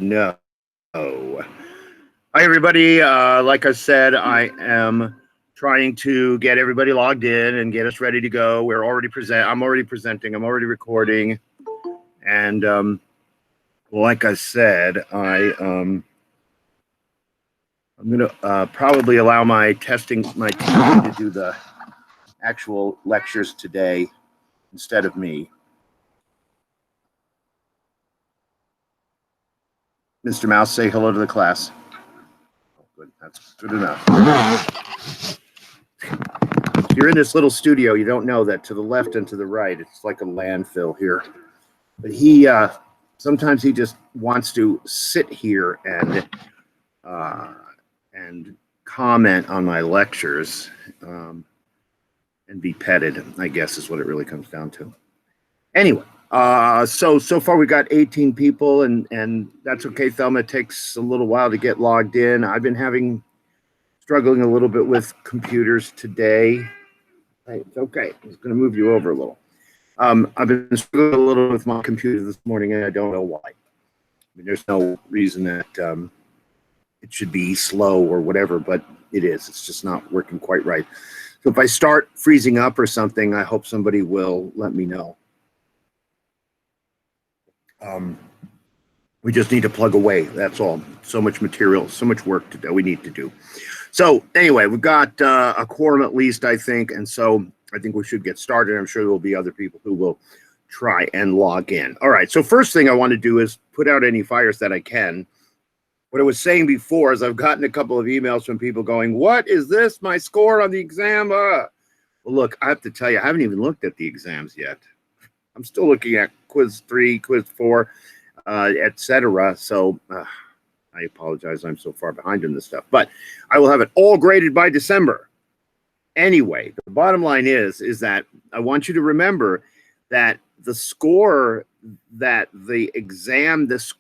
No. Hi, everybody. Like I said, I am trying to get everybody logged in and get us ready to go. I'm already presenting. I'm already recording. And like I said, I'm going to probably allow my team to do the actual lectures today instead of me. Mr. Mouse, say hello to the class. Oh, good. That's good enough. If you're in this little studio, you don't know that to the left and to the right, it's like a landfill here. But sometimes he just wants to sit here and comment on my lectures and be petted, I guess is what it really comes down to. Anyway, so far we got 18 people, and that's okay, Thelma. It takes a little while to get logged in. I've been struggling a little bit with computers today. It's okay. I'm just going to move you over a little. I've been struggling a little with my computer this morning, and I don't know why. I mean, there's no reason that it should be slow or whatever, but it is. It's just not working quite right. So if I start freezing up or something, I hope somebody will let me know. We just need to plug away. That's all. So much material, so much work to do. We need to do. So anyway, we've got a quorum at least, I think, and so I think we should get started. I'm sure there will be other people who will try and log in. All right, so first thing I want to do is put out any fires that I can. What I was saying before is I've gotten a couple of emails from people going, what is this, my score on the exam? Well, look, I have to tell you, I haven't even looked at the exams yet. I'm still looking at quiz 3, quiz 4, etc. So I apologize, I'm so far behind in this stuff, but I will have it all graded by December. Anyway, the bottom line is that I want you to remember that the score that this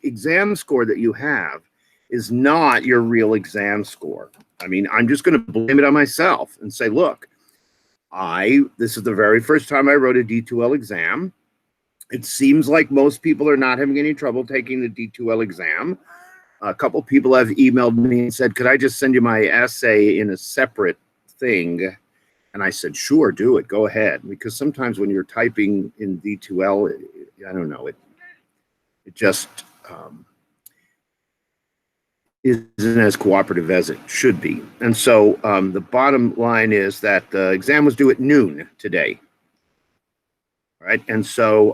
exam score that you have is not your real exam score. I mean, I'm just going to blame it on myself and say, look, this is the very first time I wrote a D2L exam. It seems like most people are not having any trouble taking the D2L exam. A couple people have emailed me and said, could I just send you my essay in a separate thing? And I said, sure, do it. Go ahead. Because sometimes when you're typing in D2L, I don't know, it just isn't as cooperative as it should be. And so the bottom line is that the exam was due at noon today. Right. And so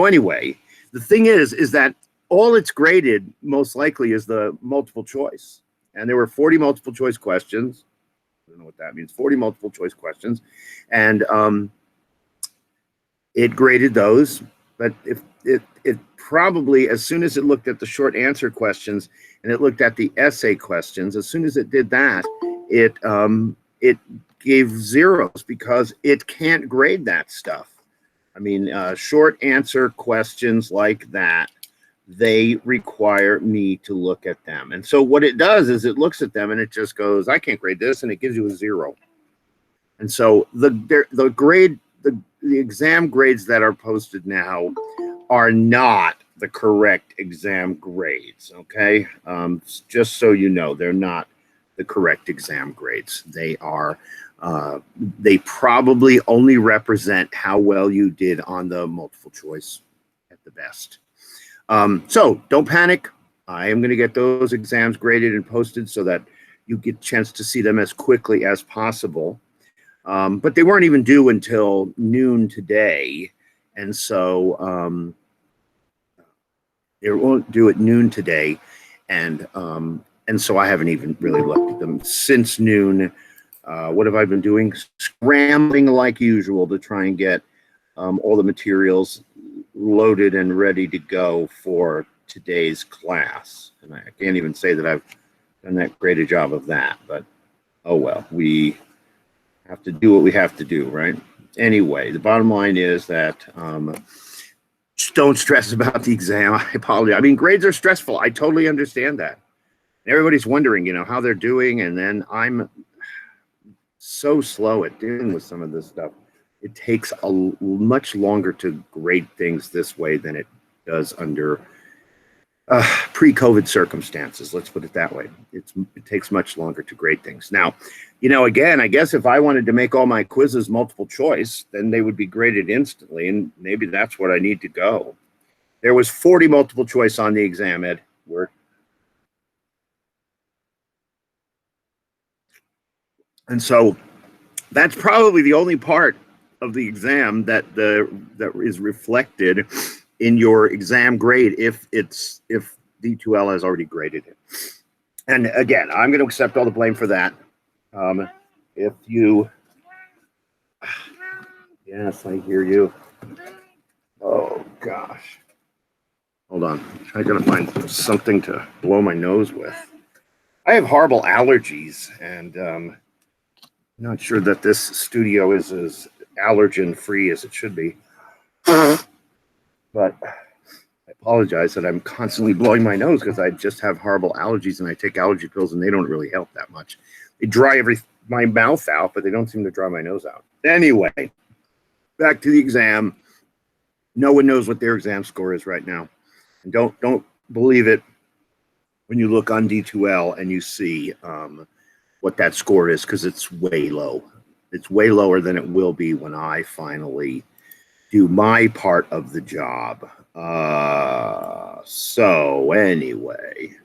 anyway, the thing is that all it's graded most likely is the multiple choice. And there were 40 multiple choice questions. I don't know what that means. 40 multiple choice questions. And it graded those. But if it probably, as soon as it looked at the short answer questions and it looked at the essay questions, as soon as it did that, it gave zeros because it can't grade that stuff. I mean, short answer questions like that, they require me to look at them. And so what it does is it looks at them and it just goes, I can't grade this, and it gives you a 0. And so the exam grades that are posted now are not the correct exam grades, okay? Just so you know, they're not the correct exam grades. They are they probably only represent how well you did on the multiple choice at the best. So don't panic. I am going to get those exams graded and posted so that you get a chance to see them as quickly as possible. But they weren't even due until noon today. And so they won't do at noon today. And so I haven't even really looked at them since noon. What have I been doing? Scrambling like usual to try and get all the materials loaded and ready to go for today's class. And I can't even say that I've done that great a job of that, but oh well, we have to do what we have to do, right? Anyway, the bottom line is that just don't stress about the exam. I apologize. I mean, grades are stressful. I totally understand that. Everybody's wondering, how they're doing, and then I'm so slow at dealing with some of this stuff. It takes much longer to grade things this way than it does under pre-COVID circumstances. Let's put it that way. It takes much longer to grade things. Now, again, I guess if I wanted to make all my quizzes multiple choice, then they would be graded instantly, and maybe that's what I need to go. There was 40 multiple choice on the exam, Ed. And so that's probably the only part of the exam that is reflected in your exam grade if D2L has already graded it. And again, I'm going to accept all the blame for that. If you, yes, I hear you. Oh gosh, hold on. I got to find something to blow my nose with. I have horrible allergies, and I'm not sure that this studio is as allergen free as it should be. But I apologize that I'm constantly blowing my nose because I just have horrible allergies, and I take allergy pills, and they don't really help that much. They dry my mouth out, but they don't seem to dry my nose out. Anyway, back to the exam. No one knows what their exam score is right now. And don't believe it when you look on D2L and you see what that score is, because it's way low. It's way lower than it will be when I finally do my part of the job. So anyway,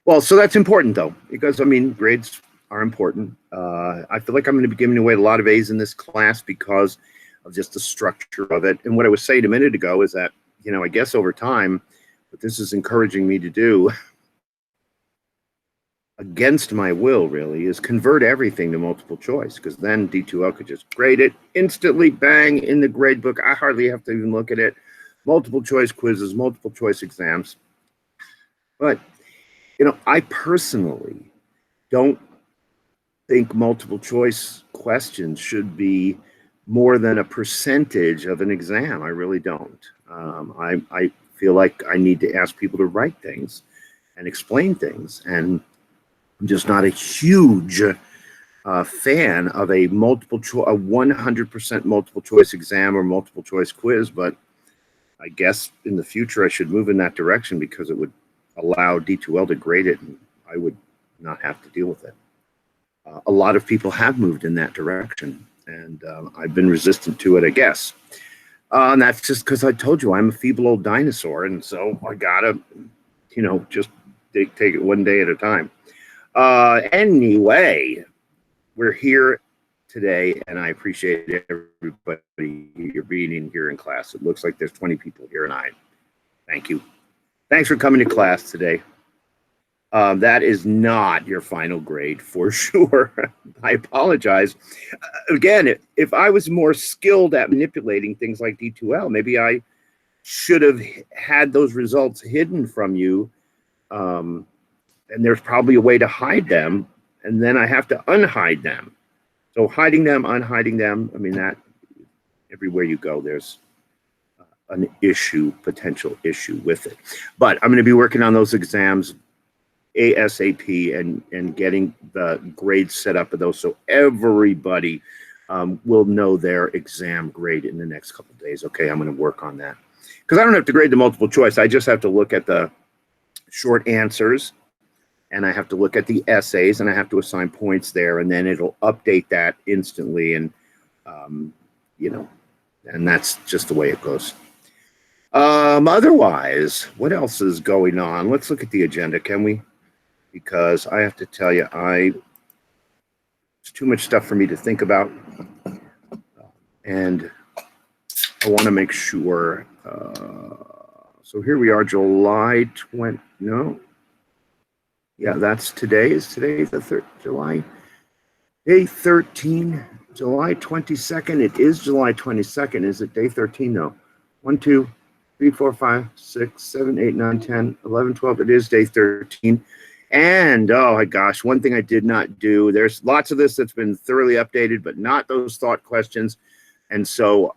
well, so that's important though, because I mean, grades are important. I feel like I'm going to be giving away a lot of A's in this class because of just the structure of it. And what I was saying a minute ago is that, I guess over time, what this is encouraging me to do, against my will really, is convert everything to multiple choice, because then D2L could just grade it instantly, bang, in the grade book. I hardly have to even look at it. Multiple choice quizzes, multiple choice exams. But, I personally don't think multiple choice questions should be more than a percentage of an exam. I really don't. I feel like I need to ask people to write things and explain things, and I'm just not a huge fan of a 100% multiple choice exam or multiple choice quiz. But I guess in the future I should move in that direction, because it would allow D2L to grade it, and I would not have to deal with it. A lot of people have moved in that direction, and I've been resistant to it, I guess. And that's just because I told you I'm a feeble old dinosaur, and so I gotta, just take it one day at a time. Anyway, we're here today, and I appreciate everybody you're being in here in class. It looks like there's 20 people here, and I thank you. Thanks for coming to class today. That is not your final grade for sure. I apologize. Again, if I was more skilled at manipulating things like D2L, maybe I should have had those results hidden from you. And there's probably a way to hide them, and then I have to unhide them. So hiding them, unhiding them, I mean, that everywhere you go, there's an potential issue with it. But I'm going to be working on those exams ASAP and getting the grades set up of those, so everybody will know their exam grade in the next couple of days. Okay, I'm going to work on that, because I don't have to grade the multiple choice. I just have to look at the short answers, and I have to look at the essays, and I have to assign points there, and then it'll update that instantly, and and that's just the way it goes. Otherwise, what else is going on? Let's look at the agenda, can we? Because I have to tell you, it's too much stuff for me to think about, and I want to make sure. So here we are, July 20. No, yeah, that's today. Is today the July? Day 13, July 22nd. It is July 22nd. Is it day 13? No. 1, 2, 3, 4, 5, 6, 7, 8, 9, 10, 11, 12. It is day 13. And, oh my gosh, one thing I did not do, there's lots of this that's been thoroughly updated, but not those thought questions. And so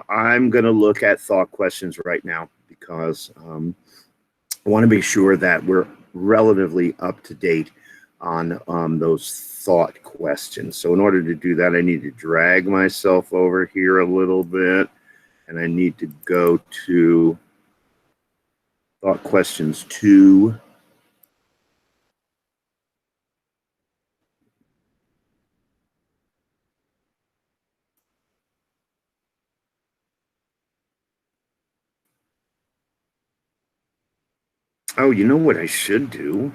I'm going to look at thought questions right now, because I want to be sure that we're relatively up to date on those thought questions. So in order to do that, I need to drag myself over here a little bit, and I need to go to thought questions 2. Oh, you know what I should do?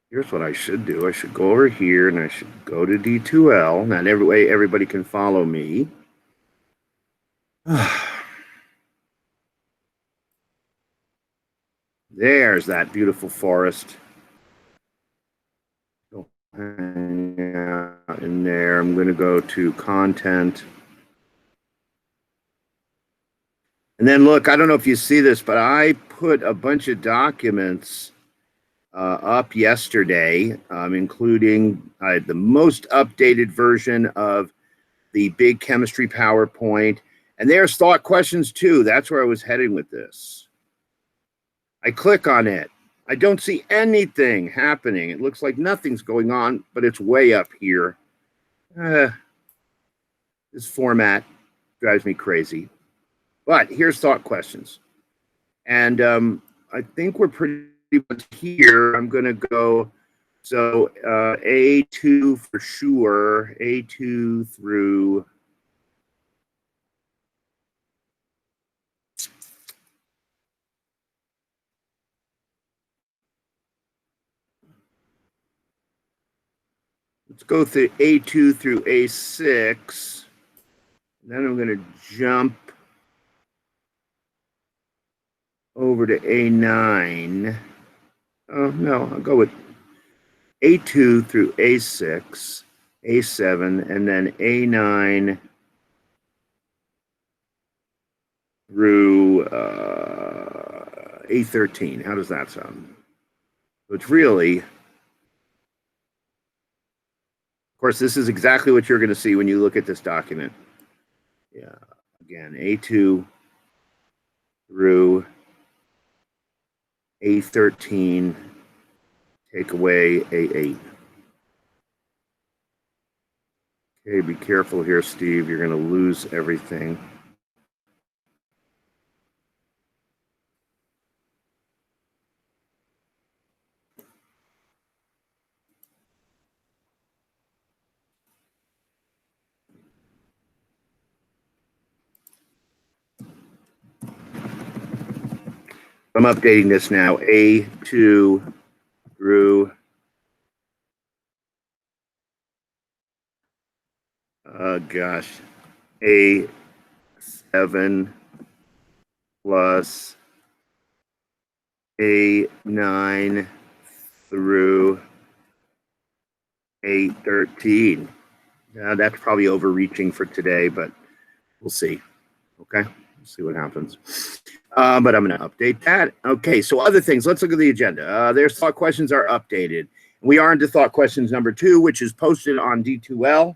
Here's what I should do. I should go over here and I should go to D2L. Not every way everybody can follow me. There's that beautiful forest. Hang out in there. I'm going to go to content. And then look, I don't know if you see this, but I put a bunch of documents up yesterday, including the most updated version of the big chemistry PowerPoint. And there's thought questions too. That's where I was heading with this. I click on it. I don't see anything happening. It looks like nothing's going on, but it's way up here. This format drives me crazy. But here's thought questions. And I think we're pretty much here. I'm going to go, so A2 for sure, A2 through let's go through A2 through A6. Then I'm going to jump over to A9. Oh, no, I'll go with A2 through A6, A7, and then A9 through A13. How does that sound? So it's really, of course, this is exactly what you're going to see when you look at this document. Yeah, again, A2 through A13, take away A8. Okay, be careful here, Steve. You're going to lose everything. I'm updating this now. A2 through gosh, A7 plus A9 through A13. That's probably overreaching for today, but we'll see. Okay, we'll see what happens. But I'm going to update that. Okay, so other things. Let's look at the agenda. Their thought questions are updated. We are into thought questions number 2, which is posted on D2L.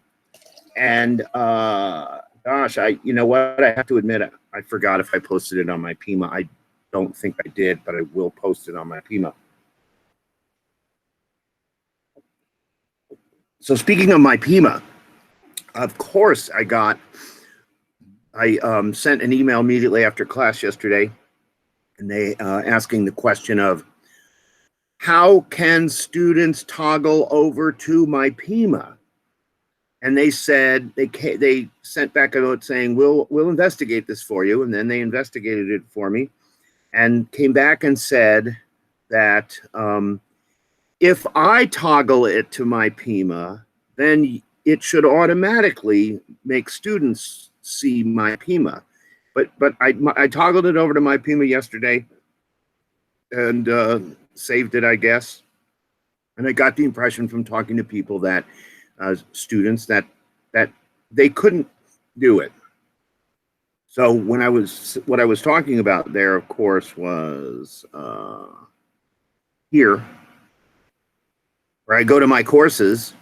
And gosh, you know what? I have to admit, I forgot if I posted it on my PIMA. I don't think I did, but I will post it on my PIMA. So speaking of my PIMA, of course, I sent an email immediately after class yesterday, and they asking the question of how can students toggle over to my PIMA? And they said they sent back a note saying we'll investigate this for you, and then they investigated it for me, and came back and said that if I toggle it to my PIMA, then it should automatically make students see my PIMA. But I toggled it over to my PIMA yesterday and saved it, I guess. And I got the impression from talking to people that students that they couldn't do it. So what I was talking about there, of course, was here, where I go to my courses.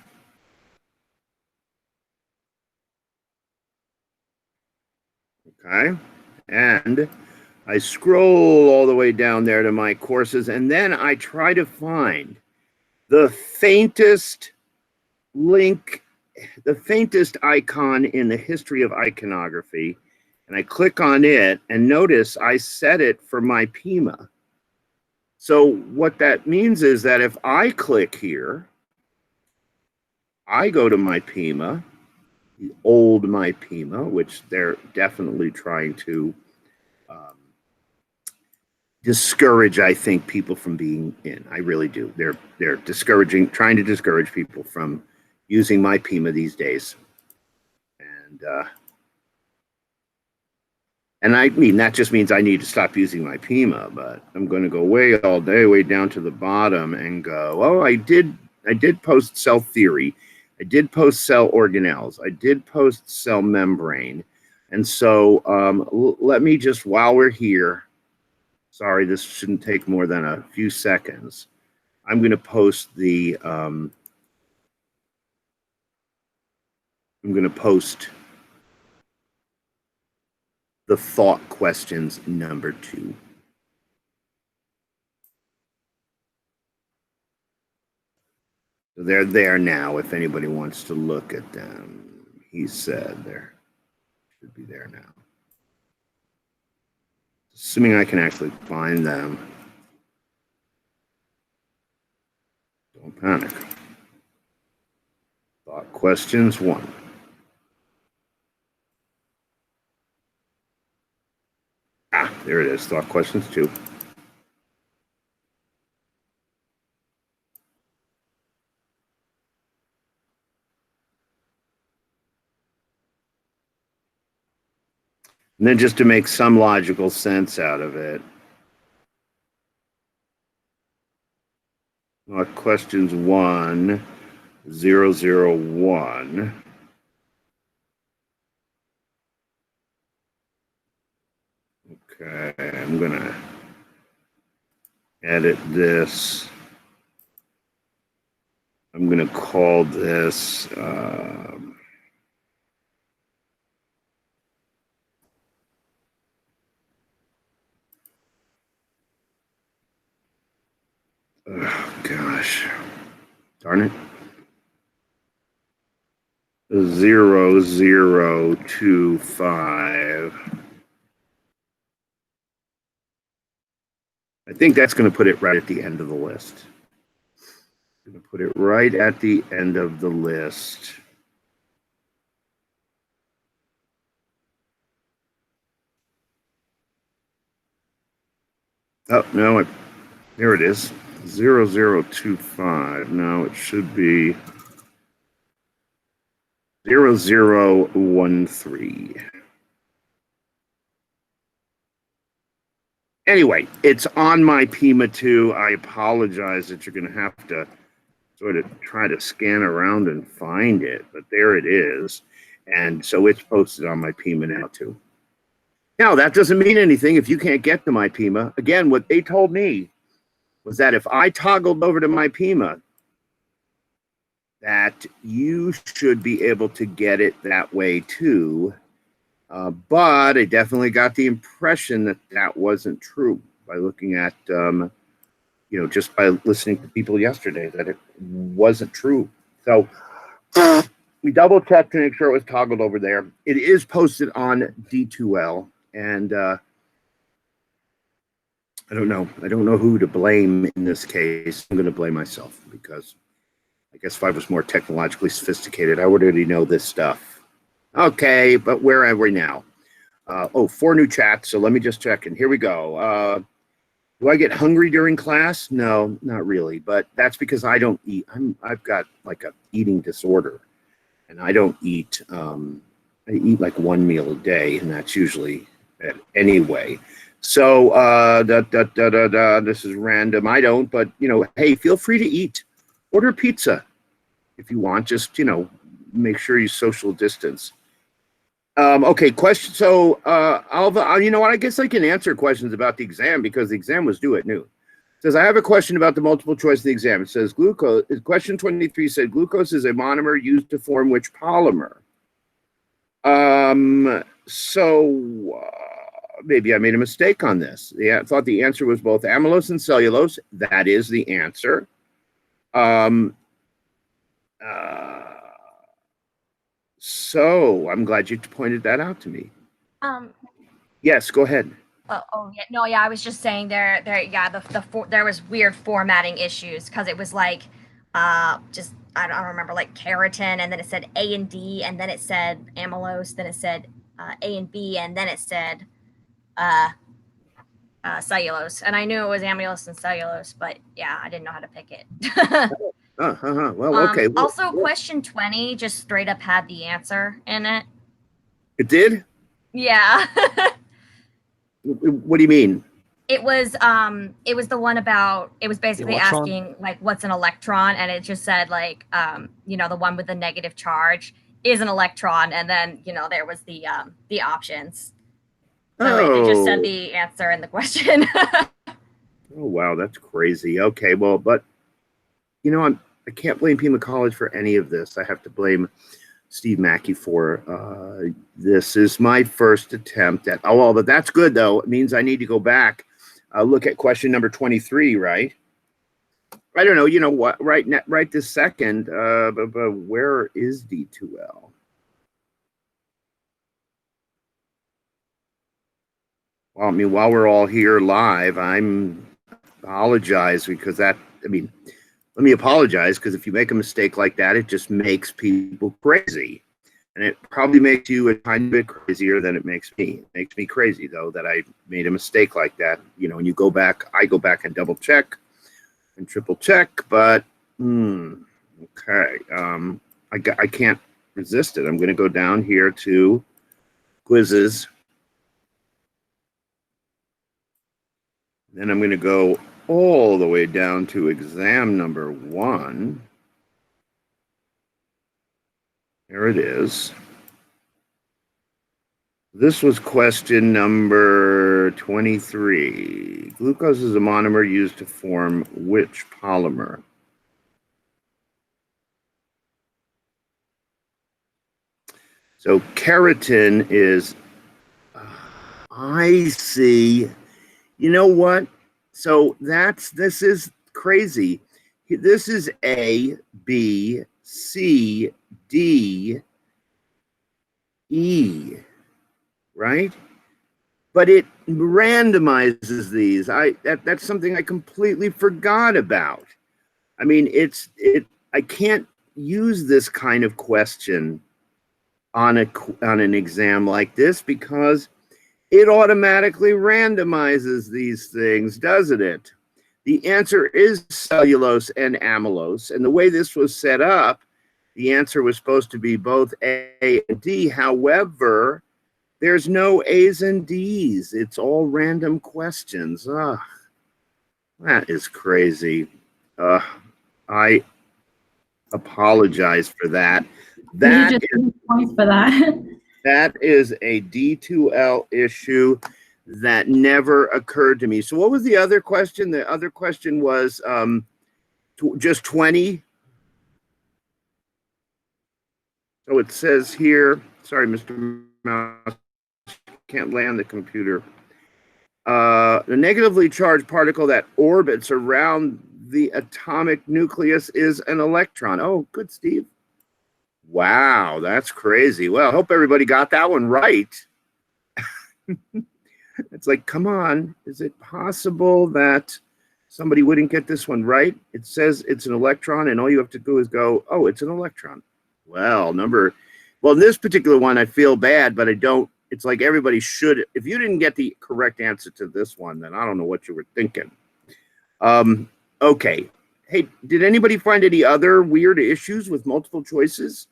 Okay, and I scroll all the way down there to my courses, and then I try to find the faintest link, the faintest icon in the history of iconography, and I click on it, and notice I set it for my PIMA. So what that means is that if I click here, I go to my PIMA, the old my PIMA, which they're definitely trying to discourage, I think, people from being in. I really do. They're trying to discourage people from using my PIMA these days. And I mean, that just means I need to stop using my PIMA, but I'm going to go way down to the bottom and go, oh, I did post cell theory. I did post cell organelles. I did post cell membrane. And so let me just, while we're here, sorry, this shouldn't take more than a few seconds. I'm going to post the, thought questions number 2. So they're there now if anybody wants to look at them. He said there should be there now. Assuming I can actually find them. Don't panic. Thought questions 1. Ah, there it is. Thought questions 2. And then just to make some logical sense out of it, questions 1, 0, 0, 1. Okay, I'm going to edit this. I'm going to call this oh, gosh. Darn it. 0025. I think that's going to put it right at the end of the list. I'm going to put it right at the end of the list. Oh, no, there it is. 0025. No, it should be 0013. Anyway, it's on my PIMA too. I apologize that you're going to have to sort of try to scan around and find it, but there it is. And so it's posted on my PIMA now too. Now, that doesn't mean anything if you can't get to my PIMA. Again, what they told me was that if I toggled over to my PIMA, that you should be able to get it that way too. But I definitely got the impression that that wasn't true by looking at, just by listening to people yesterday, that it wasn't true. So we double checked to make sure it was toggled over there. It is posted on D2L, and I don't know. I don't know who to blame in this case. I'm going to blame myself because I guess if I was more technologically sophisticated, I would already know this stuff. Okay, but where are we now? 4 new chats, so let me just check, and here we go. Do I get hungry during class? No, not really, but that's because I don't eat. I've got like a eating disorder, and I don't eat. I eat like 1 meal a day, and that's usually it anyway. So this is random. I don't, but hey, feel free to eat. Order pizza if you want. Just make sure you social distance. Okay, question. So, Alva, you know what? I guess I can answer questions about the exam because the exam was due at noon. It says, I have a question about the multiple choice of the exam. It says, glucose, question 23 said, glucose is a monomer used to form which polymer? Maybe I made a mistake on this. I thought the answer was both amylose and cellulose. That is the answer. So I'm glad you pointed that out to me. Um, Yes, go ahead. oh yeah, no, yeah, I was just saying yeah, there was weird formatting issues because it was like, just I don't remember, like keratin, and then it said A and D, and then it said amylose, then it said A and B, and then it said uh, cellulose, and I knew it was amylose and cellulose, but yeah, I didn't know how to pick it. Well, okay. Also, question 20 just straight up had the answer in it. It did? Yeah. What do you mean? It was the one about, it was The basically electron? asking like what's an electron, and it just said like the one with the negative charge is an electron, and then there was the options. So it just said Oh, the answer in the question. oh wow, that's crazy. Okay, well, but I can't blame Pima College for any of this. I have to blame Steve Mackey for this is my first attempt at. Oh, well, but that's good though. It means I need to go back, look at question number 23, right? I don't know. You know what? Right this second. But where is D2L? Well, I mean, while we're all here live, I'm apologize because that. I mean, let me apologize because if you make a mistake like that, it just makes people crazy. And it probably makes you a tiny bit crazier than it makes me. It makes me crazy, though, that I made a mistake like that. When you go back, I go back and double check and triple check, but okay. I can't resist it. I'm going to go down here to quizzes. Then I'm going to go all the way down to exam number 1. There it is. This was question number 23. Glucose is a monomer used to form which polymer? So keratin is, I see. You know what? So this is crazy. This is A, B, C, D, E, right? But it randomizes these. That's something I completely forgot about. I mean, I can't use this kind of question on an exam like this because it automatically randomizes these things, doesn't it? The answer is cellulose and amylose. And the way this was set up, the answer was supposed to be both A and D. However, there's no A's and D's. It's all random questions. That is crazy. I apologize for that. You just get points for that. That is a D2L issue that never occurred to me. So what was the other question? The other question was just 20. So it says here, sorry, Mr. Mouse, can't land the computer. The negatively charged particle that orbits around the atomic nucleus is an electron. Oh, good, Steve. Wow, that's crazy. Well, I hope everybody got that one right. It's like, come on, is it possible that somebody wouldn't get this one right? It says it's an electron, and all you have to do is go, oh, it's an electron. Well, in this particular one, I feel bad, but I don't. It's like everybody should. If you didn't get the correct answer to this one, then I don't know what you were thinking. Okay. Hey, did anybody find any other weird issues with multiple choices?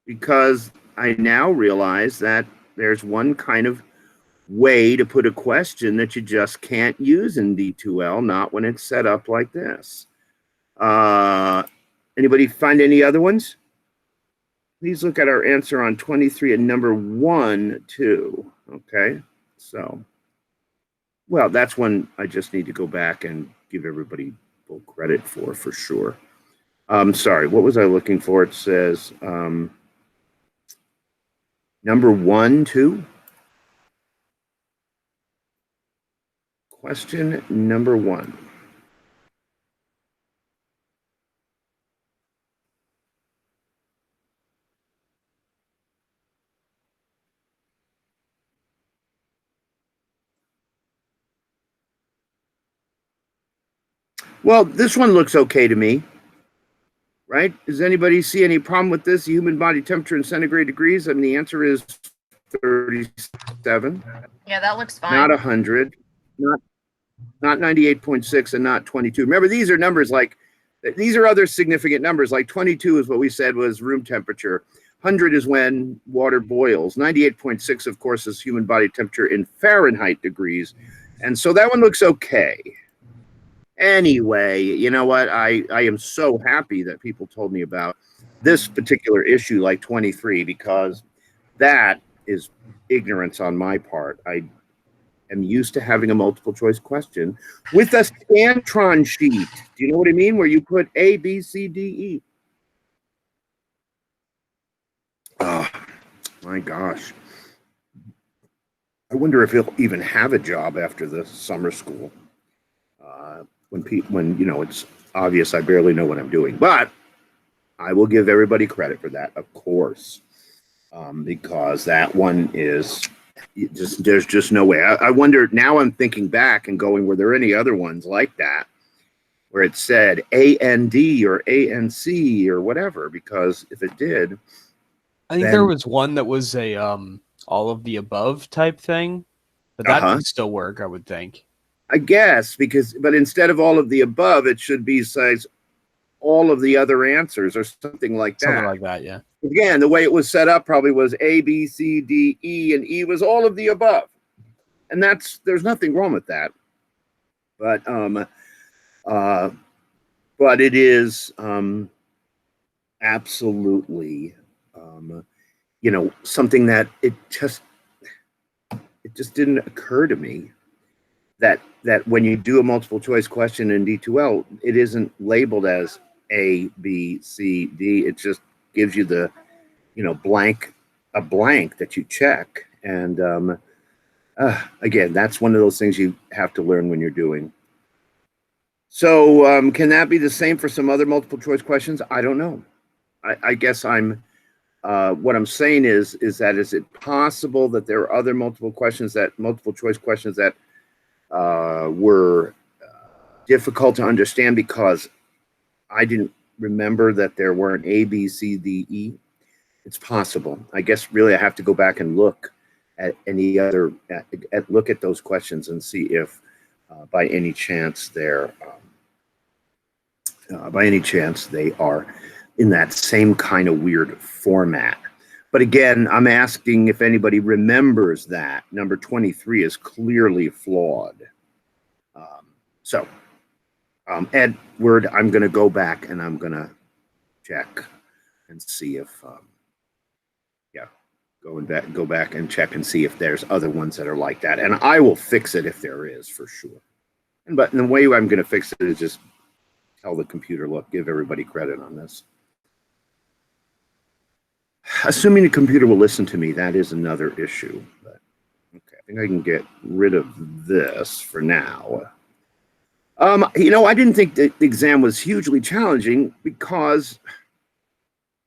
Because I now realize that there's one kind of way to put a question that you just can't use in D2L, not when it's set up like this. Anybody find any other ones? Please look at our answer on 23 and number 1, 2. Okay, so, well, that's one I just need to go back and give everybody full credit for sure. Sorry, what was I looking for? It says number 1, 2. Question number 1. Well, this one looks okay to me, right? Does anybody see any problem with this? Human body temperature in centigrade degrees? I mean, the answer is 37, Yeah, that looks fine. not 100, not 98.6, and not 22. Remember, these are numbers like, these are other significant numbers. Like 22 is what we said was room temperature. 100 is when water boils. 98.6, of course, is human body temperature in Fahrenheit degrees. And so that one looks okay. Anyway, you know what? I am so happy that people told me about this particular issue, like 23, because that is ignorance on my part. I am used to having a multiple choice question with a Scantron sheet. Do you know what I mean? Where you put A, B, C, D, E. Oh, my gosh. I wonder if he'll even have a job after the summer school. When you know, it's obvious I barely know what I'm doing. But I will give everybody credit for that, of course, because that one is just, there's just no way. I wonder, now I'm thinking back and going, were there any other ones like that where it said AND or ANC or whatever? Because if it did, I think there was one that was a all of the above type thing, but that would still work, I would think. I guess, but instead of all of the above, it should be says all of the other answers or something like that. Something like that, yeah. Again, the way it was set up probably was A, B, C, D, E, and E was all of the above. And there's nothing wrong with that. But it is absolutely you know, something that it just didn't occur to me that when you do a multiple choice question in D2L, it isn't labeled as A, B, C, D. It just gives you the, you know, a blank that you check. And again, that's one of those things you have to learn when you're doing. So can that be the same for some other multiple choice questions? I don't know. I guess what I'm saying is that is it possible that there are other multiple choice questions that were difficult to understand because I didn't remember that there weren't A, B, C, D, E? It's possible. I guess really I have to go back and look at any other, look at those questions and see if by any chance they are in that same kind of weird format. But again, I'm asking if anybody remembers that. Number 23 is clearly flawed. Edward, I'm going to go back and I'm going to check and see if, go back and check and see if there's other ones that are like that. And I will fix it if there is, for sure. But the way I'm going to fix it is just tell the computer, look, give everybody credit on this. Assuming the computer will listen to me, that is another issue. But okay, I think I can get rid of this for now. You know, I didn't think the exam was hugely challenging because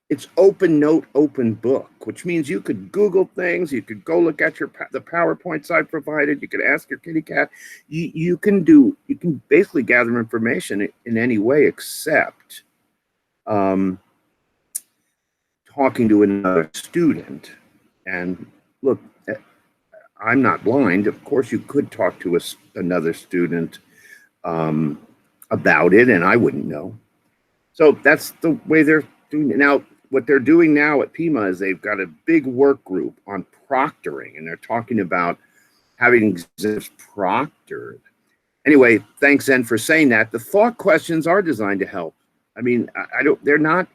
it's open note, open book, which means you could Google things, you could go look at the PowerPoints I provided, you could ask your kitty cat. You can basically gather information in any way except talking to another student. And look, I'm not blind. Of course, you could talk to another student about it, and I wouldn't know. So that's the way they're doing it. Now, what they're doing now at PIMA is they've got a big work group on proctoring, and they're talking about having exams proctored. Anyway, thanks, Zen, for saying that. The thought questions are designed to help. I mean, they're not,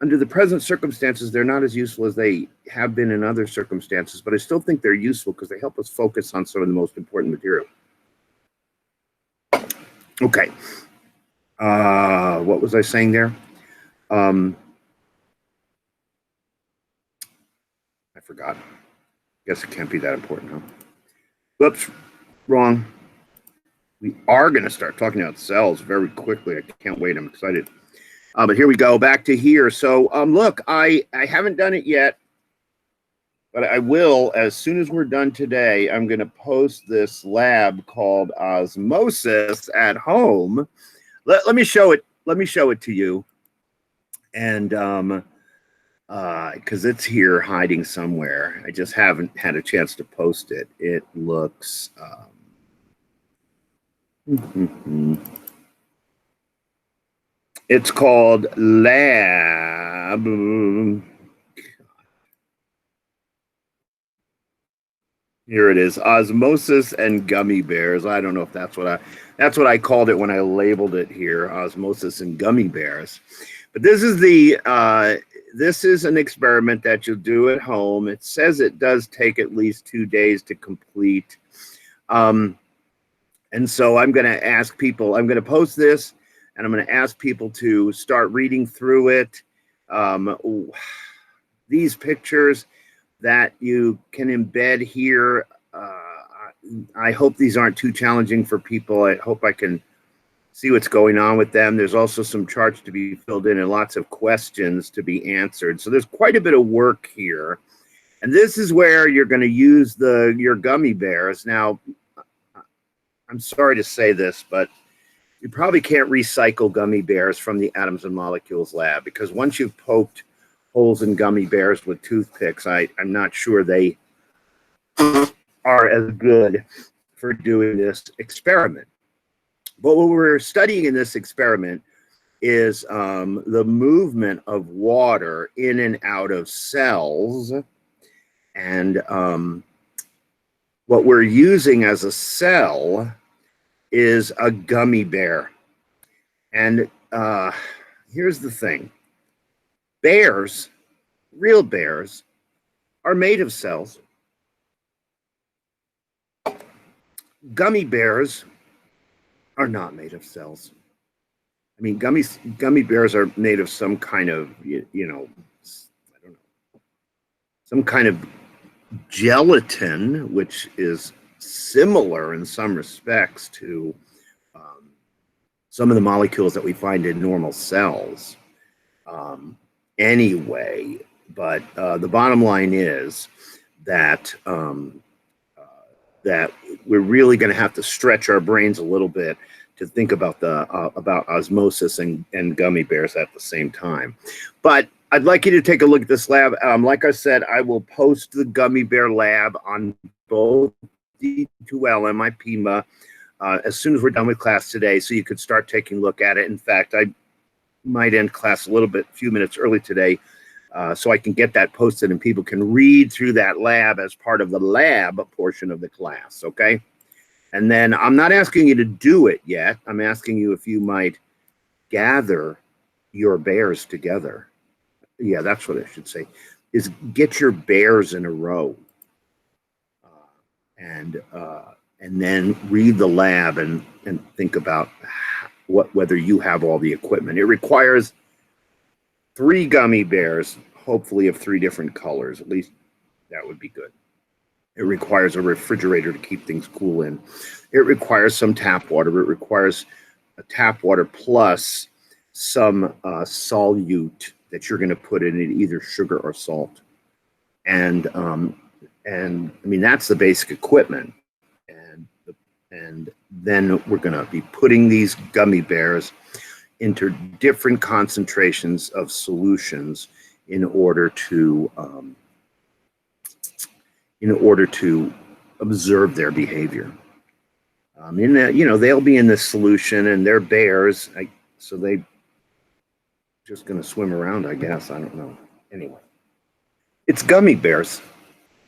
under the present circumstances, they're not as useful as they have been in other circumstances, but I still think they're useful because they help us focus on some of the most important material. Okay. What was I saying there? I forgot. Guess it can't be that important, huh? Whoops, wrong. We are going to start talking about cells very quickly. I can't wait. I'm excited. But here we go, back to here. So look, I haven't done it yet, But I will, as soon as we're done today, I'm going to post this lab called Osmosis at home. Let me show it. Let me show it to you. And because it's here hiding somewhere. I just haven't had a chance to post it. It looks it's called Lab. Here it is, Osmosis and Gummy Bears. I don't know if that's what I called it when I labeled it here, Osmosis and Gummy Bears. But this is this is an experiment that you'll do at home. It says it does take at least 2 days to complete. And so I'm going to ask people, I'm going to post this and I'm going to ask people to start reading through it. These pictures that you can embed here. I hope these aren't too challenging for people. I hope I can see what's going on with them. There's also some charts to be filled in and lots of questions to be answered. So there's quite a bit of work here. And this is where you're going to use your gummy bears. Now, I'm sorry to say this, but you probably can't recycle gummy bears from the Atoms and Molecules lab, because once you've poked holes in gummy bears with toothpicks, I'm not sure they are as good for doing this experiment. But what we're studying in this experiment is the movement of water in and out of cells. And what we're using as a cell is a gummy bear. And here's the thing. Bears, real bears, are made of cells. Gummy bears are not made of cells. I mean, gummy bears are made of some kind of, I don't know, some kind of gelatin, which is similar in some respects to some of the molecules that we find in normal cells. Anyway, but the bottom line is that that we're really going to have to stretch our brains a little bit to think about about osmosis and gummy bears at the same time. But I'd like you to take a look at this lab. Like I said, I will post the gummy bear lab on both D2L and my PIMA as soon as we're done with class today, so you could start taking a look at it. In fact, I might end class a few minutes early today, so I can get that posted and people can read through that lab as part of the lab portion of the class, okay? And then I'm not asking you to do it yet. I'm asking you if you might gather your bears together. Yeah, that's what I should say, is get your bears in a row. And then read the lab and think about whether you have all the equipment. It requires 3 gummy bears, hopefully of 3 different colors. At least that would be good. It requires a refrigerator to keep things cool in. It requires some tap water. It requires a tap water plus some solute that you're going to put in it, either sugar or salt. And I mean, that's the basic equipment. And then we're going to be putting these gummy bears into different concentrations of solutions in order to observe their behavior. They'll be in this solution, and they're bears, so they just going to swim around, I guess. I don't know. Anyway, it's gummy bears.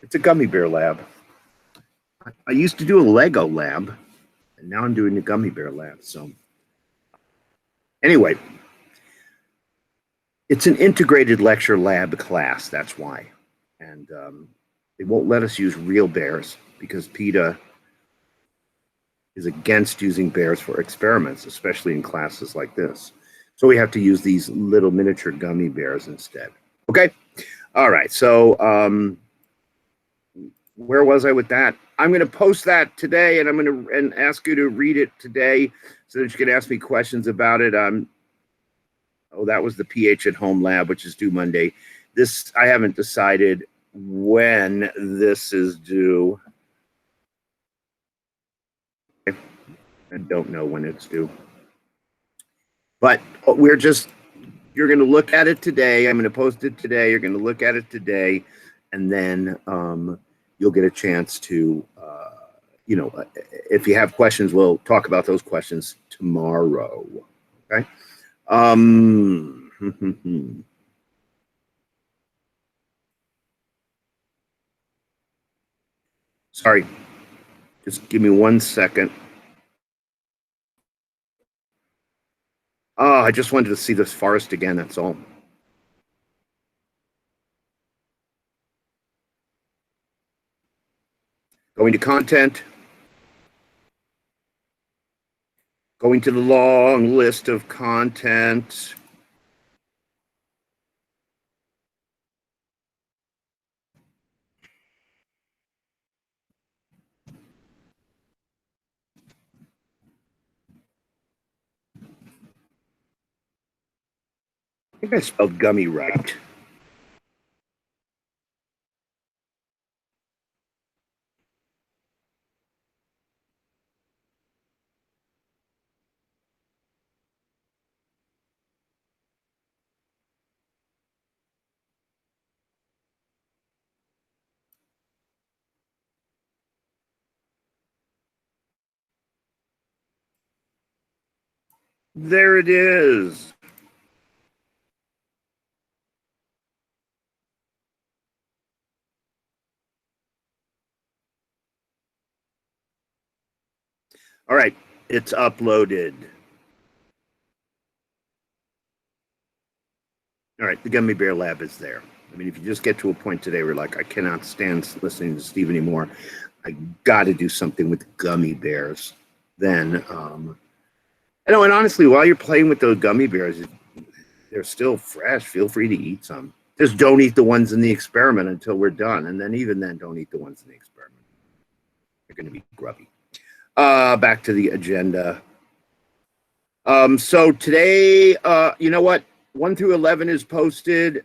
It's a gummy bear lab. I used to do a Lego lab, and now I'm doing a gummy bear lab. So anyway, it's an integrated lecture lab class. That's why. And they won't let us use real bears because PETA is against using bears for experiments, especially in classes like this. So we have to use these little miniature gummy bears instead. Okay. All right. So where was I with that? I'm going to post that today, and I'm going to ask you to read it today so that you can ask me questions about it. Oh, that was the pH at Home lab, which is due Monday. This, I haven't decided when this is due. I don't know when it's due. But you're going to look at it today. I'm going to post it today. You're going to look at it today. And then you'll get a chance to, if you have questions, we'll talk about those questions tomorrow. Okay. Sorry. Just give me 1 second. Oh, I just wanted to see this forest again, that's all. Going to content. Going to the long list of content. I think I spelled gummy right. There it is. All right, it's uploaded. All right, the Gummy Bear Lab is there. I mean, if you just get to a point today where like, I cannot stand listening to Steve anymore, I got to do something with gummy bears, then, and honestly, while you're playing with those gummy bears, they're still fresh. Feel free to eat some. Just don't eat the ones in the experiment until we're done. And then even then, don't eat the ones in the experiment. They're going to be grubby. Back to the agenda. So today, you know what? 1 through 11 is posted.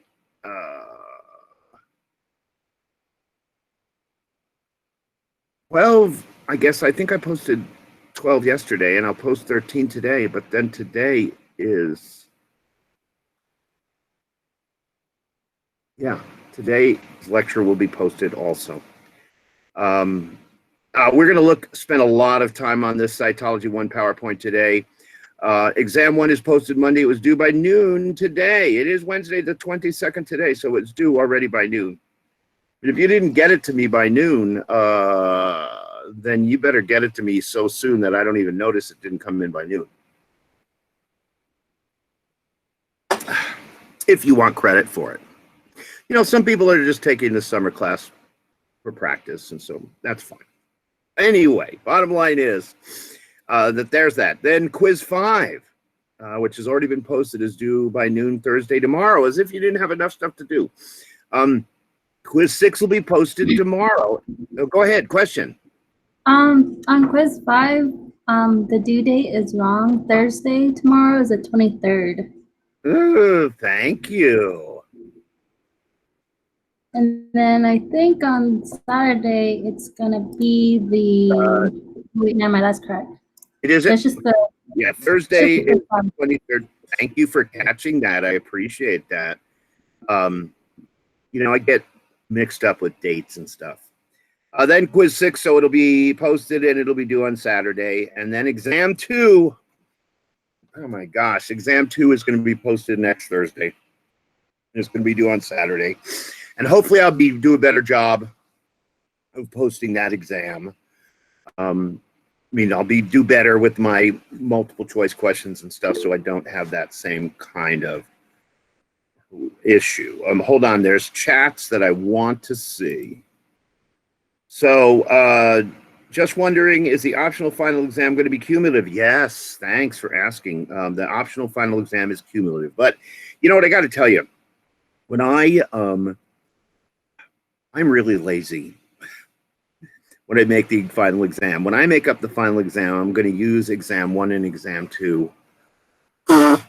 12, I guess, I think I posted 12 yesterday, and I'll post 13 today, but then today is, yeah, today's lecture will be posted also. We're going to spend a lot of time on this Cytology 1 PowerPoint today. Exam 1 is posted Monday. It was due by noon today. It is Wednesday the 22nd today, so it's due already by noon. But if you didn't get it to me by noon, then you better get it to me so soon that I don't even notice it didn't come in by noon. If you want credit for it. You know, some people are just taking the summer class for practice, and so that's fine. Anyway, bottom line is that there's that. Then quiz 5, which has already been posted, is due by noon Thursday tomorrow, as if you didn't have enough stuff to do. Quiz 6 will be posted tomorrow. Oh, go ahead, question. On quiz 5, the due date is wrong. Thursday tomorrow is the 23rd. Ooh, thank you. And then I think on Saturday it's gonna be the wait, never mind, that's correct. It is. It's just the Thursday is the 23rd. Thank you for catching that. I appreciate that. You know, I get mixed up with dates and stuff. Then quiz 6, so it'll be posted and it'll be due on Saturday. And then exam 2. Oh my gosh, exam 2 is going to be posted next Thursday. It's going to be due on Saturday. And hopefully I'll do a better job of posting that exam. I mean, I'll do better with my multiple choice questions and stuff, so I don't have that same kind of issue. Hold on, there's chats that I want to see. So, just wondering, is the optional final exam going to be cumulative? Yes, thanks for asking. The optional final exam is cumulative. But you know what, I got to tell you, when I'm really lazy when I make the final exam. When I make up the final exam, I'm going to use exam 1 and exam 2 as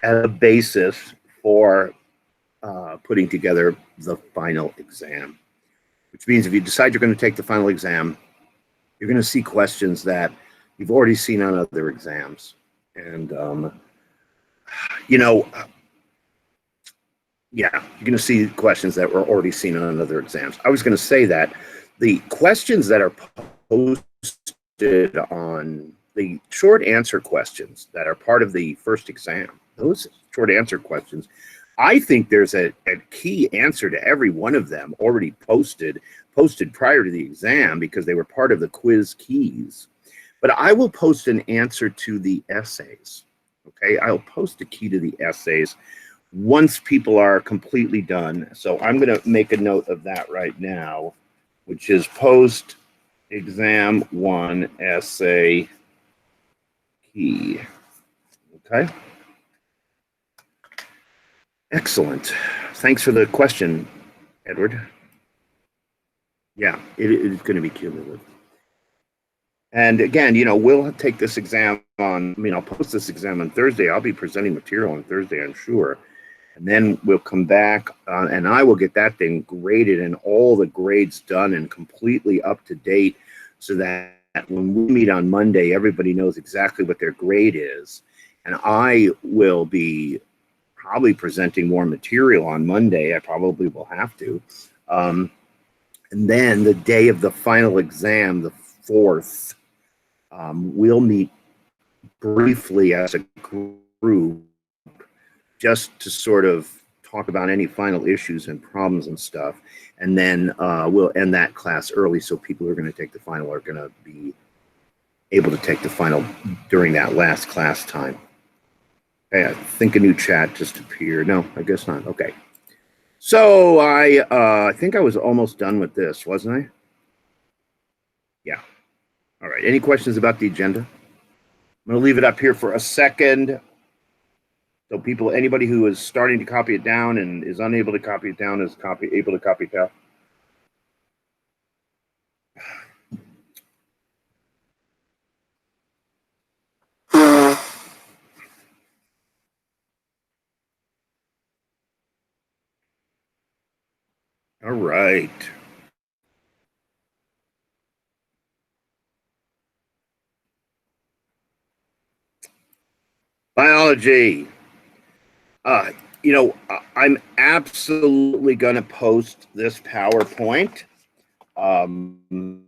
a basis for putting together the final exam, which means if you decide you're going to take the final exam, you're going to see questions that you've already seen on other exams. And, you know, yeah, you're going to see questions that were already seen on other exams. I was going to say that the questions that are posted on the short answer questions that are part of the first exam, those short answer questions, I think there's a key answer to every one of them already posted prior to the exam because they were part of the quiz keys. But I will post an answer to the essays. Okay, I'll post a key to the essays once people are completely done. So I'm going to make a note of that right now, which is post exam 1 essay key. Okay. Excellent. Thanks for the question, Edward. Yeah, it is going to be cumulative. And again, you know, we'll take this exam on, I mean, I'll post this exam on Thursday. I'll be presenting material on Thursday, I'm sure. And then we'll come back and I will get that thing graded and all the grades done and completely up to date so that when we meet on Monday, everybody knows exactly what their grade is. And I will be probably presenting more material on Monday. I probably will have to. And then the day of the final exam, the 4th, we'll meet briefly as a group just to sort of talk about any final issues and problems and stuff. And then we'll end that class early so people who are going to take the final are going to be able to take the final during that last class time. Okay, I think a new chat just appeared. No, I guess not. Okay. So I think I was almost done with this, wasn't I? Yeah. All right. Any questions about the agenda? I'm going to leave it up here for a second. So people, anybody who is starting to copy it down and is unable to copy it down is able to copy it down. All right. Biology. You know, I'm absolutely going to post this PowerPoint. The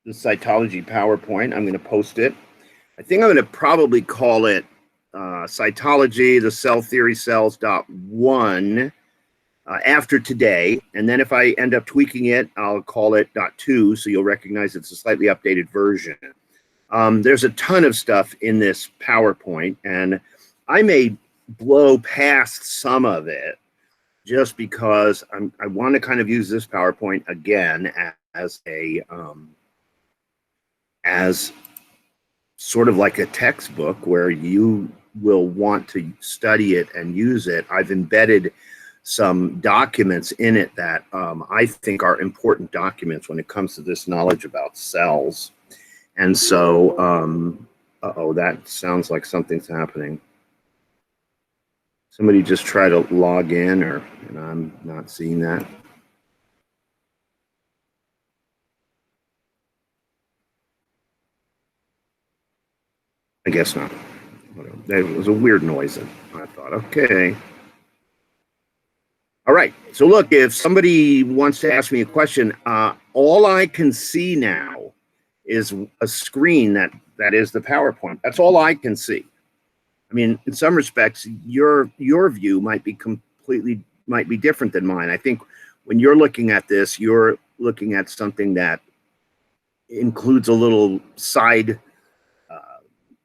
cytology PowerPoint, I'm going to post it. I think I'm going to probably call it cytology, the cell theory cells.1 after today. And then if I end up tweaking it, I'll call it .2, so you'll recognize it's a slightly updated version. There's a ton of stuff in this PowerPoint, and I may blow past some of it just because I want to kind of use this PowerPoint again as a as sort of like a textbook where you will want to study it and use it. I've embedded some documents in it that I think are important documents when it comes to this knowledge about cells. And so, uh-oh, that sounds like something's happening. Somebody just try to log in, and I'm not seeing that. I guess not. There was a weird noise, and I thought, okay. All right. So look, if somebody wants to ask me a question, all I can see now is a screen that is the PowerPoint. That's all I can see. I mean, in some respects, your view might be different than mine. I think when you're looking at this, you're looking at something that includes a little side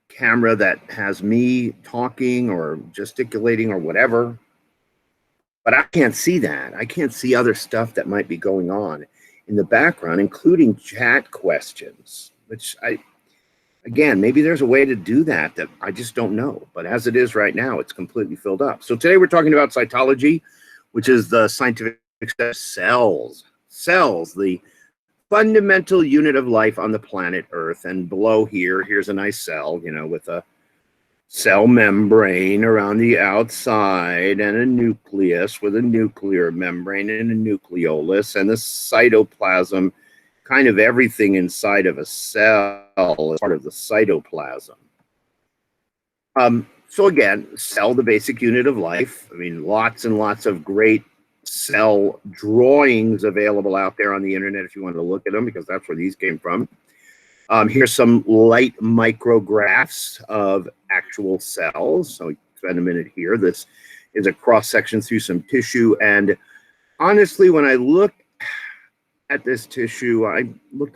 camera that has me talking or gesticulating or whatever. But I can't see that. I can't see other stuff that might be going on in the background, including chat questions, which again, maybe there's a way to do that I just don't know. But as it is right now, it's completely filled up. So today we're talking about cytology, which is the scientific cells. Cells, the fundamental unit of life on the planet Earth. And below here's a nice cell, you know, with a cell membrane around the outside and a nucleus with a nuclear membrane and a nucleolus, and the cytoplasm, kind of everything inside of a cell is part of the cytoplasm. So again, cell, the basic unit of life. I mean, lots and lots of great cell drawings available out there on the internet if you want to look at them, because that's where these came from. Here's some light micrographs of actual cells. So spend a minute here. This is a cross-section through some tissue. And honestly, when I look at this tissue,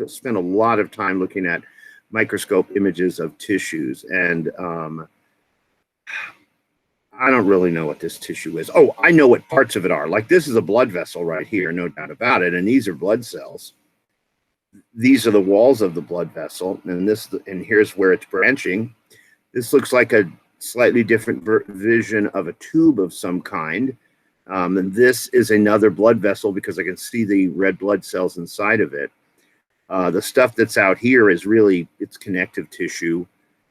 spent a lot of time looking at microscope images of tissues. And I don't really know what this tissue is. Oh, I know what parts of it are. Like this is a blood vessel right here, no doubt about it. And these are blood cells. These are the walls of the blood vessel, and here's where it's branching. This looks like a slightly different vision of a tube of some kind. And this is another blood vessel because I can see the red blood cells inside of it. The stuff that's out here is really, it's connective tissue.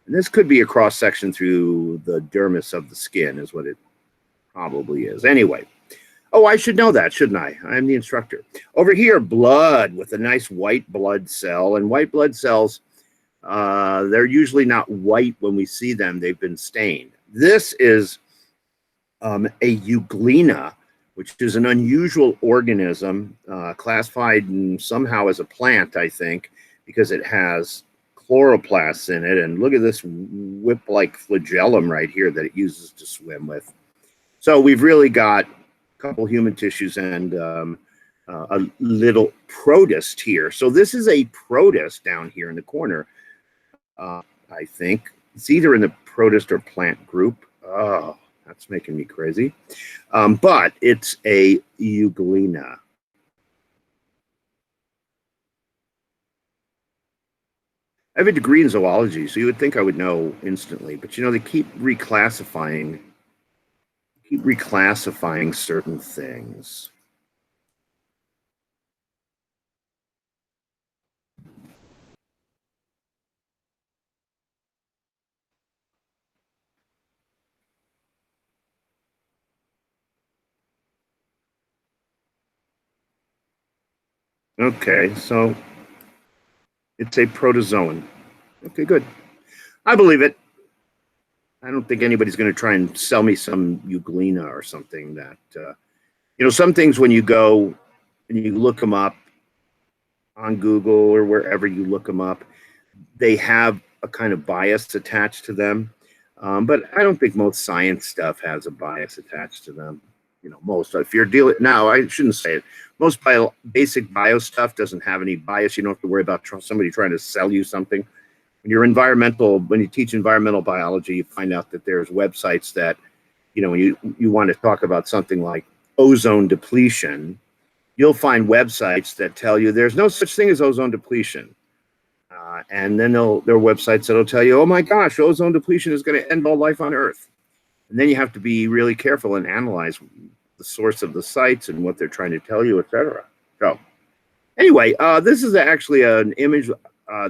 And this could be a cross-section through the dermis of the skin is what it probably is. Anyway. Oh, I should know that, shouldn't I? I'm the instructor. Over here, blood with a nice white blood cell. And white blood cells, they're usually not white when we see them. They've been stained. This is a euglena, which is an unusual organism classified somehow as a plant, I think, because it has chloroplasts in it. And look at this whip-like flagellum right here that it uses to swim with. So we've really got couple human tissues and a little protist here. So this is a protist down here in the corner. I think it's either in the protist or plant group. Oh, that's making me crazy. But it's a euglena. I have a degree in zoology, so you would think I would know instantly. But you know, they keep reclassifying certain things. Okay, so it's a protozoan. Okay, good. I believe it. I don't think anybody's going to try and sell me some euglena or something that, you know, some things when you go and you look them up on Google or wherever you look them up, they have a kind of bias attached to them. But I don't think most science stuff has a bias attached to them. You know, most, if you're dealing, now I shouldn't say it, most basic bio stuff doesn't have any bias. You don't have to worry about somebody trying to sell you something. When you teach environmental biology, you find out that there's websites that, you know, when you want to talk about something like ozone depletion, you'll find websites that tell you there's no such thing as ozone depletion. And then there are websites that'll tell you, oh my gosh, ozone depletion is going to end all life on Earth. And then you have to be really careful and analyze the source of the sites and what they're trying to tell you, etc. So anyway, this is actually an image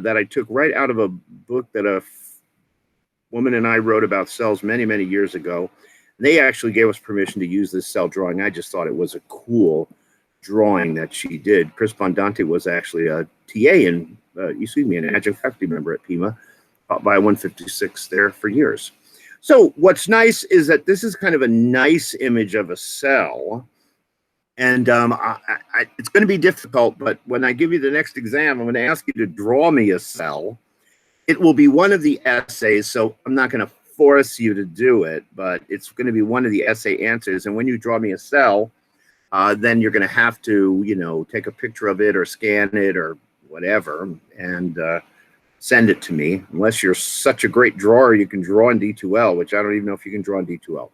that I took right out of a book that a woman and I wrote about cells many, many years ago. They actually gave us permission to use this cell drawing. I just thought it was a cool drawing that she did. Chris Bondante was actually a TA and, an adjunct faculty member at Pima, taught by 156 there for years. So what's nice is that this is kind of a nice image of a cell. And it's going to be difficult, but when I give you the next exam, I'm going to ask you to draw me a cell. It will be one of the essays, so I'm not going to force you to do it, but it's going to be one of the essay answers. And when you draw me a cell, then you're going to have to, you know, take a picture of it or scan it or whatever and send it to me. Unless you're such a great drawer, you can draw in D2L, which I don't even know if you can draw in D2L.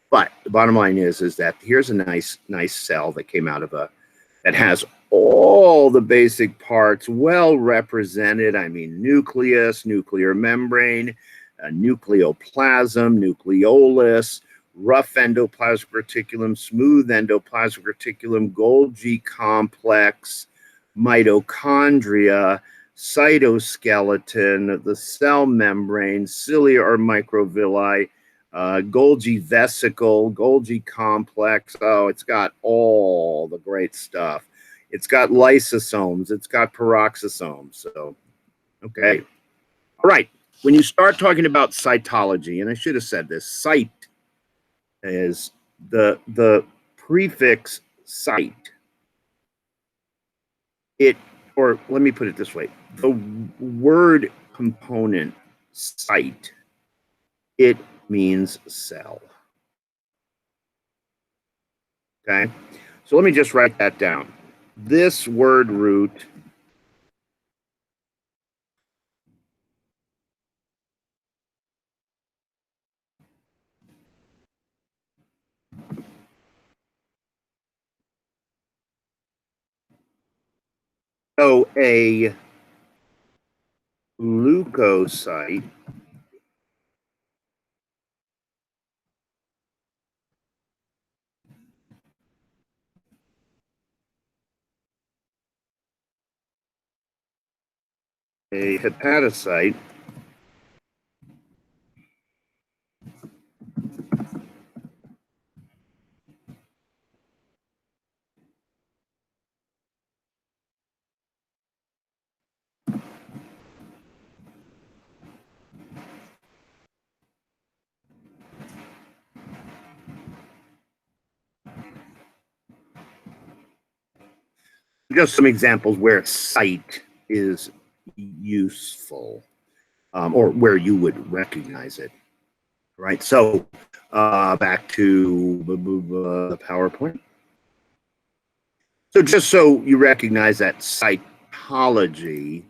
But the bottom line is that here's a nice cell that came out of that has all the basic parts well represented. I mean, nucleus, nuclear membrane, nucleoplasm, nucleolus, rough endoplasmic reticulum, smooth endoplasmic reticulum, Golgi complex, mitochondria, cytoskeleton, the cell membrane, cilia or microvilli, Golgi vesicle, Golgi complex. Oh, it's got all the great stuff. It's got lysosomes. It's got peroxisomes. So, okay. All right. When you start talking about cytology, and I should have said this, cyte is the prefix cyte. Or let me put it this way, the word component cyte, it means cell. Okay, so let me just write that down. This word root so a leukocyte a hepatocyte just some examples where cyte is useful, or where you would recognize it, right? So back to the PowerPoint. So just so you recognize that cytology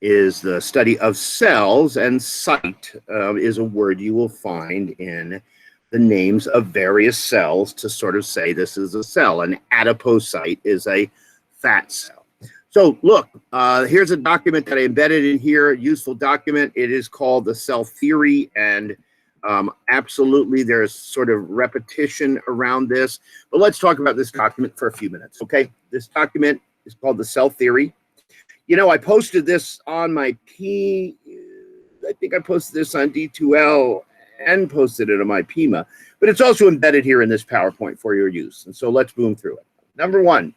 is the study of cells, and cyte is a word you will find in the names of various cells to sort of say this is a cell. An adipocyte is a fat cell. So look, here's a document that I embedded in here, a useful document. It is called the Cell Theory, and absolutely there's sort of repetition around this. But let's talk about this document for a few minutes, okay? This document is called the Cell Theory. You know, I posted this on my I think I posted this on D2L and posted it on my PIMA, but it's also embedded here in this PowerPoint for your use. And so let's boom through it. Number one,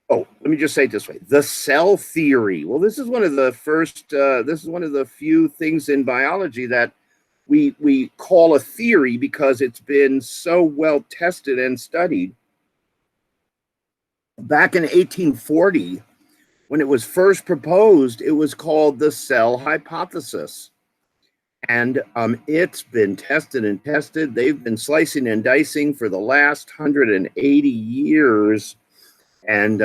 oh, let me just say it this way. The cell theory. Well, this is one of the first, this is one of the few things in biology that we call a theory because it's been so well tested and studied. Back in 1840, when it was first proposed, it was called the cell hypothesis. And it's been tested and tested. They've been slicing and dicing for the last 180 years. And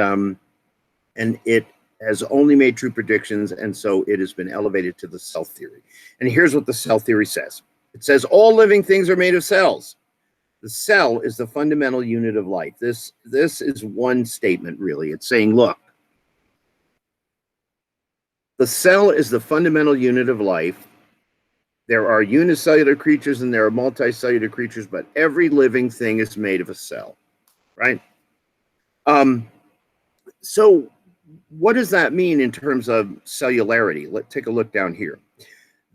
it has only made true predictions, and so it has been elevated to the cell theory. And here's what the cell theory says. It says all living things are made of cells. The cell is the fundamental unit of life. This is one statement, really. It's saying, look, the cell is the fundamental unit of life. There are unicellular creatures and there are multicellular creatures, but every living thing is made of a cell, right? So what does that mean in terms of cellularity? Let's take a look down here.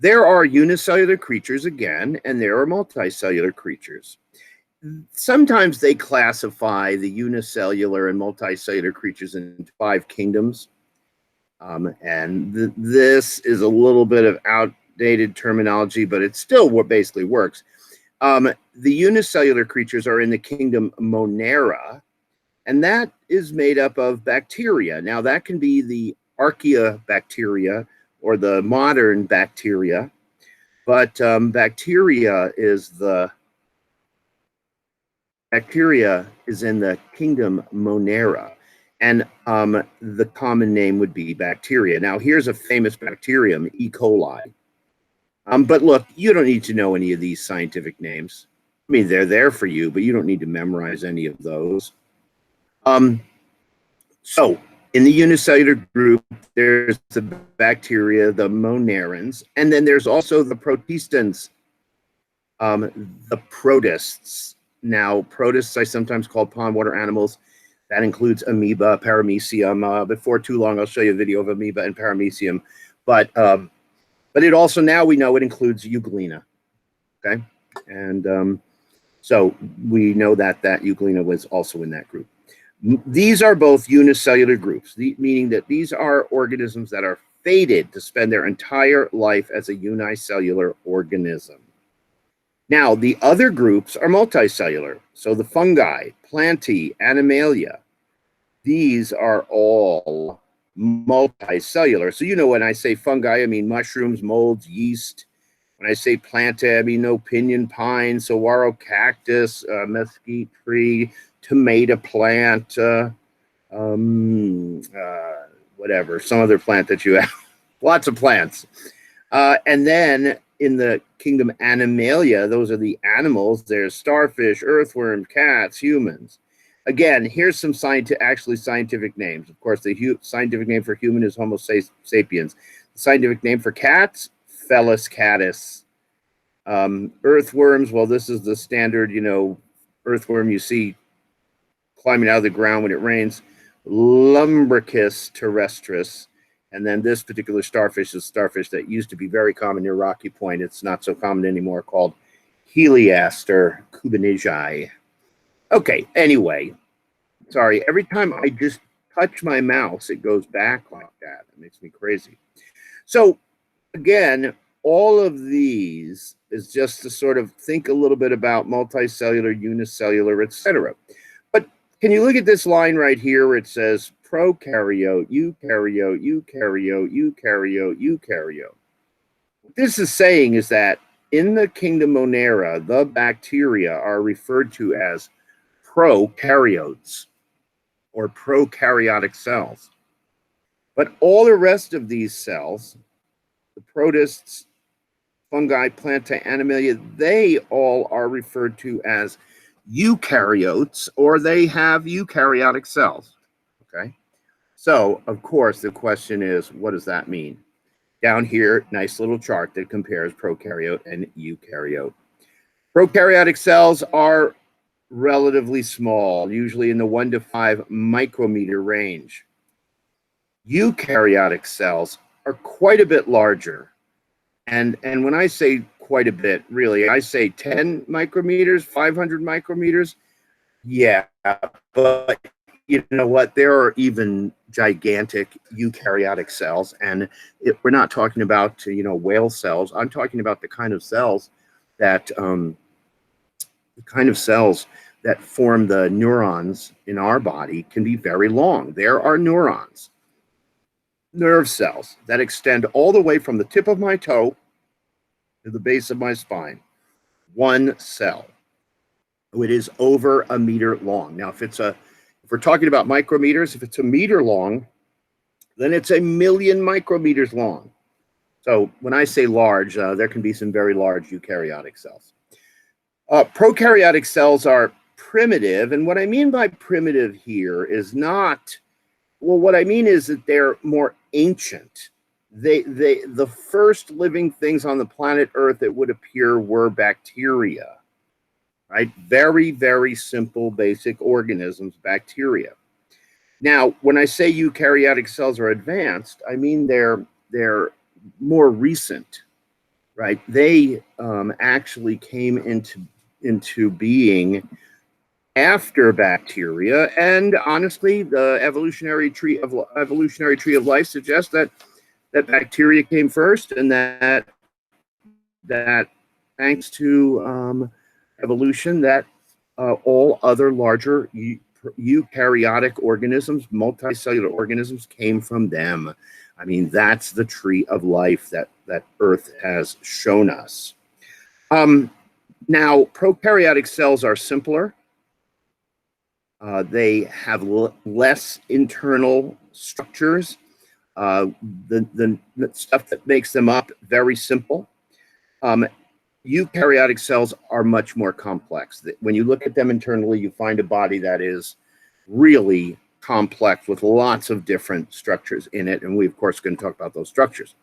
There are unicellular creatures again, and there are multicellular creatures. Sometimes they classify the unicellular and multicellular creatures in 5 kingdoms. This is a little bit of outdated terminology, but it still basically works. The unicellular creatures are in the kingdom Monera, and that is made up of bacteria. Now, that can be the archaeobacteria or the modern bacteria, but bacteria is in the kingdom Monera, and the common name would be bacteria. Now, here's a famous bacterium, E. coli. But look, you don't need to know any of these scientific names. I mean, they're there for you, but you don't need to memorize any of those. So in the unicellular group, there's the bacteria, the monerans, and then there's also the protistans, the protists. Now, protists I sometimes call pond water animals. That includes amoeba, paramecium. Before too long, I'll show you a video of amoeba and paramecium. But it also, now we know it includes euglena. Okay, and so we know that euglena was also in that group. These are both unicellular groups, meaning that these are organisms that are fated to spend their entire life as a unicellular organism. Now, the other groups are multicellular. So the fungi, plantae, animalia, these are all multicellular. So, you know, when I say fungi, I mean mushrooms, molds, yeast. When I say plantae, I mean no pinyon pine, saguaro cactus, mesquite tree, tomato plant, whatever, some other plant that you have. Lots of plants. And then in the kingdom Animalia, those are the animals. There's starfish, earthworm, cats, humans. Again, here's some scientific names. Of course, the scientific name for human is Homo sapiens. The scientific name for cats, Felis catus. Earthworms, well, this is the standard, you know, earthworm you see climbing out of the ground when it rains. Lumbricus terrestris. And then this particular starfish is a starfish that used to be very common near Rocky Point. It's not so common anymore, called Heliaster cubinigi. Okay, anyway, sorry, every time I just touch my mouse, it goes back like that. It makes me crazy. So again, all of these is just to sort of think a little bit about multicellular, unicellular, etc. But can you look at this line right here where it says prokaryote, eukaryote, eukaryote, eukaryote, eukaryote? What this is saying is that in the kingdom Monera, the bacteria are referred to as prokaryotes or prokaryotic cells. But all the rest of these cells, the protists, fungi, plantae, animalia, they all are referred to as eukaryotes, or they have eukaryotic cells. Okay, so of course the question is, what does that mean? Down here, nice little chart that compares prokaryote and eukaryote. Prokaryotic cells are relatively small, usually in the 1 to 5 micrometer range. Eukaryotic cells are quite a bit larger. And when I say quite a bit, really, I say 10 micrometers, 500 micrometers. Yeah, but you know what? There are even gigantic eukaryotic cells, and we're not talking about, you know, whale cells. I'm talking about the kind of cells that form the neurons in our body can be very long. There are neurons, nerve cells that extend all the way from the tip of my toe to the base of my spine. One cell. It is over a meter long. Now, if we're talking about micrometers, if it's a meter long, then it's 1,000,000 micrometers long. So when I say large, there can be some very large eukaryotic cells. Prokaryotic cells are primitive, and what I mean by primitive here is not, well, what I mean is that they're more ancient. The first living things on the planet Earth, it would appear, were bacteria, right? Very, very simple, basic organisms, bacteria. Now, when I say eukaryotic cells are advanced, I mean they're more recent, right? They actually came into being after bacteria, and honestly, the evolutionary tree of life suggests that bacteria came first, and that thanks to evolution, that all other larger eukaryotic organisms, multicellular organisms, came from them. I mean, that's the tree of life that Earth has shown us. Now, prokaryotic cells are simpler. They have less internal structures. The stuff that makes them up, very simple. Eukaryotic cells are much more complex. When you look at them internally, you find a body that is really complex with lots of different structures in it. And we, of course, are going to talk about those structures.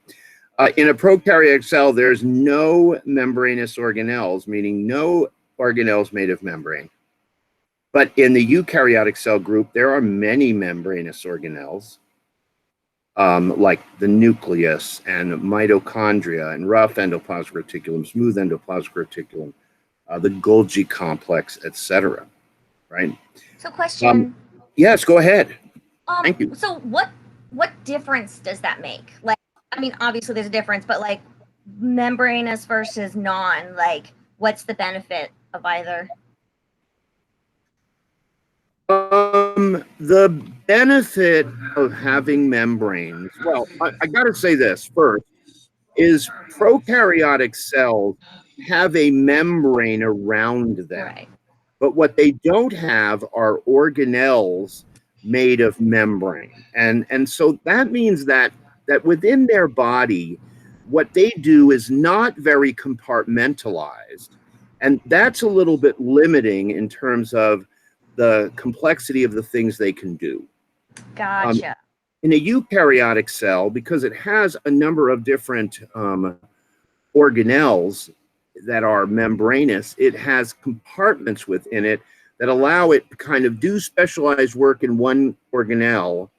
In a prokaryotic cell, there's no membranous organelles, meaning no organelles made of membrane. But in the eukaryotic cell group, there are many membranous organelles, like the nucleus and mitochondria and rough endoplasmic reticulum, smooth endoplasmic reticulum, the Golgi complex, etc. Right? So, question. Yes, go ahead. Thank you. So, what difference does that make? Like, I mean, obviously there's a difference, but like membranous versus non, like, what's the benefit of either? The benefit of having membranes, well, I got to say this first, is prokaryotic cells have a membrane around them. Right. But what they don't have are organelles made of membrane. And so that means that within their body, what they do is not very compartmentalized. And that's a little bit limiting in terms of the complexity of the things they can do. Gotcha. In a eukaryotic cell, because it has a number of different organelles that are membranous, it has compartments within it that allow it to kind of do specialized work in one organelle,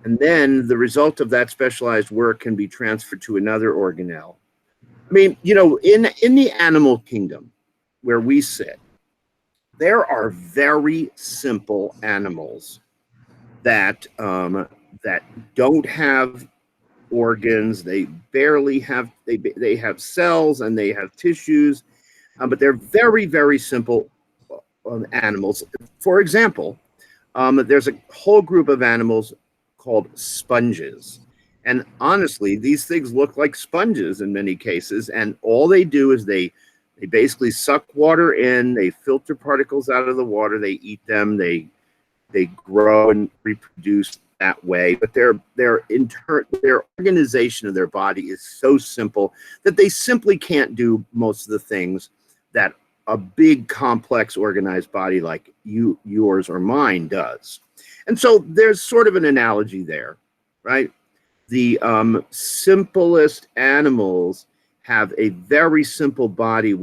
and then the result of that specialized work can be transferred to another organelle. I mean, you know, in the animal kingdom where we sit, there are very simple animals that that don't have organs. They barely have, they have cells and they have tissues, but they're very, very simple animals. For example, there's a whole group of animals called sponges. And honestly, these things look like sponges in many cases. And all they do is they basically suck water in, they filter particles out of the water, they eat them, they grow and reproduce that way, but their organization of their body is so simple that they simply can't do most of the things that a big, complex, organized body like yours or mine does. And so there's sort of an analogy there, right? The simplest animals have a very simple body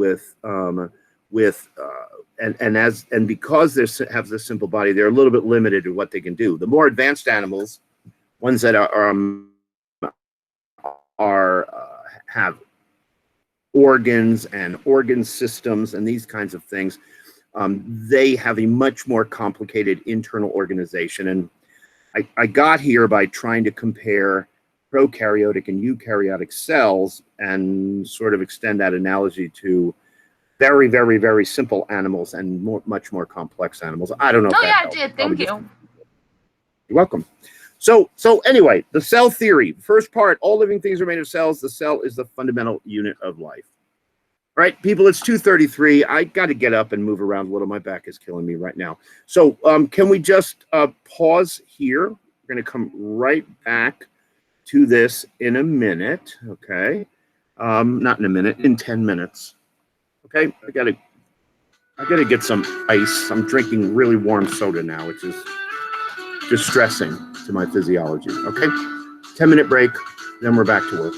and because they have this simple body, they're a little bit limited in what they can do. The more advanced animals, ones that have organs and organ systems and these kinds of things, they have a much more complicated internal organization. And I got here by trying to compare prokaryotic and eukaryotic cells and sort of extend that analogy to very, very, very simple animals and much more complex animals. I don't know. Oh, yeah, it did. Thank you. You're welcome. So anyway, the cell theory. First part, all living things are made of cells. The cell is the fundamental unit of life. All right, people, it's 2:33. I got to get up and move around a little. My back is killing me right now. So can we just pause here? We're going to come right back to this in a minute, okay? Not in a minute, in 10 minutes. Okay, I gotta get some ice. I'm drinking really warm soda now, which is distressing to my physiology. Okay, 10-minute break, then we're back to work.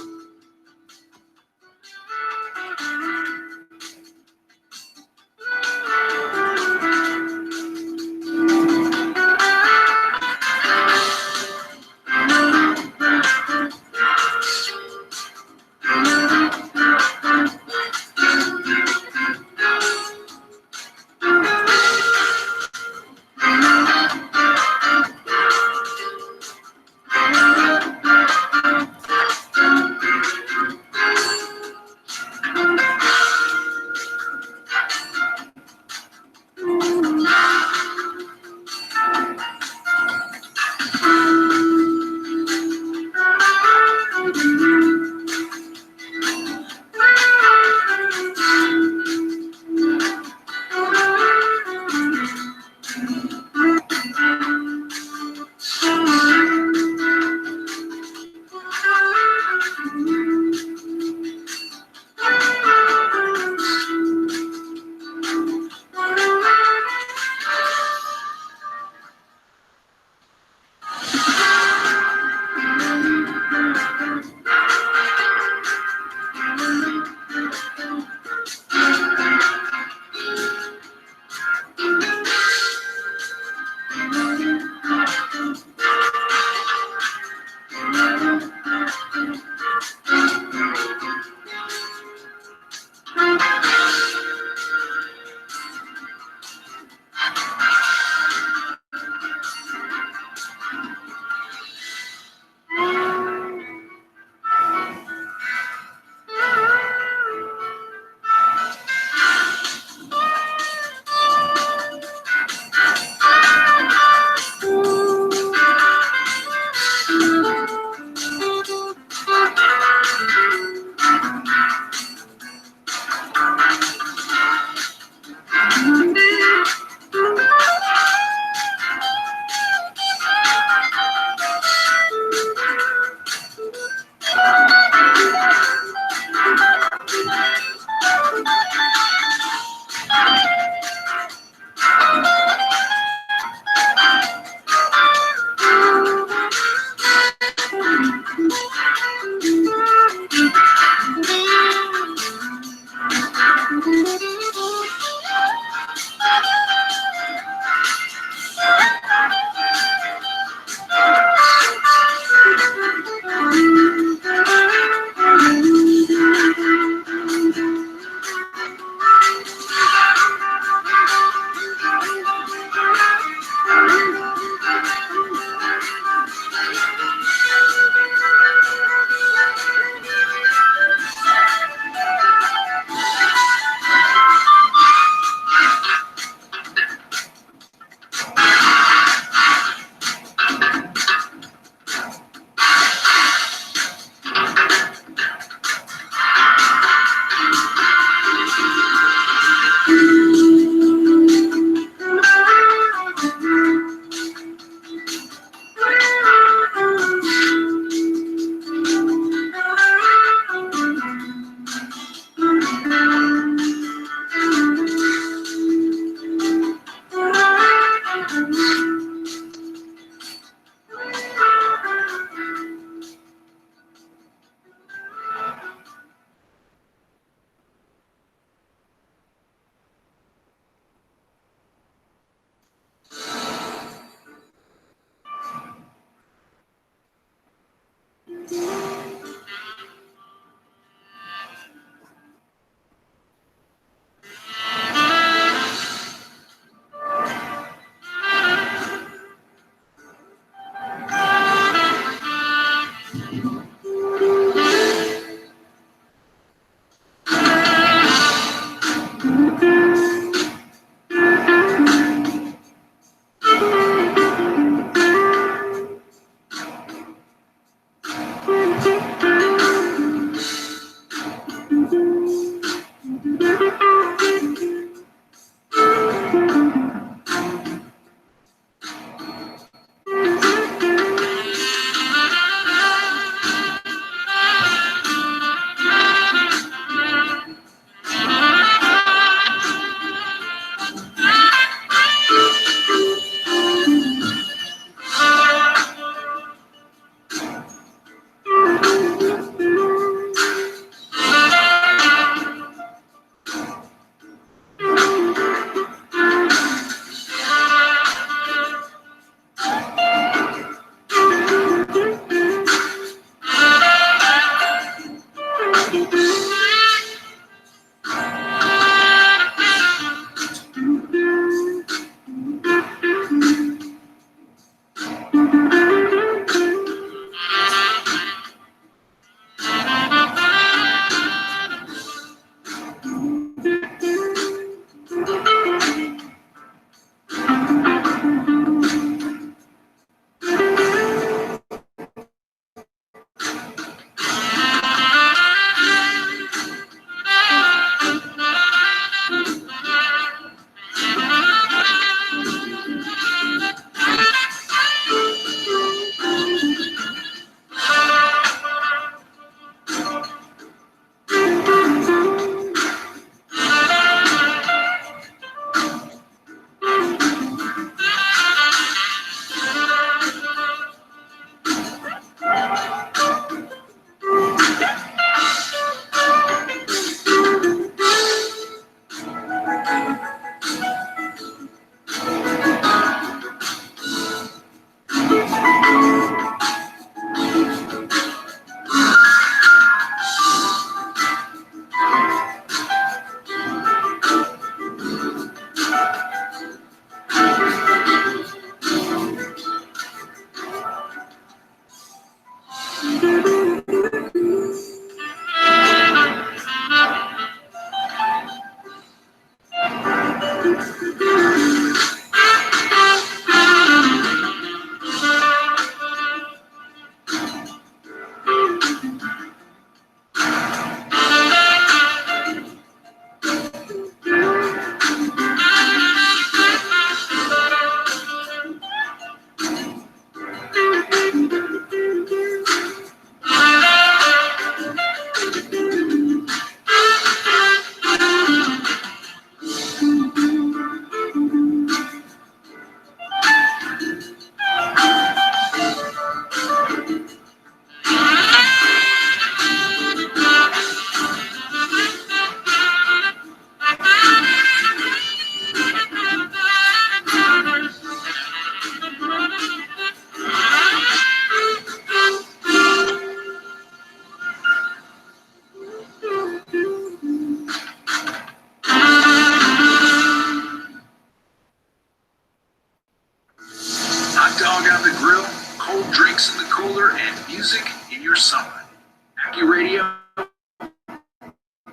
SSB Radio,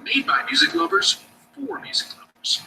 made by music lovers for music lovers.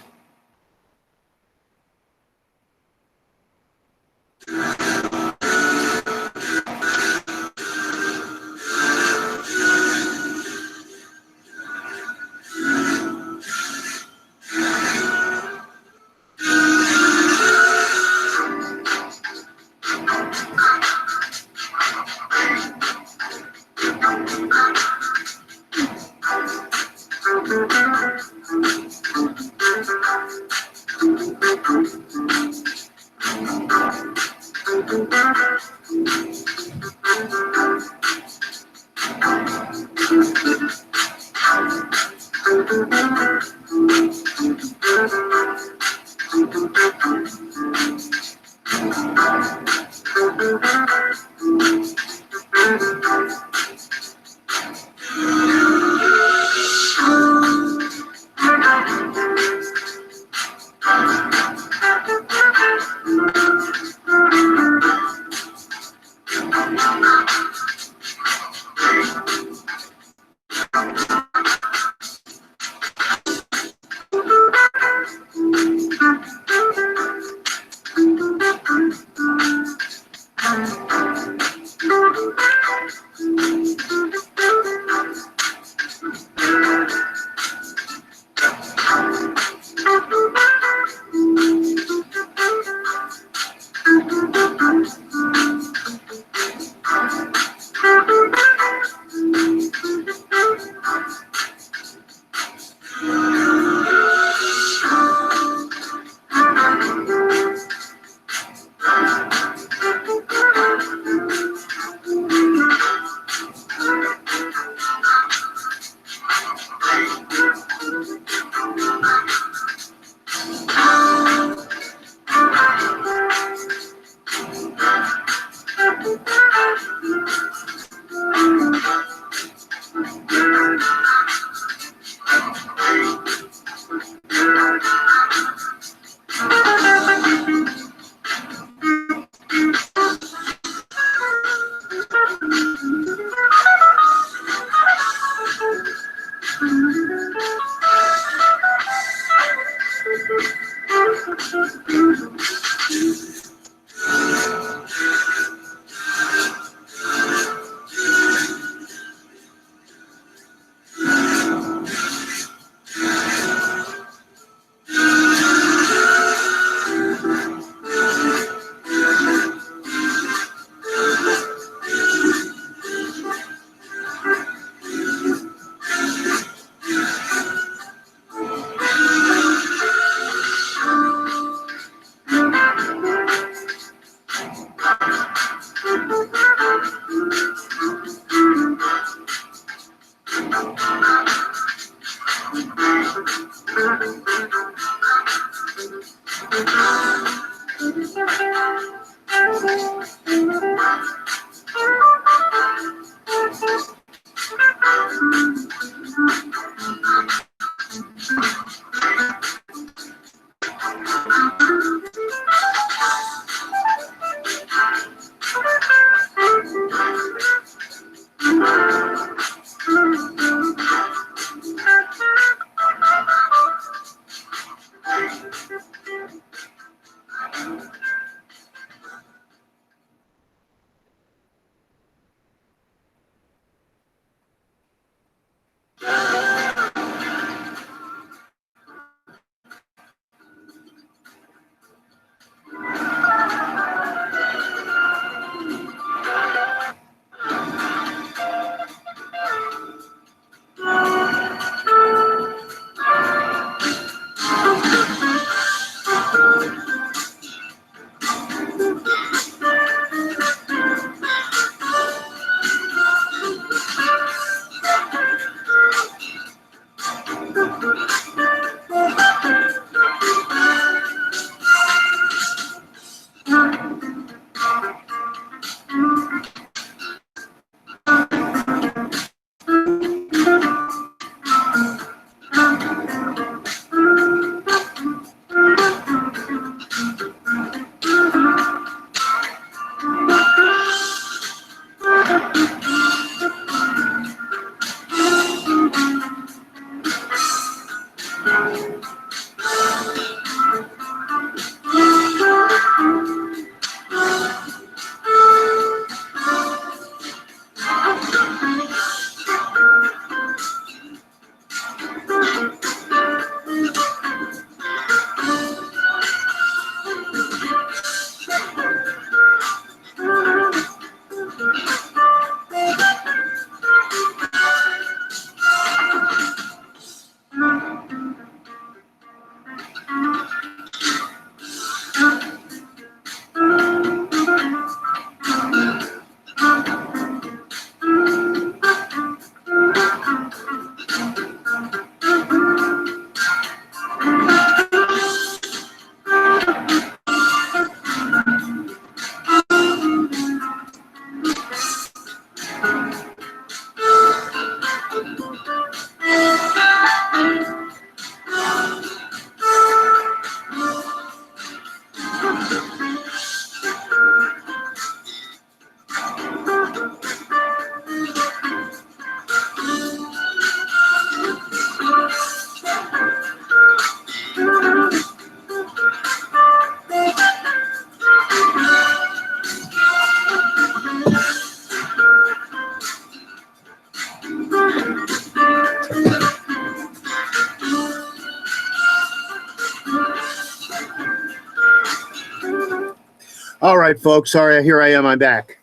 All right, folks. Sorry, here I am. I'm back.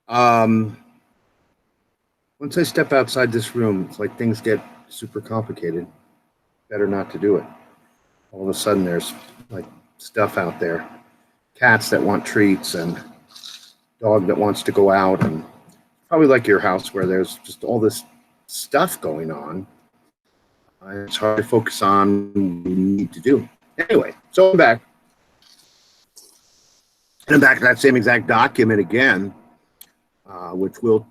Once I step outside this room, it's like things get super complicated. Better not to do it. All of a sudden, there's like stuff out there. Cats that want treats and dog that wants to go out, and probably like your house where there's just all this stuff going on. It's hard to focus on what you need to do. Anyway, so I'm back. And I'm back to that same exact document again, which we'll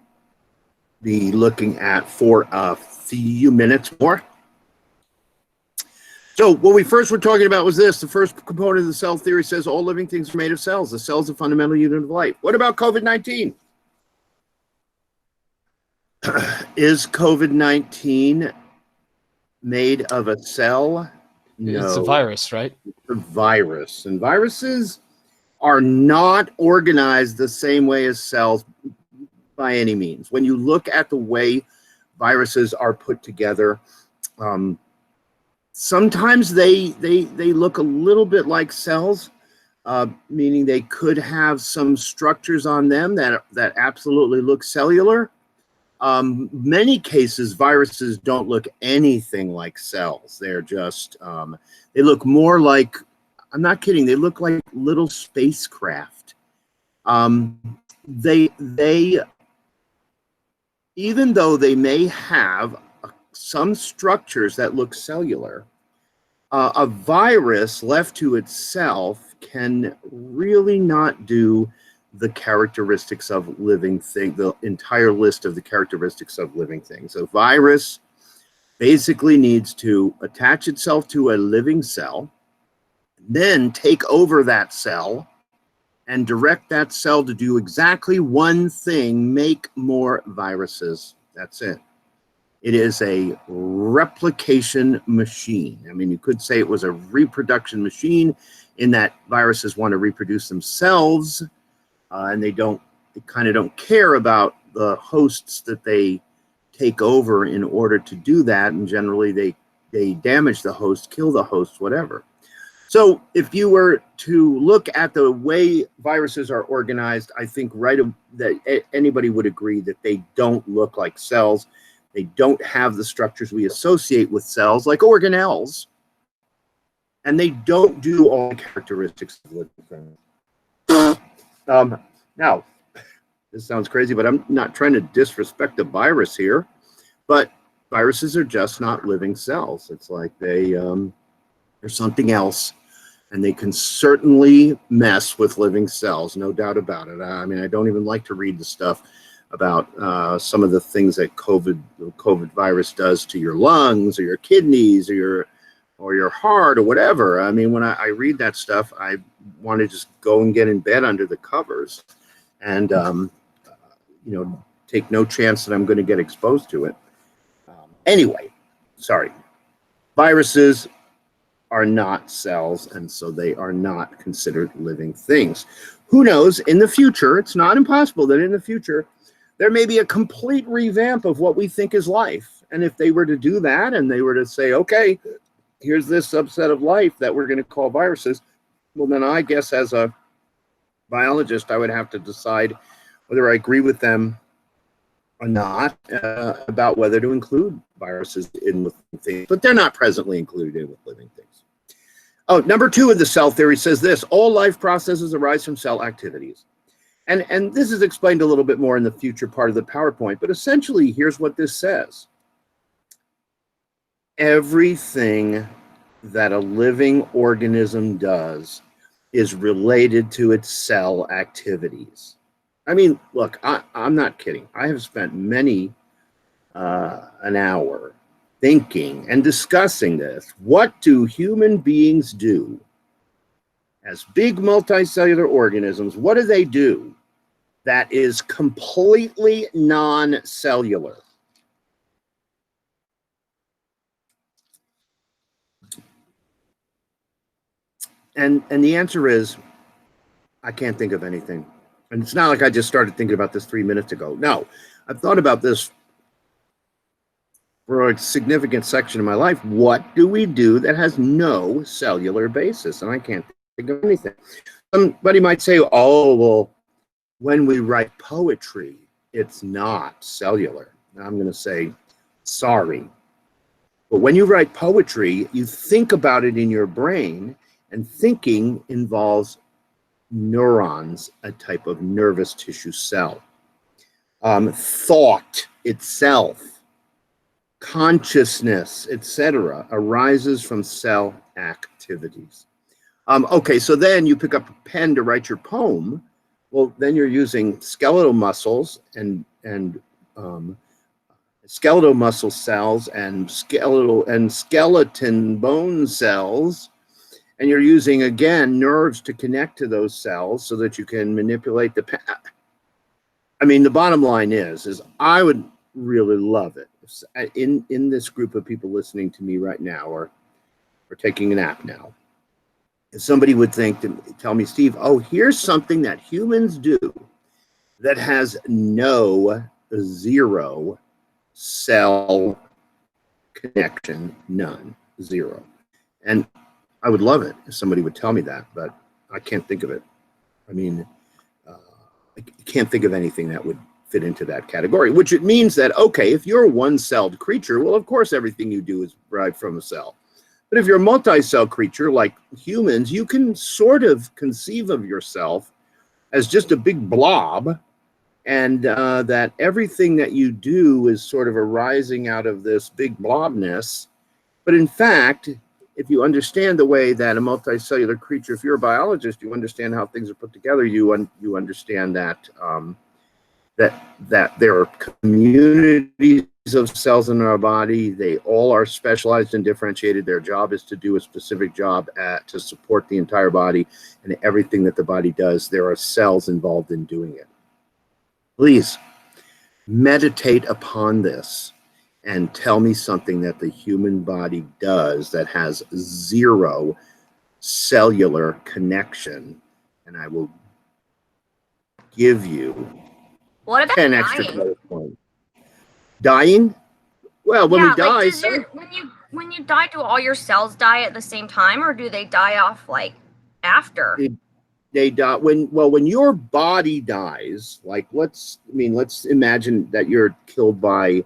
be looking at for a few minutes more. So what we first were talking about was this. The first component of the cell theory says all living things are made of cells. The cell is a fundamental unit of life. What about COVID-19? Is COVID-19 made of a cell? No. It's a virus, right? It's a virus. And viruses are not organized the same way as cells by any means. When you look at the way viruses are put together, sometimes they look a little bit like cells, meaning they could have some structures on them that absolutely look cellular. Many cases, viruses don't look anything like cells. They're just, they look more like, I'm not kidding, they look like little spacecraft. They even though they may have some structures that look cellular, a virus left to itself can really not do the characteristics of living things, the entire list of the characteristics of living things. A virus basically needs to attach itself to a living cell, then take over that cell and direct that cell to do exactly one thing: make more viruses. That's it. It is a replication machine. I mean, you could say it was a reproduction machine in that viruses want to reproduce themselves, and they kind of don't care about the hosts that they take over in order to do that. And generally they damage the host, kill the host, whatever. So if you were to look at the way viruses are organized, I think that anybody would agree that they don't look like cells. They don't have the structures we associate with cells, like organelles. And they don't do all the characteristics of living things. Now, this sounds crazy, but I'm not trying to disrespect the virus here. But viruses are just not living cells. It's like they're something else. And they can certainly mess with living cells, no doubt about it. I mean, I don't even like to read the stuff about some of the things that COVID virus does to your lungs or your kidneys or your heart or whatever. I mean, when I read that stuff, I want to just go and get in bed under the covers and, take no chance that I'm going to get exposed to it. Anyway, sorry. Viruses are not cells, and so they are not considered living things. Who knows, in the future, it's not impossible that in the future, there may be a complete revamp of what we think is life. And if they were to do that and they were to say, okay, here's this subset of life that we're going to call viruses, well, then I guess as a biologist, I would have to decide whether I agree with them or not about whether to include viruses in living things. But they're not presently included in with living things. Oh, number 2 of the cell theory says this: all life processes arise from cell activities. And this is explained a little bit more in the future part of the PowerPoint, but essentially here's what this says. Everything that a living organism does is related to its cell activities. I mean, look, I'm not kidding. I have spent many an hour thinking and discussing this. What do human beings do as big multicellular organisms? What do they do that is completely non-cellular? And the answer is, I can't think of anything. And it's not like I just started thinking about this 3 minutes ago. No, I've thought about this for a significant section of my life. What do we do that has no cellular basis? And I can't think of anything. somebody might say, oh, well, when we write poetry, it's not cellular. And I'm going to say, sorry. But when you write poetry, you think about it in your brain, and thinking involves neurons, a type of nervous tissue cell. Thought itself, consciousness, etc., arises from cell activities. Okay, so then you pick up a pen to write your poem. Well, then you're using skeletal muscles and skeletal muscle cells and skeleton bone cells, and you're using, again, nerves to connect to those cells so that you can manipulate the pen. I mean, the bottom line is I would really love it if in this group of people listening to me right now, or taking a nap now, if somebody would tell me, Steve, oh, here's something that humans do that has zero cell connection, none, zero. And I would love it if somebody would tell me that, but I can't think of it. I mean, I can't think of anything that would fit into that category, which it means that, okay, if you're a one-celled creature, well, of course, everything you do is derived from a cell. But if you're a multi-cell creature like humans, you can sort of conceive of yourself as just a big blob, and that everything that you do is sort of arising out of this big blobness. But in fact, if you understand the way that a multicellular creature, if you're a biologist, you understand how things are put together, you understand that that there are communities of cells in our body. They all are specialized and differentiated. Their job is to do a specific job to support the entire body, and everything that the body does, there are cells involved in doing it. Please meditate upon this and tell me something that the human body does that has zero cellular connection, and I will give you What about 10 extra dying? credit points. Dying? Well, when we die, when you die, do all your cells die at the same time, or do they die off like after? They die when your body dies. Like, let's imagine that you're killed by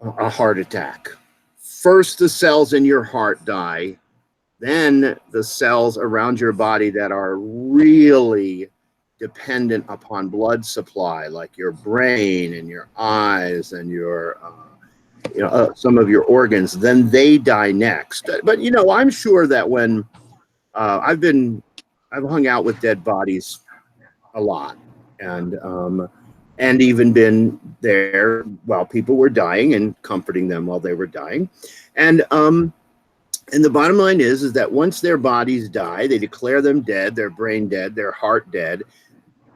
a heart attack. First, the cells in your heart die. Then the cells around your body that are really dependent upon blood supply, like your brain and your eyes and your, some of your organs, then they die next. But, I'm sure that when I've hung out with dead bodies a lot, and even been there while people were dying and comforting them while they were dying. And the bottom line is that once their bodies die, they declare them dead, their brain dead, their heart dead.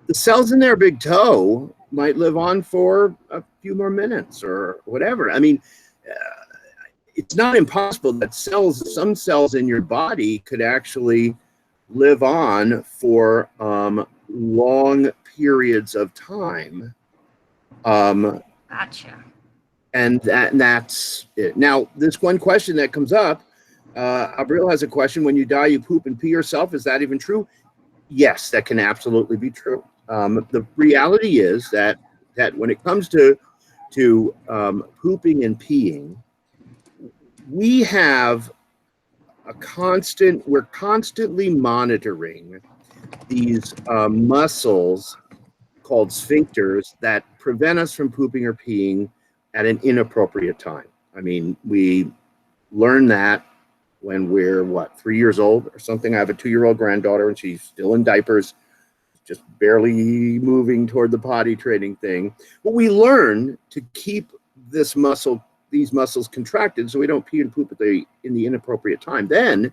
The cells in their big toe might live on for a few more minutes or whatever. I mean, it's not impossible that some cells in your body could actually live on for long periods of time. Gotcha. And that's it. Now, this one question that comes up, Abril has a question. When you die, you poop and pee yourself. Is that even true? Yes, that can absolutely be true. The reality is that when it comes to pooping and peeing, we have we're constantly monitoring these muscles called sphincters that prevent us from pooping or peeing at an inappropriate time. I mean, we learn that when we're 3 years old or something. I have a 2-year-old granddaughter, and she's still in diapers, just barely moving toward the potty training thing. But we learn to keep these muscles contracted so we don't pee and poop in the inappropriate time. Then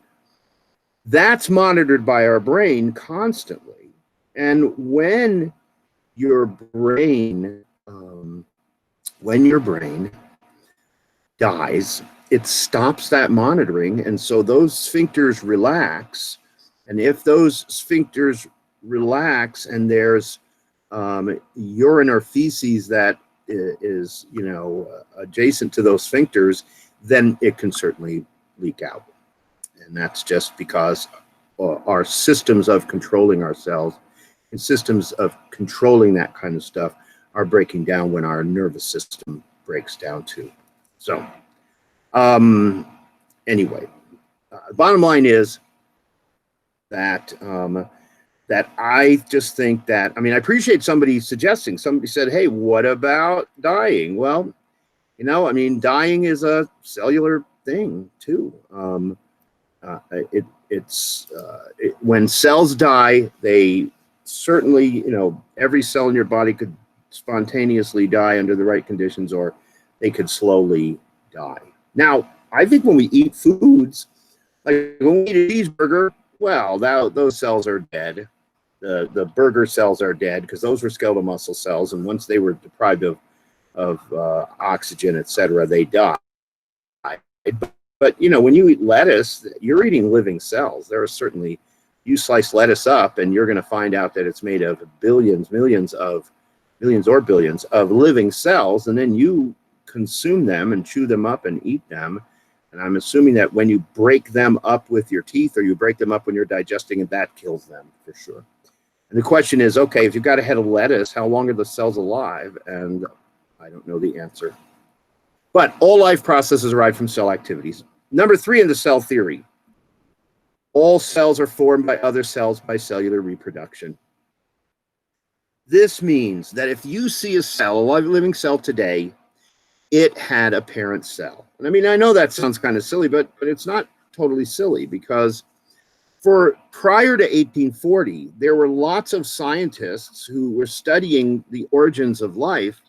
that's monitored by our brain constantly. And when your brain dies, it stops that monitoring, and so those sphincters relax. And if those sphincters relax and there's urine or feces that is adjacent to those sphincters, then it can certainly leak out. And that's just because our systems of controlling ourselves and systems of controlling that kind of stuff are breaking down when our nervous system breaks down too. So anyway, bottom line is that that I just think that, I mean, I appreciate somebody suggesting, somebody said, hey, what about dying? Well, you know, I mean, dying is a cellular thing too. When cells die, they certainly, you know, every cell in your body could spontaneously die under the right conditions, or they could slowly die. Now, I think when we eat foods, like when we eat a cheeseburger, well, those cells are dead. The burger cells are dead because those were skeletal muscle cells, and once they were deprived of oxygen, etc., they die. But you know, when you eat lettuce, you're eating living cells. There are certainly, you slice lettuce up, and you're going to find out that it's made of millions or billions of living cells, and then you consume them and chew them up and eat them. And I'm assuming that when you break them up with your teeth, or you break them up when you're digesting, and that kills them for sure. And the question is, okay, if you've got a head of lettuce, how long are the cells alive? And I don't know the answer. But all life processes arise from cell activities. Number 3 in the cell theory, all cells are formed by other cells by cellular reproduction. This means that if you see a cell, a living cell today, it had a parent cell. And I mean, I know that sounds kind of silly, but it's not totally silly, because prior to 1840, there were lots of scientists who were studying the origins of life.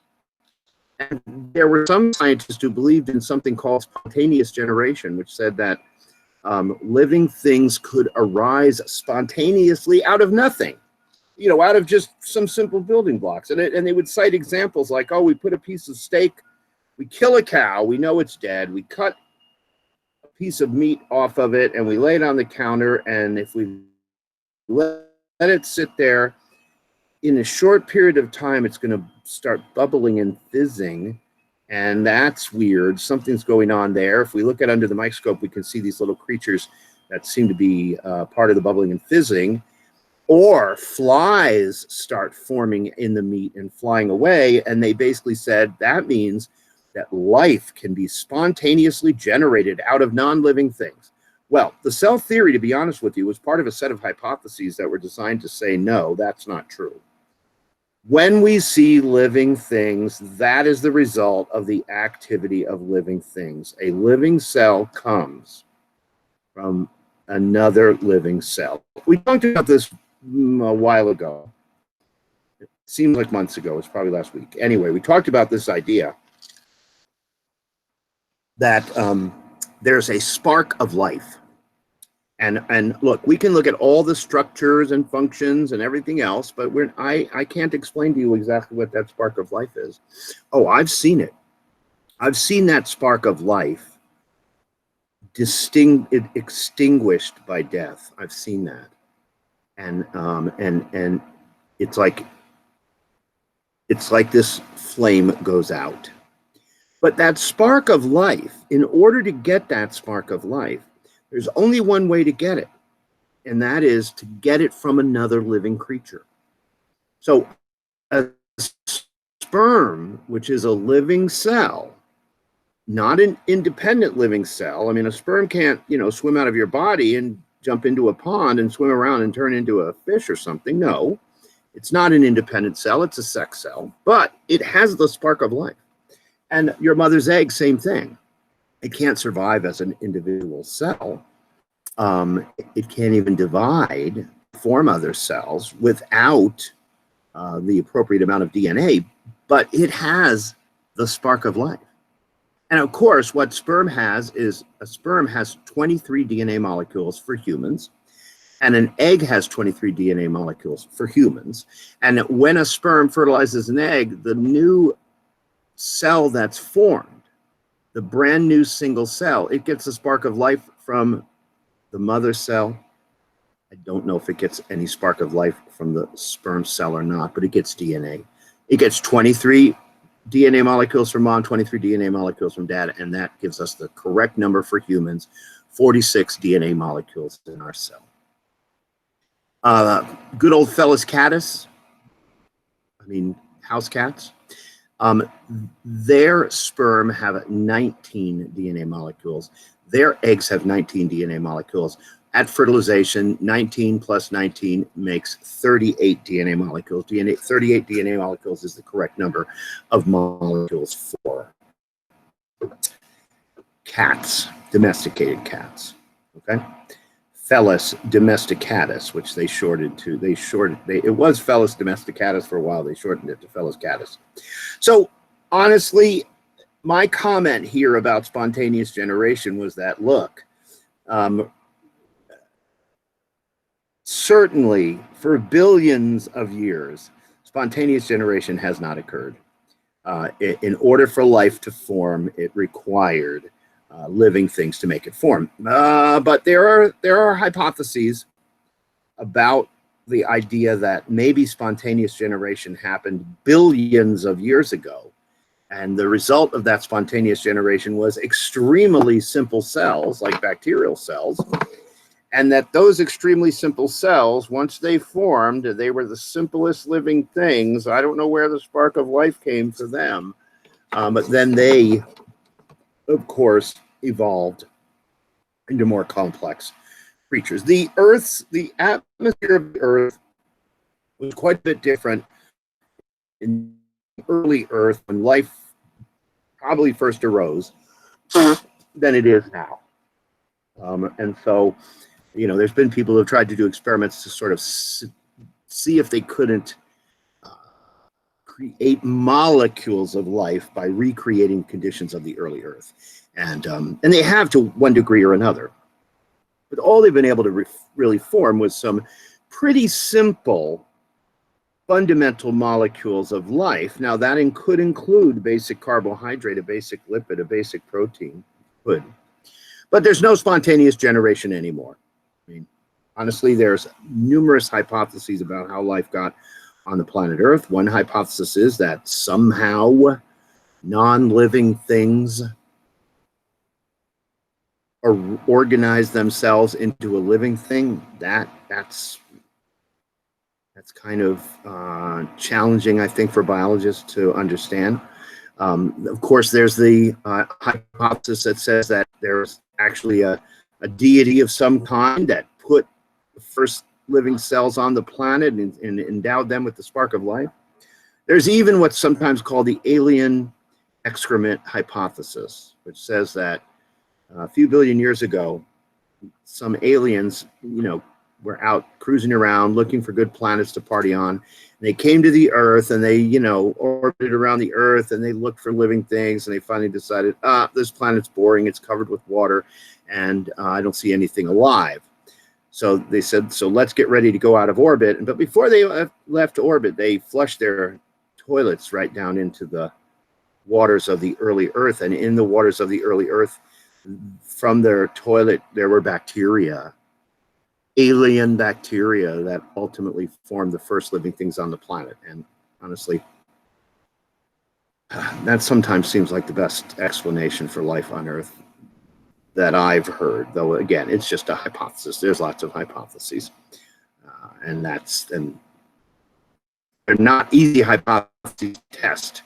And there were some scientists who believed in something called spontaneous generation, which said that living things could arise spontaneously out of nothing, you know, out of just some simple building blocks. And they would cite examples like, oh, we put a piece of steak, we kill a cow, we know it's dead, we cut a piece of meat off of it, and we lay it on the counter, and if we let it sit there, in a short period of time, it's going to start bubbling and fizzing, and that's weird. Something's going on there. If we look at under the microscope, we can see these little creatures that seem to be part of the bubbling and fizzing. Or flies start forming in the meat and flying away, and they basically said that means that life can be spontaneously generated out of non-living things. Well, the cell theory, to be honest with you, was part of a set of hypotheses that were designed to say, no, that's not true. When we see living things, that is the result of the activity of living things. A living cell comes from another living cell. We talked about this a while ago. It seems like months ago. It's probably last week. Anyway, we talked about this idea that there's a spark of life. And look, we can look at all the structures and functions and everything else, but I can't explain to you exactly what that spark of life is. Oh, I've seen it. I've seen that spark of life extinguished by death. I've seen that. And it's like this flame goes out. But that spark of life, in order to get that spark of life, there's only one way to get it, and that is to get it from another living creature. So a sperm, which is a living cell, not an independent living cell. I mean, a sperm can't, you know, swim out of your body and jump into a pond and swim around and turn into a fish or something. No, it's not an independent cell. It's a sex cell, but it has the spark of life. And your mother's egg, same thing. It can't survive as an individual cell. It can't even divide, form other cells without the appropriate amount of DNA, but it has the spark of life. And of course, what sperm has is a sperm has 23 DNA molecules for humans, and an egg has 23 DNA molecules for humans. And when a sperm fertilizes an egg, the new cell that's formed, the brand new single cell, it gets a spark of life from the mother cell. I don't know if it gets any spark of life from the sperm cell or not, but it gets DNA. It gets 23 DNA molecules from mom, 23 DNA molecules from dad, and that gives us the correct number for humans, 46 DNA molecules in our cell. Good old Felis catus. I mean, house cats. Their sperm have 19 DNA molecules. Their eggs have 19 DNA molecules. At fertilization, 19 plus 19 makes 38 DNA molecules. 38 DNA molecules is the correct number of molecules for cats, domesticated cats. Okay, Felis domesticatus, which they shorted to. It was Felis domesticatus for a while. They shortened it to Felis catus. So honestly, my comment here about spontaneous generation was that, look, certainly for billions of years, spontaneous generation has not occurred. In order for life to form, it required living things to make it form. But there are hypotheses about the idea that maybe spontaneous generation happened billions of years ago. And the result of that spontaneous generation was extremely simple cells, like bacterial cells. And that those extremely simple cells, once they formed, they were the simplest living things. I don't know where the spark of life came for them. But then they, of course, evolved into more complex creatures. The atmosphere of the Earth was quite a bit different in early Earth, when life probably first arose, than it is now. And so, you know, there's been people who have tried to do experiments to sort of see if they couldn't create molecules of life by recreating conditions of the early Earth. And they have to one degree or another. But all they've been able to really form was some pretty simple fundamental molecules of life. Now, that could include a basic carbohydrate, a basic lipid, a basic protein. Could. But there's no spontaneous generation anymore. I mean, honestly, there's numerous hypotheses about how life got on the planet Earth. One hypothesis is that somehow non-living things organize themselves into a living thing. That's kind of challenging, I think, for biologists to understand. Of course, there's the hypothesis that says that there's actually a deity of some kind that put the first living cells on the planet and endowed them with the spark of life. There's even what's sometimes called the alien excrement hypothesis, which says that a few billion years ago, some aliens, you know, were out cruising around looking for good planets to party on. And they came to the Earth and they, you know, orbited around the Earth and they looked for living things. And they finally decided, this planet's boring. It's covered with water and I don't see anything alive. So they said, so let's get ready to go out of orbit. But before they left orbit, they flushed their toilets right down into the waters of the early Earth. And in the waters of the early Earth, from their toilet, there were bacteria, alien bacteria that ultimately formed the first living things on the planet. And honestly, that sometimes seems like the best explanation for life on Earth that I've heard, though again, it's just a hypothesis. There's lots of hypotheses, and they're not easy hypotheses to test,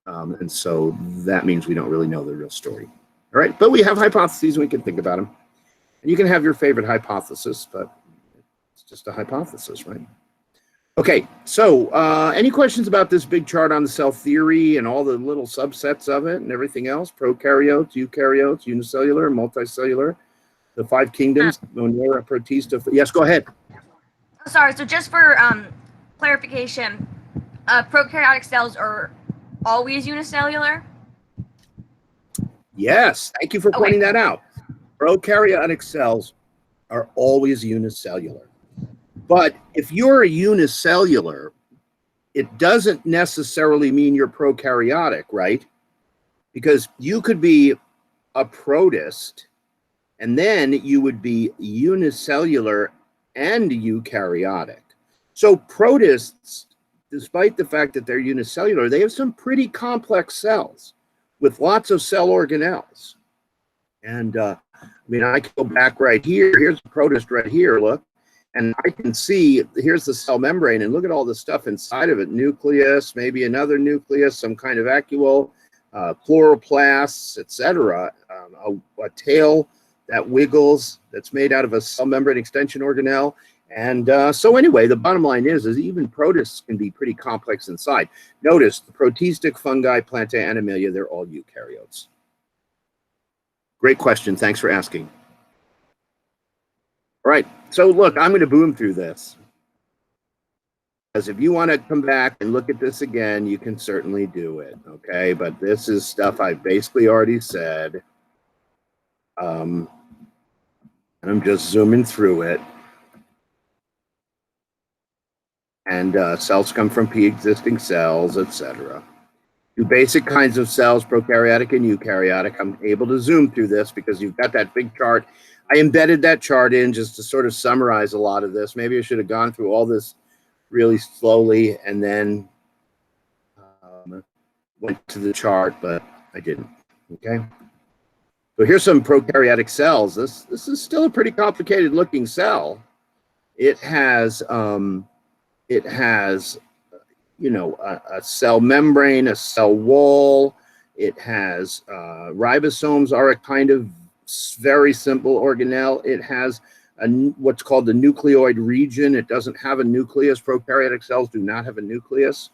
and so that means we don't really know the real story. All right, but we have hypotheses, we can think about them. And you can have your favorite hypothesis, but it's just a hypothesis, right? Okay, so any questions about this big chart on the cell theory and all the little subsets of it and everything else? Prokaryotes, eukaryotes, unicellular, multicellular, the five kingdoms, Monera, Protista. Yes, go ahead. Sorry, so just for clarification, prokaryotic cells are always unicellular? Yes, thank you for pointing that out. Prokaryotic cells are always unicellular. But if you're a unicellular, it doesn't necessarily mean you're prokaryotic, right? Because you could be a protist, and then you would be unicellular and eukaryotic. So protists, despite the fact that they're unicellular, they have some pretty complex cells with lots of cell organelles. And I mean, I can go back right here. Here's a protist right here, look. And I can see, here's the cell membrane, and look at all the stuff inside of it. Nucleus, maybe another nucleus, some kind of vacuole, chloroplasts, etc. A tail that wiggles, that's made out of a cell membrane extension organelle. And so anyway, the bottom line is even protists can be pretty complex inside. Notice the protistic fungi, plantae, animalia, they're all eukaryotes. Great question. Thanks for asking. All right. So look, I'm going to boom through this. Because if you want to come back and look at this again, you can certainly do it. Okay. But this is stuff I basically already said. And I'm just zooming through it. And cells come from pre-existing cells, etc. Two basic kinds of cells, prokaryotic and eukaryotic. I'm able to zoom through this because you've got that big chart. I embedded that chart in just to sort of summarize a lot of this. Maybe I should have gone through all this really slowly and then went to the chart, but I didn't. Okay. So here's some prokaryotic cells. This is still a pretty complicated looking cell. It has you know, a cell membrane, a cell wall. It has ribosomes are a kind of very simple organelle. It has what's called the nucleoid region. It doesn't have a nucleus. Prokaryotic cells do not have a nucleus.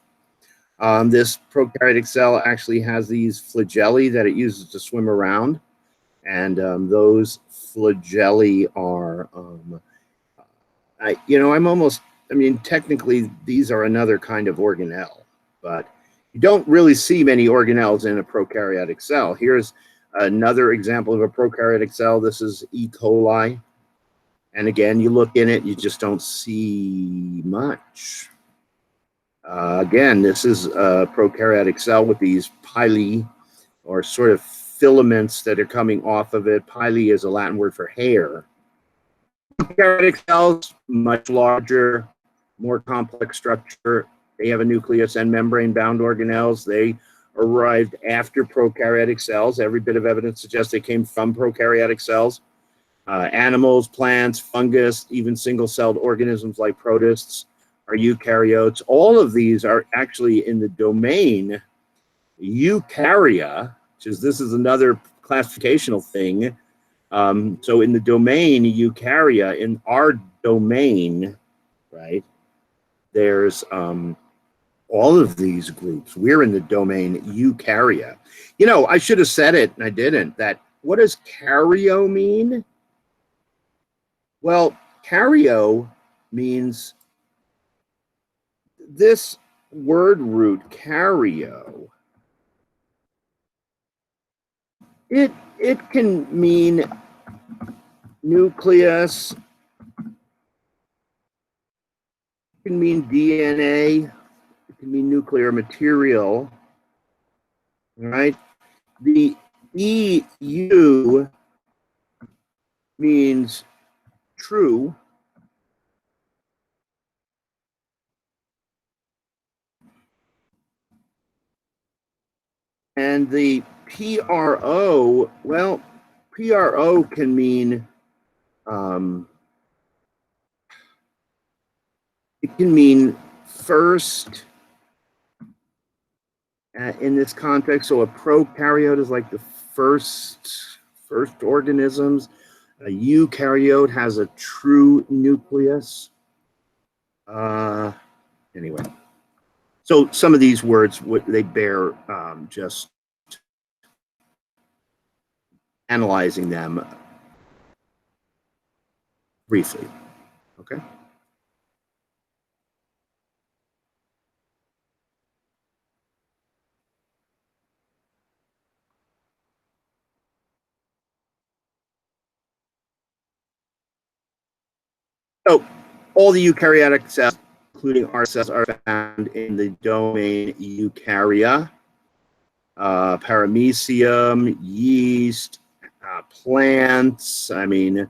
This prokaryotic cell actually has these flagellae that it uses to swim around. And those flagellae are, I mean, technically, these are another kind of organelle, but you don't really see many organelles in a prokaryotic cell. Here's another example of a prokaryotic cell. This is E. coli. And again, you look in it, you just don't see much. Again, this is a prokaryotic cell with these pili, or sort of filaments that are coming off of it. Pili is a Latin word for hair. Prokaryotic cells, much larger, more complex structure. They have a nucleus and membrane-bound organelles. They arrived after prokaryotic cells. Every bit of evidence suggests they came from prokaryotic cells. Animals, plants, fungus, even single-celled organisms like protists are eukaryotes. All of these are actually in the domain eukarya, this is another classificational thing. So in the domain eukarya, in our domain, right, there's all of these groups. We're in the domain eukarya. You know, I should have said it and I didn't. That what does karyo mean? Well, karyo means this word root karyo. It can mean nucleus. It can mean DNA. It can mean nuclear material. Right? The EU means true. And the PRO, well, PRO can mean, it can mean first in this context. So a prokaryote is like the first organisms. A eukaryote has a true nucleus. Anyway, so some of these words, they bear just analyzing them briefly, okay? So all the eukaryotic cells, including our cells, are found in the domain eukarya. Paramecium, yeast, plants. I mean,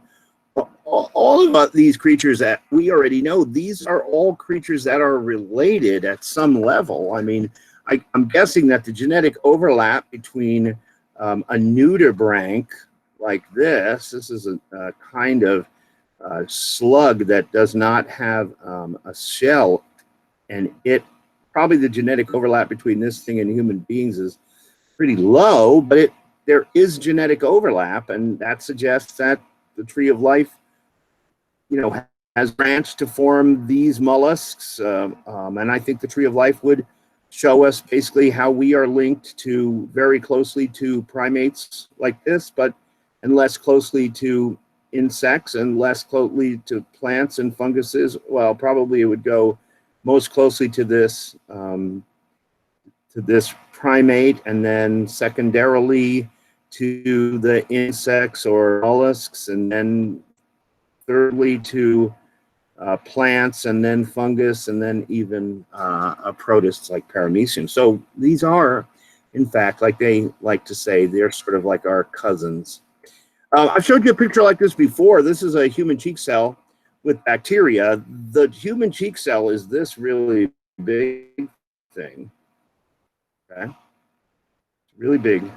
all of these creatures that we already know, these are all creatures that are related at some level. I mean, I'm guessing that the genetic overlap between a nudibranch like this is a kind of slug that does not have a shell, and probably the genetic overlap between this thing and human beings is pretty low, but there is genetic overlap, and that suggests that the tree of life, has branched to form these mollusks, and I think the tree of life would show us basically how we are linked very closely to primates like this, and less closely to insects and less closely to plants and funguses. Well, probably it would go most closely to this primate, and then secondarily to the insects or mollusks, and then thirdly to plants, and then fungus, and then even protists like paramecium. So these are, in fact, like they like to say, they're sort of like our cousins. I've showed you a picture like this before. This is a human cheek cell with bacteria. The human cheek cell is this really big thing. Okay, it's really big.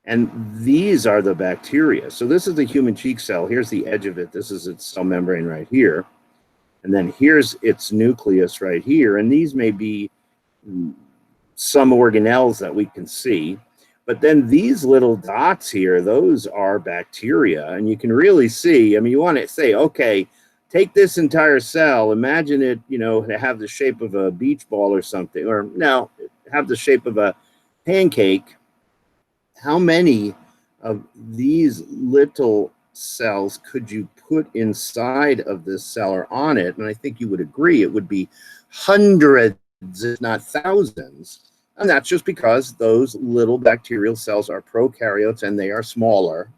And these are the bacteria. So this is the human cheek cell. Here's the edge of it. This is its cell membrane right here. And then here's its nucleus right here. And these may be some organelles that we can see. But then these little dots here, those are bacteria. And you can really see, I mean, you want to say, okay, take this entire cell, imagine it, to have the shape of a beach ball or something, or no, have the shape of a pancake. How many of these little cells could you put inside of this cell or on it? And I think you would agree it would be hundreds, if not thousands. And that's just because those little bacterial cells are prokaryotes and they are smaller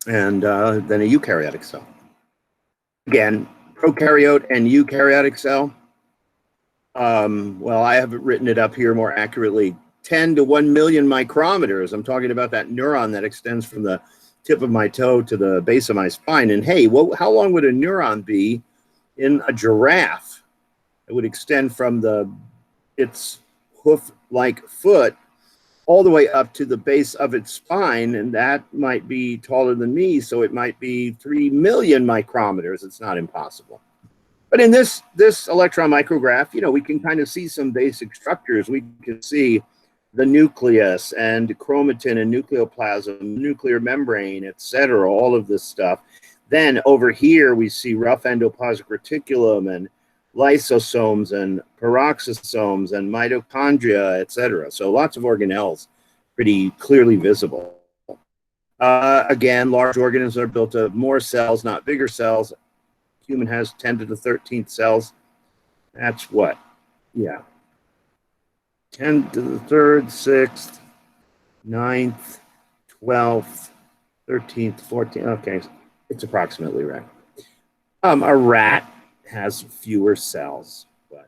and than a eukaryotic cell. Again, prokaryote and eukaryotic cell. Well, I have written it up here more accurately. 10 to 1 million micrometers. I'm talking about that neuron that extends from the tip of my toe to the base of my spine. And hey, how long would a neuron be in a giraffe? It would extend from its hoof-like foot all the way up to the base of its spine, and that might be taller than me, so it might be 3 million micrometers. It's not impossible. But in this electron micrograph, we can kind of see some basic structures. We can see the nucleus and chromatin and nucleoplasm, nuclear membrane, etc., all of this stuff. Then over here, we see rough endoplasmic reticulum and lysosomes and peroxisomes and mitochondria, etc. So lots of organelles pretty clearly visible. Again, large organisms are built of more cells, not bigger cells. Human has 10 to the 13th cells. That's what? Yeah. 10 to the 3rd, 6th, 9th, 12th, 13th, 14th. Okay, it's approximately right. A rat has fewer cells, but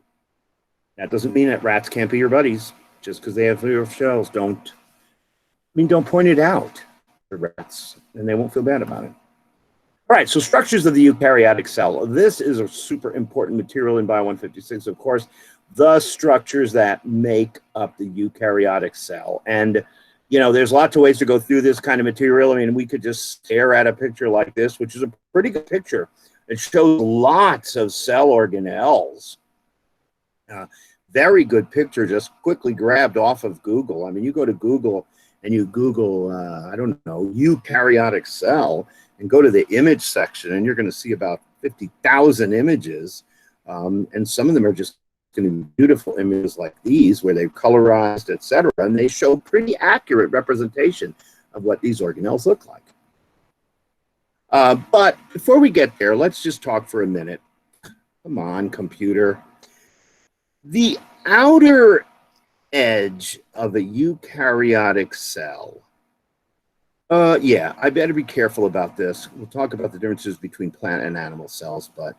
that doesn't mean that rats can't be your buddies just because they have fewer cells. Don't point it out for rats, and they won't feel bad about it. All right, so structures of the eukaryotic cell. This is a super important material in Bio 156, of course, the structures that make up the eukaryotic cell. And, there's lots of ways to go through this kind of material. I mean, we could just stare at a picture like this, which is a pretty good picture. It shows lots of cell organelles. Very good picture, just quickly grabbed off of Google. I mean, you go to Google and you Google, I don't know, eukaryotic cell, and go to the image section, and you're going to see about 50,000 images. And some of them are just going to be beautiful images like these, where they've colorized, etc. And they show pretty accurate representation of what these organelles look like. But before we get there, let's just talk for a minute. Come on, computer. The outer edge of a eukaryotic cell. Yeah, I better be careful about this. We'll talk about the differences between plant and animal cells, but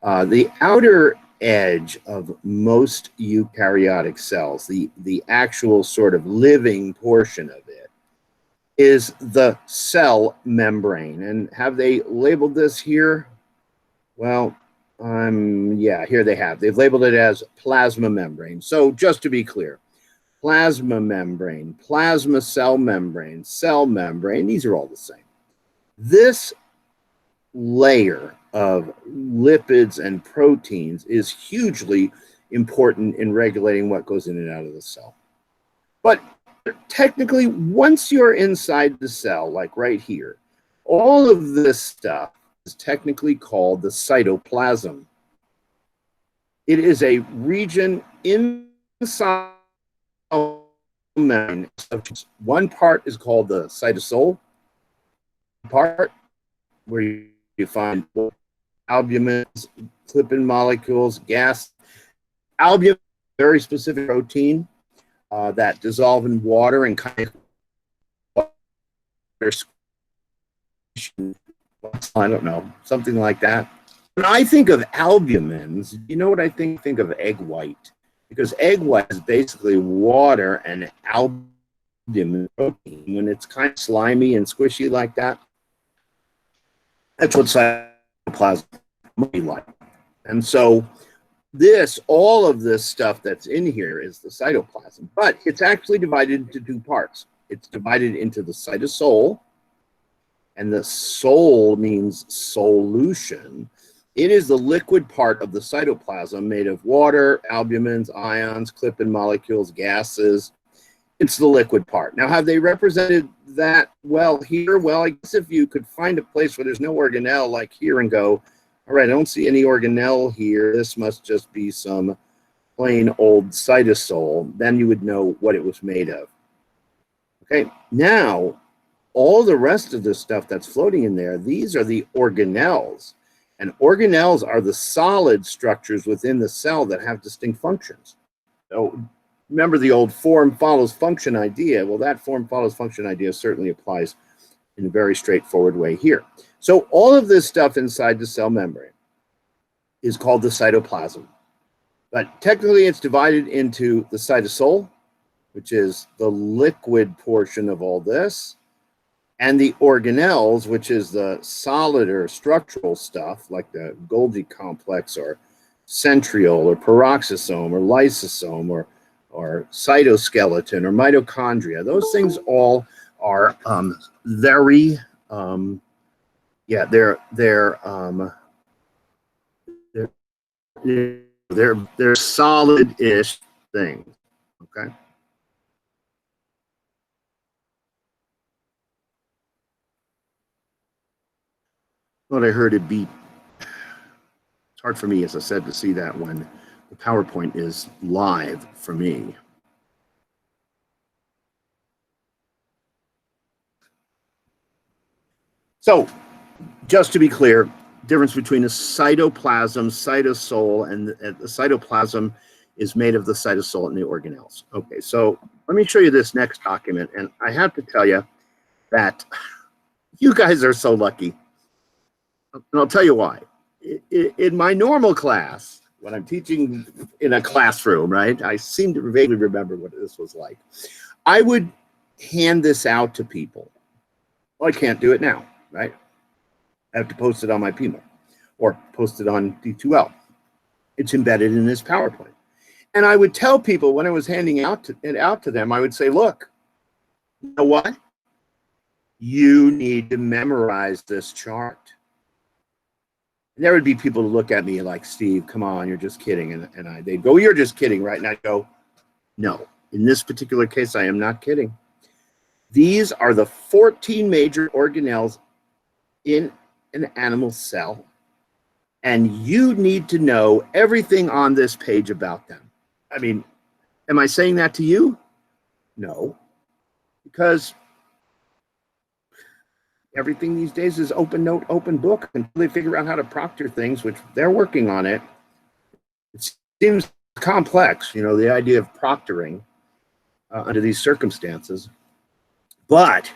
the outer edge of most eukaryotic cells, the actual sort of living portion of it, is the cell membrane. And have they labeled this here? Well, yeah, here they have. They've labeled it as plasma membrane. So just to be clear, plasma membrane, plasma cell membrane, these are all the same. This layer of lipids and proteins is hugely important in regulating what goes in and out of the cell. But technically, once you're inside the cell, like right here, all of this stuff is technically called the cytoplasm. It is a region inside membrane. One part is called the cytosol part, where you find albumins, lipid molecules, gas. Albumin, very specific protein that dissolve in water and kind of, I don't know, something like that. When I think of albumins, you know what I think of egg white, because egg white is basically water and albumin protein. When it's kind of slimy and squishy like that, that's what cytoplasm might be like. And so all of this stuff that's in here is the cytoplasm, but it's actually divided into two parts. It's divided into the cytosol, and the sol means solution. It is the liquid part of the cytoplasm made of water, albumins, ions, lipid molecules, gases. It's the liquid part. Now, have they represented that well here? Well, I guess if you could find a place where there's no organelle, like here, and go, all right, I don't see any organelle here. This must just be some plain old cytosol. Then you would know what it was made of. Okay, now, all the rest of this stuff that's floating in there, these are the organelles. And organelles are the solid structures within the cell that have distinct functions. So remember the old form follows function idea. Well, that form follows function idea certainly applies in a very straightforward way here. So all of this stuff inside the cell membrane is called the cytoplasm. But technically it's divided into the cytosol, which is the liquid portion of all this, and the organelles, which is the solid or structural stuff, like the Golgi complex or centriole or peroxisome or lysosome or cytoskeleton or mitochondria. Those things all are they're solid-ish things. Okay. Thought I heard it beep. It's hard for me, as I said, to see that when the PowerPoint is live for me. So, just to be clear, difference between a cytoplasm, cytosol, and the cytoplasm is made of the cytosol and the organelles. Okay, so let me show you this next document, and I have to tell you that you guys are so lucky. And I'll tell you why. In my normal class, when I'm teaching in a classroom, right, I seem to vaguely remember what this was like. I would hand this out to people. Well, I can't do it now, right? I have to post it on my PMO or post it on D2L. It's embedded in this PowerPoint. And I would tell people when I was handing it out to them, I would say, look, you know what? You need to memorize this chart. And there would be people who look at me like, Steve, come on, you're just kidding. And they'd go, you're just kidding, right? And I'd go, no, in this particular case, I am not kidding. These are the 14 major organelles in an animal cell. And you need to know everything on this page about them. I mean, am I saying that to you? No, because everything these days is open note, open book until they figure out how to proctor things, which they're working on it. It seems complex, you know, the idea of proctoring under these circumstances. But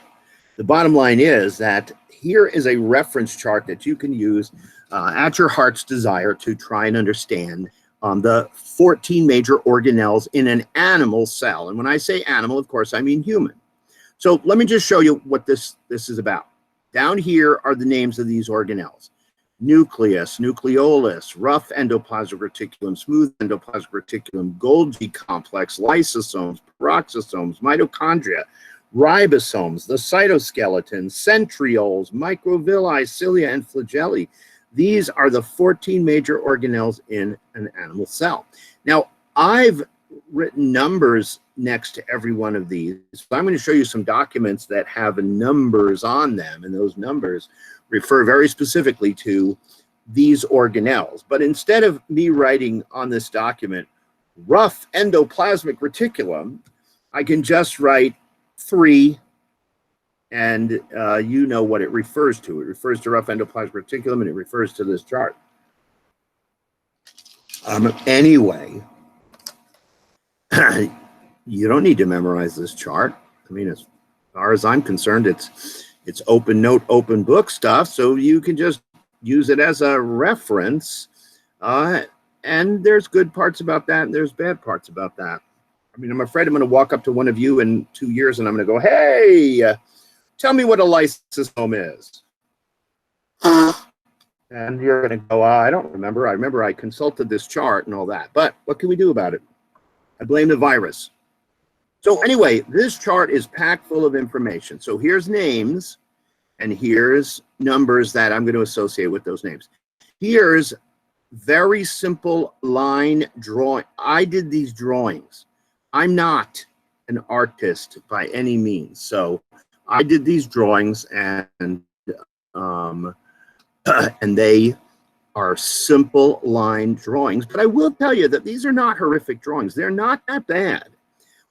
the bottom line is that here is a reference chart that you can use at your heart's desire to try and understand the 14 major organelles in an animal cell. And when I say animal, of course, I mean human. So let me just show you what this is about. Down here are the names of these organelles: nucleus, nucleolus, rough endoplasmic reticulum, smooth endoplasmic reticulum, Golgi complex, lysosomes, peroxisomes, mitochondria, ribosomes, the cytoskeleton, centrioles, microvilli, cilia, and flagellae. These are the 14 major organelles in an animal cell. Now, I've written numbers next to every one of these. So I'm going to show you some documents that have numbers on them, and those numbers refer very specifically to these organelles. But instead of me writing on this document, rough endoplasmic reticulum, I can just write 3, and you know what it refers to. It refers to rough endoplasmic reticulum, and it refers to this chart. Anyway, you don't need to memorize this chart. I mean, as far as I'm concerned, it's open note, open book stuff, so you can just use it as a reference. And there's good parts about that, and there's bad parts about that. I mean, I'm afraid I'm going to walk up to one of you in 2 years, and I'm going to go, hey, tell me what a lysosome is. And you're going to go, I don't remember. I remember I consulted this chart and all that. But what can we do about it? I blame the virus. So anyway, this chart is packed full of information. So here's names, and here's numbers that I'm going to associate with those names. Here's very simple line drawing. I did these drawings. I'm not an artist by any means. So I did these drawings, and they are simple line drawings. But I will tell you that these are not horrific drawings. They're not that bad.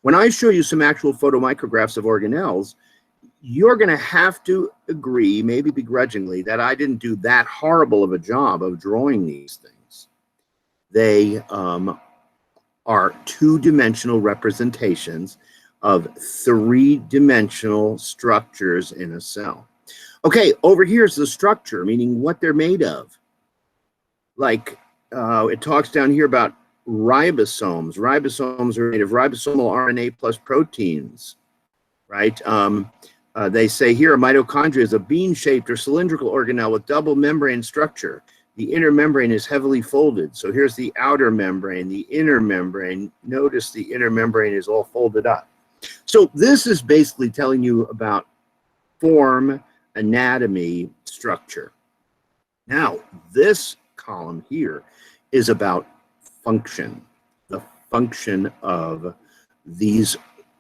When I show you some actual photomicrographs of organelles, you're going to have to agree, maybe begrudgingly, that I didn't do that horrible of a job of drawing these things. They are two-dimensional representations of three-dimensional structures in a cell. Okay, over here's the structure, meaning what they're made of. Like, it talks down here about ribosomes. Ribosomes are made of ribosomal RNA plus proteins, right? They say here a mitochondria is a bean-shaped or cylindrical organelle with double membrane structure. The inner membrane is heavily folded. So here's the outer membrane, the inner membrane. Notice the inner membrane is all folded up. So this is basically telling you about form, anatomy, structure. Now, this column here is about function, the function of these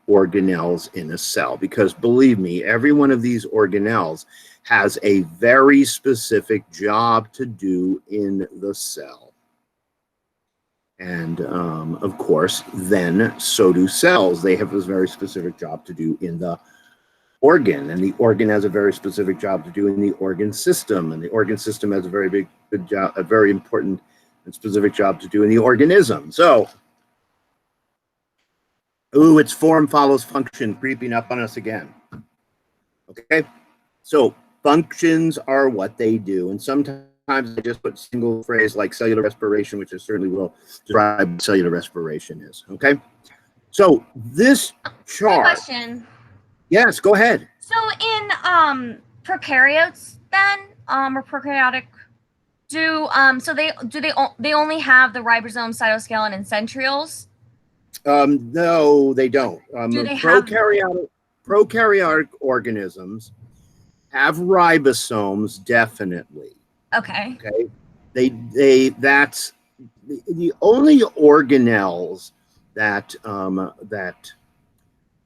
organelles in a cell, because believe me, every one of these organelles has a very specific job to do in the cell. And of course, then so do cells. They have this very specific job to do in the organ, and the organ has a very specific job to do in the organ system, and the organ system has a very a very important and specific job to do in the organism. So, ooh, it's form follows function creeping up on us again. Okay, so functions are what they do, and sometimes I just put single phrase like cellular respiration, which is certainly will describe what cellular respiration is. Okay, so this chart. Question. Yes, go ahead. So in prokaryotes, then or prokaryotic, so they only have the ribosome, cytoskeleton, and centrioles? No, they don't. Do they Prokaryotic organisms have ribosomes, definitely. Okay. Okay. That's the only organelles that that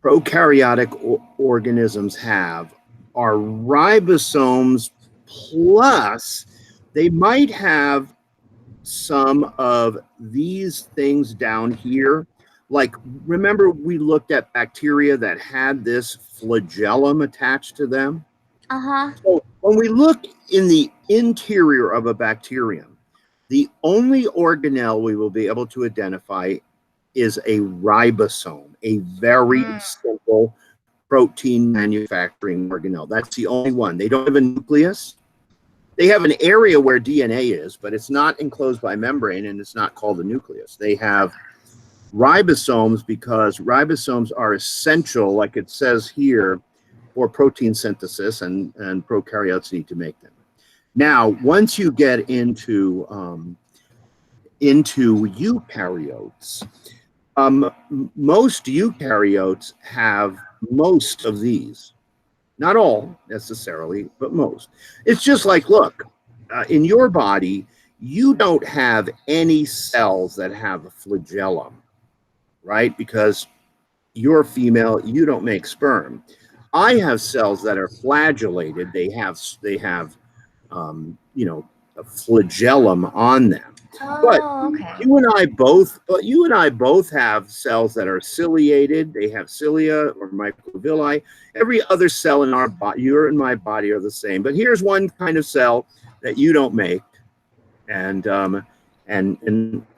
prokaryotic organisms have are ribosomes, plus they might have some of these things down here. Like, remember we looked at bacteria that had this flagellum attached to them? Uh-huh. So when we look in the interior of a bacterium, the only organelle we will be able to identify is a ribosome, a very simple protein manufacturing organelle. That's the only one. They don't have a nucleus. They have an area where DNA is, but it's not enclosed by membrane, and it's not called a nucleus. They have ribosomes because ribosomes are essential, like it says here, for protein synthesis, and prokaryotes need to make them. Now, once you get into eukaryotes, most eukaryotes have most of these. Not all necessarily, but most. It's just like, look, in your body, you don't have any cells that have a flagellum, right? Because you're female, you don't make sperm. I have cells that are flagellated. They have a flagellum on them. But Oh, okay. you and I both have cells that are ciliated. They have cilia or microvilli. Every other cell in our body, your and my body, are the same. But here's one kind of cell that you don't make, and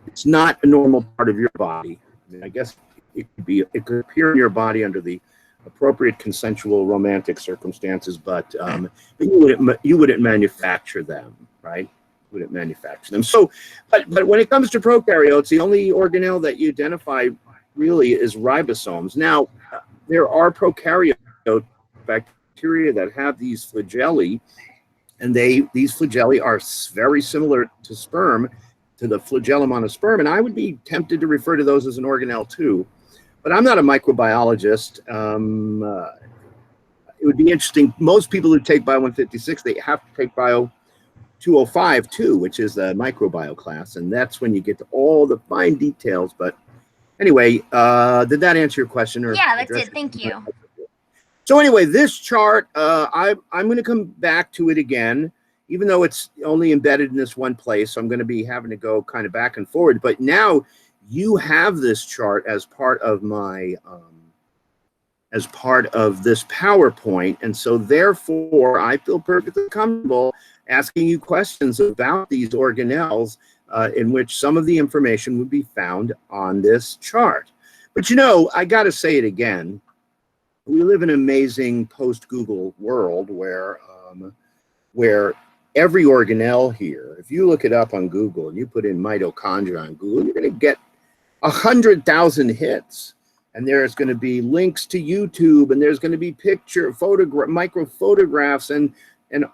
it's not a normal part of your body. I mean, I guess it could appear in your body under the appropriate consensual romantic circumstances, but you wouldn't manufacture them, right? Wouldn't manufacture them. So, but when it comes to prokaryotes, the only organelle that you identify really is ribosomes. Now, there are prokaryote bacteria that have these flagellae, and these flagellae are very similar to sperm, to the flagellum on a sperm, and I would be tempted to refer to those as an organelle too. But I'm not a microbiologist. It would be interesting. Most people who take Bio 156, they have to take Bio 205 too, which is the microbiome class, and that's when you get to all the fine details. But anyway, did that answer your question? Or Yeah, that's it. Thank you. So anyway, this chart, I'm going to come back to it again, even though it's only embedded in this one place. So I'm going to be having to go kind of back and forward. But now you have this chart as part of my as part of this PowerPoint, and so therefore I feel perfectly comfortable asking you questions about these organelles, in which some of the information would be found on this chart. But I got to say it again. We live in an amazing post-Google world where every organelle here, if you look it up on Google and you put in mitochondria on Google, you're going to get 100,000 hits. And there's going to be links to YouTube, and there's going to be micro photographs and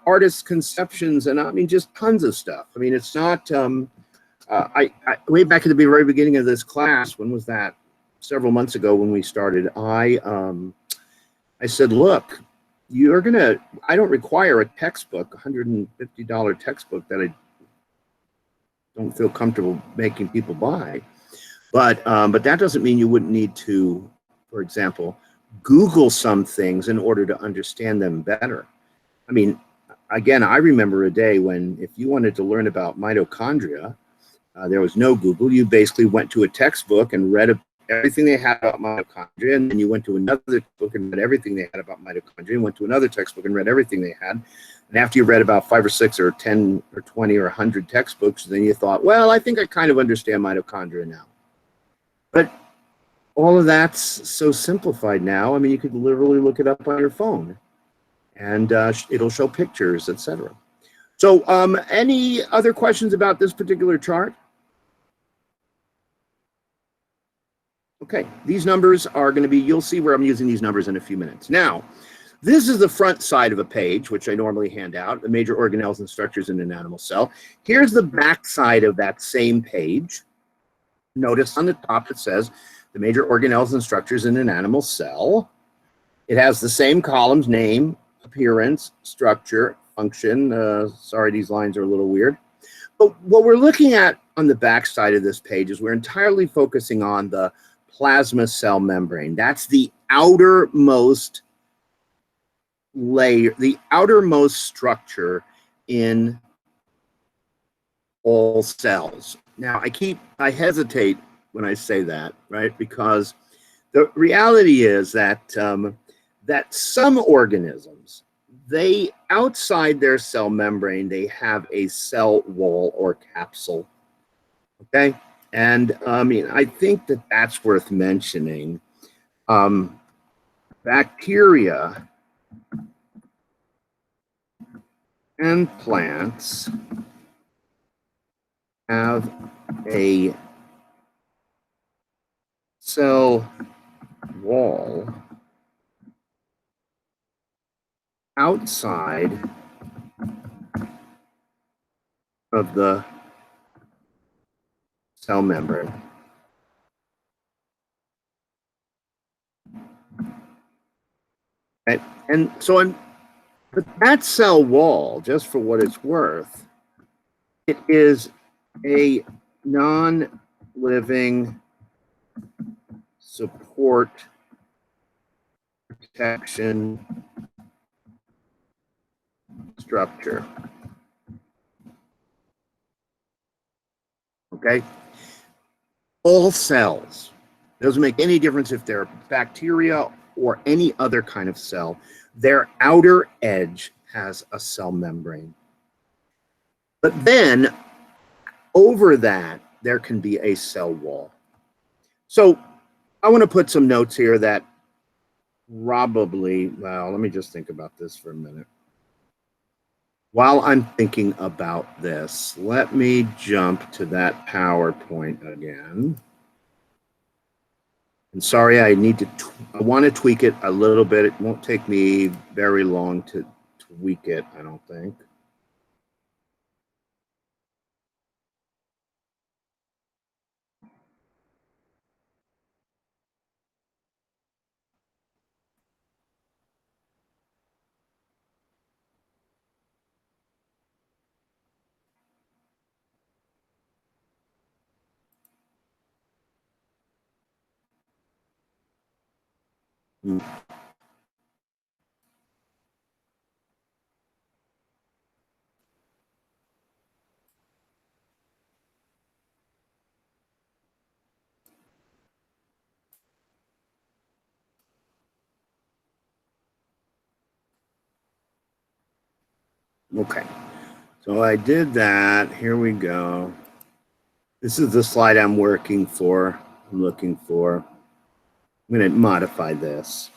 artist conceptions, and I mean just tons of stuff. I mean, it's not. I way back at the very beginning of this class, when was that? Several months ago when we started, I said, look, I don't require a textbook, $150 textbook that I don't feel comfortable making people buy. But that doesn't mean you wouldn't need to, for example, Google some things in order to understand them better. I mean, again, I remember a day when if you wanted to learn about mitochondria, there was no Google. You basically went to a textbook and read everything they had about mitochondria, and then you went to another book and read everything they had about mitochondria, and went to another textbook and read everything they had. And after you read about 5 or 6 or 10 or 20 or 100 textbooks, then you thought, well, I think I kind of understand mitochondria now. But all of that's so simplified now. I mean, you could literally look it up on your phone, and it'll show pictures, etc. So any other questions about this particular chart? Okay, these numbers are going to be, you'll see where I'm using these numbers in a few minutes. Now, this is the front side of a page, which I normally hand out, the major organelles and structures in an animal cell. Here's the back side of that same page. Notice on the top it says the major organelles and structures in an animal cell. It has the same columns: name, appearance, structure, function. Sorry, these lines are a little weird. But what we're looking at on the back side of this page is we're entirely focusing on the plasma cell membrane. That's the outermost layer, the outermost structure in all cells. Now, I hesitate when I say that, right? Because the reality is that that some organisms, outside their cell membrane, they have a cell wall or capsule. Okay, and I mean, I think that that's worth mentioning. Bacteria and plants have a cell wall outside of the cell membrane. And so but that cell wall, just for what it's worth, it is a non-living support protection structure. Okay? All cells, doesn't make any difference if they're bacteria or any other kind of cell, their outer edge has a cell membrane. But then over that, there can be a cell wall. So I want to put some notes here that probably, well, let me just think about this for a minute. While I'm thinking about this, let me jump to that PowerPoint again. And sorry, I want to tweak it a little bit. It won't take me very long to tweak it, I don't think. Okay, so I did that. Here we go. This is the slide I'm looking for. I'm going to modify this.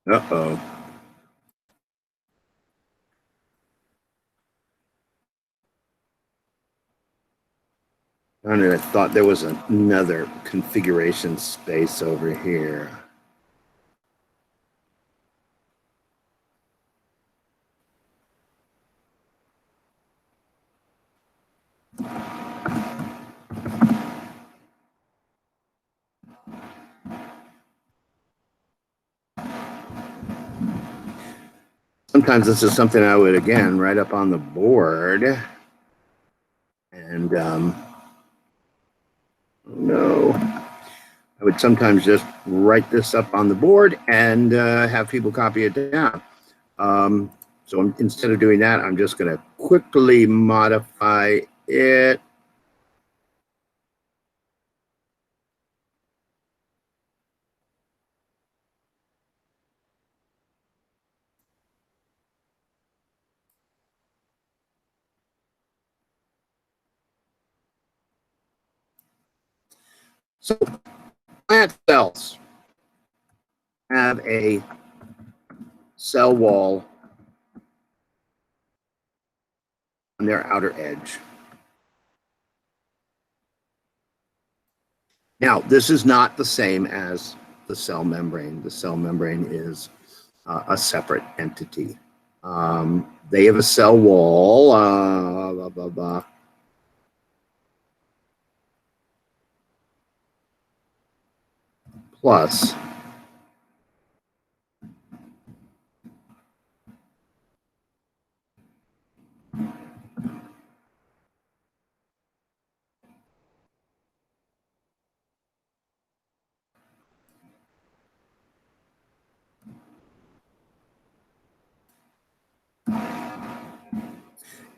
Uh-oh. I thought there was another configuration space over here. Sometimes this is something I would, again, write up on the board. And, no. I would sometimes just write this up on the board and have people copy it down. So instead of doing that, I'm just going to quickly modify it. So plant cells have a cell wall on their outer edge. Now, this is not the same as the cell membrane. The cell membrane is a separate entity. They have a cell wall, blah, blah, blah. Plus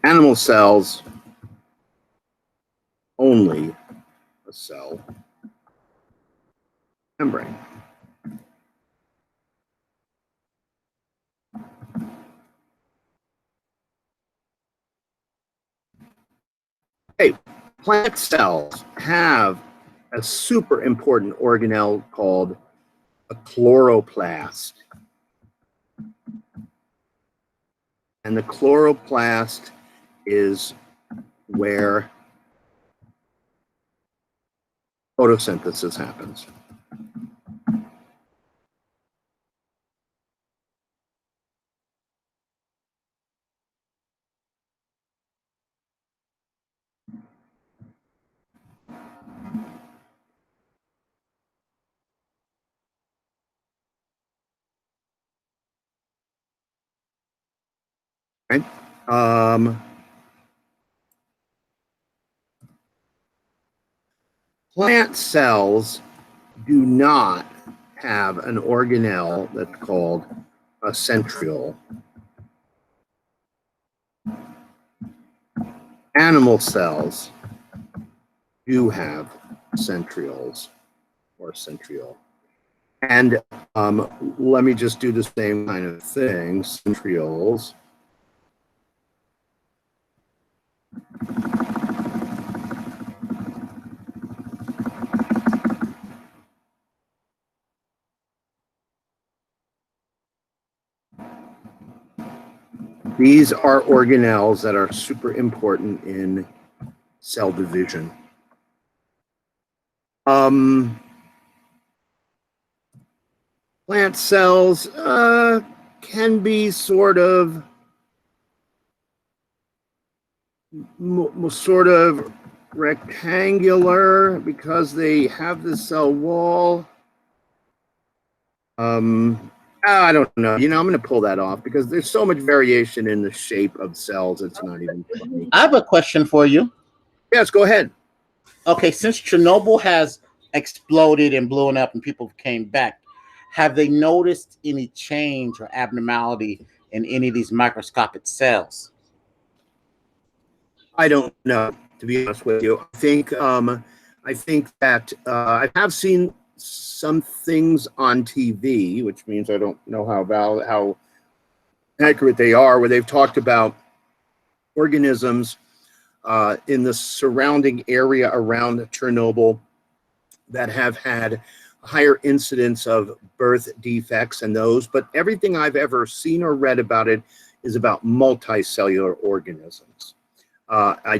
animal cells, only a cell membrane. Okay, plant cells have a super important organelle called a chloroplast. And the chloroplast is where photosynthesis happens. Right? Plant cells do not have an organelle that's called a centriole. Animal cells do have centrioles or centriole. And let me just do the same kind of thing, centrioles. These are organelles that are super important in cell division. Plant cells can be sort of rectangular because they have the cell wall. I don't know. You know, I'm going to pull that off because there's so much variation in the shape of cells. It's not even funny. I have a question for you. Yes, go ahead. Okay, since Chernobyl has exploded and blown up and people came back, have they noticed any change or abnormality in any of these microscopic cells? I don't know, to be honest with you. I think that I have seen some things on TV, which means I don't know how accurate they are, where they've talked about organisms in the surrounding area around Chernobyl that have had higher incidence of birth defects and those, but everything I've ever seen or read about it is about multicellular organisms. I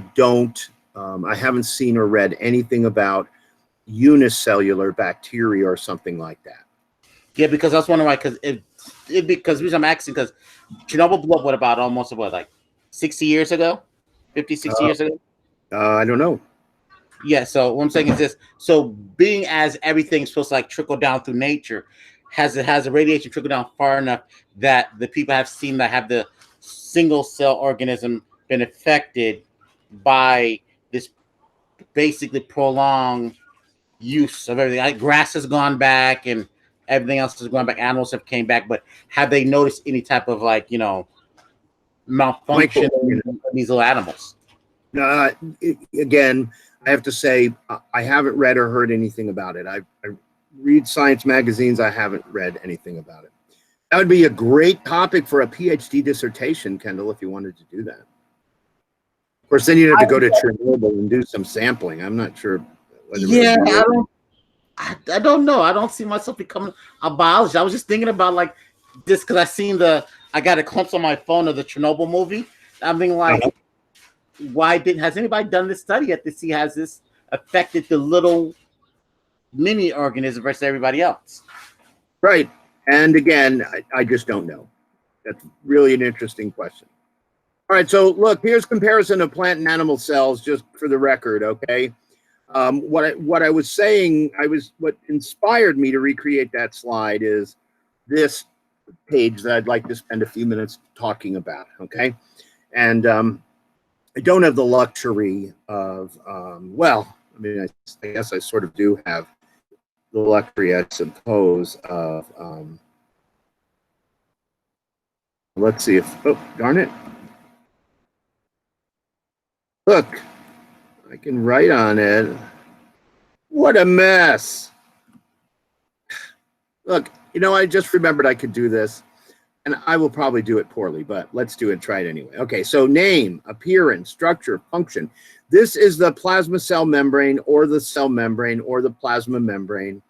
haven't seen or read anything about unicellular bacteria or something like that. Yeah, because I was wondering why, because the reason I'm asking, because Chernobyl blew up almost 60 years ago? 50, 60 years ago? I don't know. Yeah, so what I'm saying is this. So being as everything's supposed to trickle down through nature, has the radiation trickled down far enough that the people have seen that have the single cell organism been affected by this basically prolonged use of everything? Like grass has gone back and everything else has gone back. Animals have came back, but have they noticed any type of malfunction in these little animals? Again, I have to say I haven't read or heard anything about it. I read science magazines. I haven't read anything about it. That would be a great topic for a PhD dissertation, Kendall, if you wanted to do that. Of course, then you'd have to go to Chernobyl and do some sampling. I'm not sure. Yeah, I don't know. I don't see myself becoming a biologist. I was just thinking about this because I got a glimpse on my phone of the Chernobyl movie. I'm thinking has anybody done this study yet to see has this affected the little mini organism versus everybody else? Right. And again, I just don't know. That's really an interesting question. All right, so look, here's comparison of plant and animal cells, just for the record, okay? What I was saying, what inspired me to recreate that slide is this page that I'd like to spend a few minutes talking about, okay? And I don't have the luxury of, I guess I sort of do have the luxury, I suppose, of, let's see if, oh, darn it. Look, I can write on it. What a mess. Look, I just remembered I could do this, and I will probably do it poorly, but let's do it, try it anyway. Okay, so name, appearance, structure, function. This is the plasma cell membrane or the cell membrane or the plasma membrane.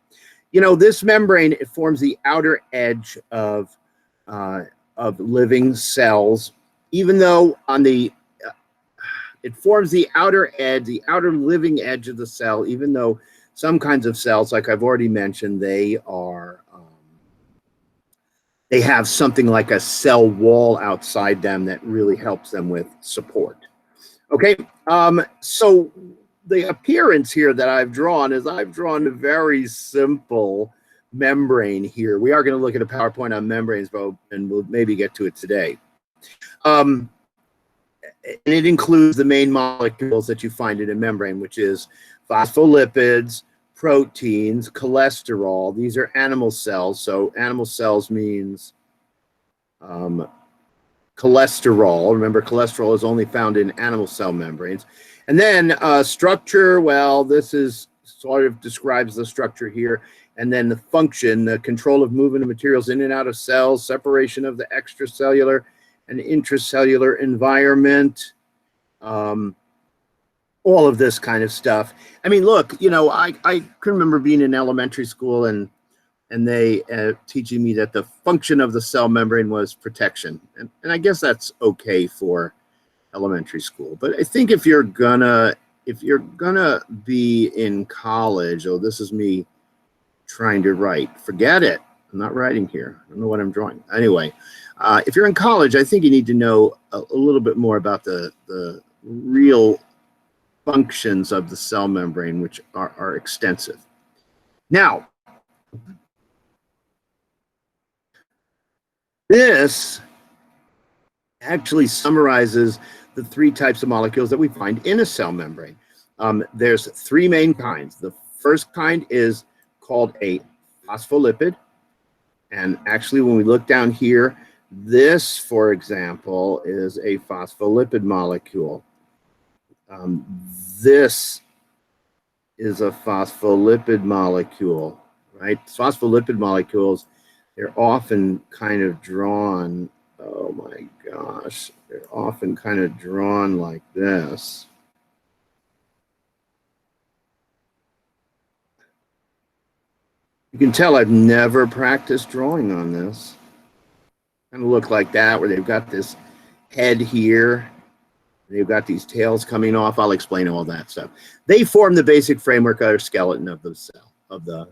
you know, this membrane, it forms the outer edge of living cells, even though on the it forms the outer edge, the outer living edge of the cell, even though some kinds of cells, like I've already mentioned, they have something like a cell wall outside them that really helps them with support. Okay, so the appearance here that I've drawn is I've drawn a very simple membrane here. We are going to look at a PowerPoint on membranes, and we'll maybe get to it today. And it includes the main molecules that you find in a membrane, which is phospholipids, proteins, cholesterol. These are animal cells. So animal cells means cholesterol. Remember, cholesterol is only found in animal cell membranes. And then structure, well, this is sort of describes the structure here. And then the function, the control of movement of materials in and out of cells, separation of the extracellular and intracellular environment, all of this kind of stuff. I mean, look, you know, I can remember being in elementary school and they teaching me that the function of the cell membrane was protection. And I guess that's okay for elementary school. But I think if you're gonna be in college, oh, this is me trying to write. Forget it. I'm not writing here. I don't know what I'm drawing. Anyway, if you're in college, I think you need to know a little bit more about the real functions of the cell membrane, which are extensive. Now, this actually summarizes the three types of molecules that we find in a cell membrane. There's three main kinds. The first kind is called a phospholipid. And actually, when we look down here, this, for example, is a phospholipid molecule. This is a phospholipid molecule, right? Phospholipid molecules, they're often kind of drawn, oh my gosh, they're often kind of drawn like this. You can tell I've never practiced drawing on this. Kind of look like that, where they've got this head here. They've got these tails coming off. I'll explain all that stuff. They form the basic framework or skeleton of the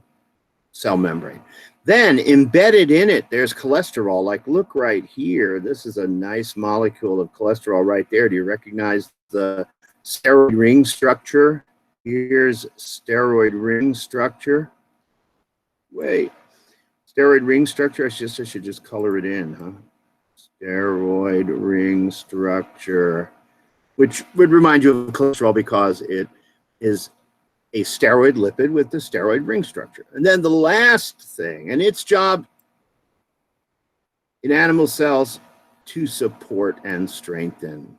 cell membrane. Then embedded in it, there's cholesterol. Like, look right here. This is a nice molecule of cholesterol right there. Do you recognize the steroid ring structure? Here's steroid ring structure. Wait, steroid ring structure? I should just color it in, huh? Steroid ring structure, which would remind you of cholesterol because it is a steroid lipid with the steroid ring structure. And then the last thing, and its job in animal cells to support and strengthen.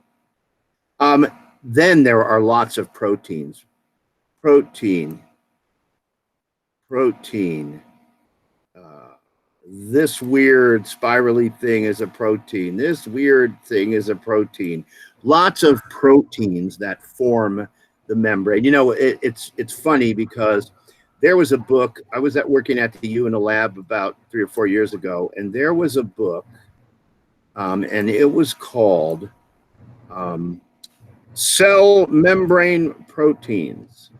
Then there are lots of proteins. Protein. This weird spirally thing is a protein. This weird thing is a protein. Lots of proteins that form the membrane. You know, it's funny because there was a book. I was working at the U in a lab about 3 or 4 years ago, and there was a book, and it was called Cell Membrane Proteins.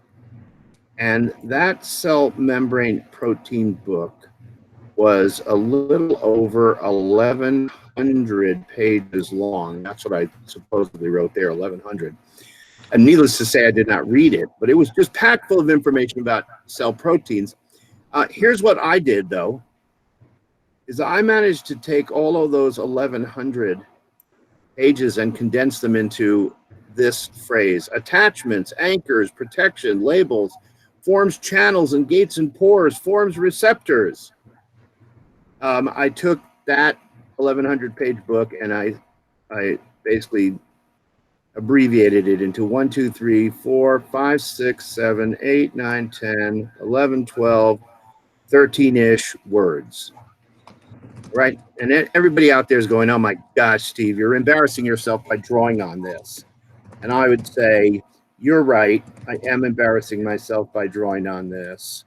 And that cell membrane protein book was a little over 1,100 pages long. That's what I supposedly wrote there, 1,100. And needless to say, I did not read it, but it was just packed full of information about cell proteins. Here's what I did, though, is I managed to take all of those 1,100 pages and condense them into this phrase: attachments, anchors, protection, labels, forms channels and gates and pores, forms receptors. I took that 1,100-page book and I basically abbreviated it into 1, 2, 3, 4, 5, 6, 7, 8, 9, 10, 11, 12, 13-ish words. Right? And everybody out there is going, oh my gosh, Steve, you're embarrassing yourself by drawing on this. And I would say, you're right. I am embarrassing myself by drawing on this.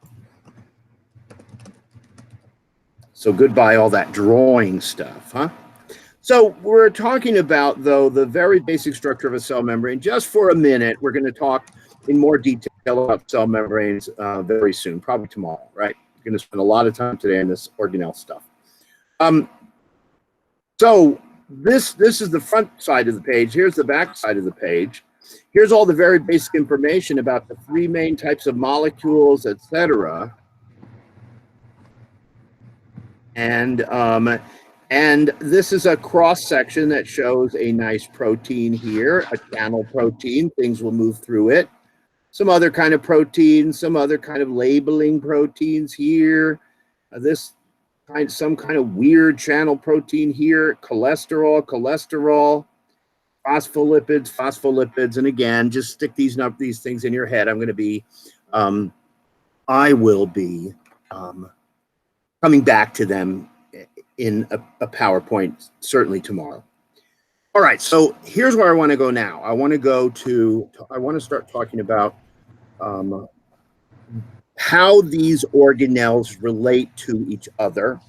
So goodbye all that drawing stuff, huh? So we're talking about, though, the very basic structure of a cell membrane. Just for a minute, we're going to talk in more detail about cell membranes very soon, probably tomorrow, right? We're going to spend a lot of time today on this organelle stuff. So this is the front side of the page. Here's the back side of the page. Here's all the very basic information about the three main types of molecules, etc. And this is a cross section that shows a nice protein here, a channel protein. Things will move through it. Some other kind of proteins, some other kind of labeling proteins here. Some kind of weird channel protein here. Cholesterol, phospholipids, and again, just stick these things in your head. I will be coming back to them in a PowerPoint, certainly tomorrow. All right, so here's where I want to go now. I want to start talking about how these organelles relate to each other.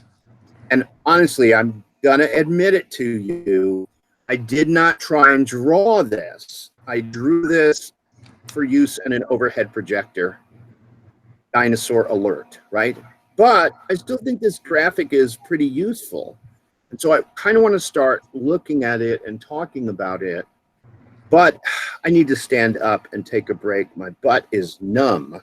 And honestly, I'm going to admit it to you, I did not try and draw this. I drew this for use in an overhead projector. Dinosaur alert, right? But I still think this graphic is pretty useful. And so I kind of want to start looking at it and talking about it. But I need to stand up and take a break. My butt is numb.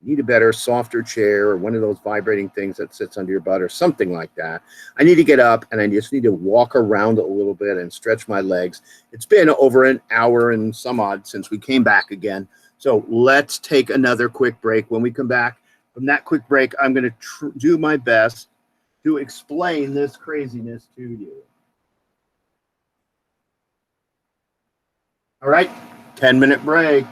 Need a better, softer chair or one of those vibrating things that sits under your butt or something like that. I need to get up and I just need to walk around a little bit and stretch my legs. It's been over an hour and some odd since we came back again. So let's take another quick break. When we come back from that quick break, I'm going to do my best to explain this craziness to you. All right, 10-minute break.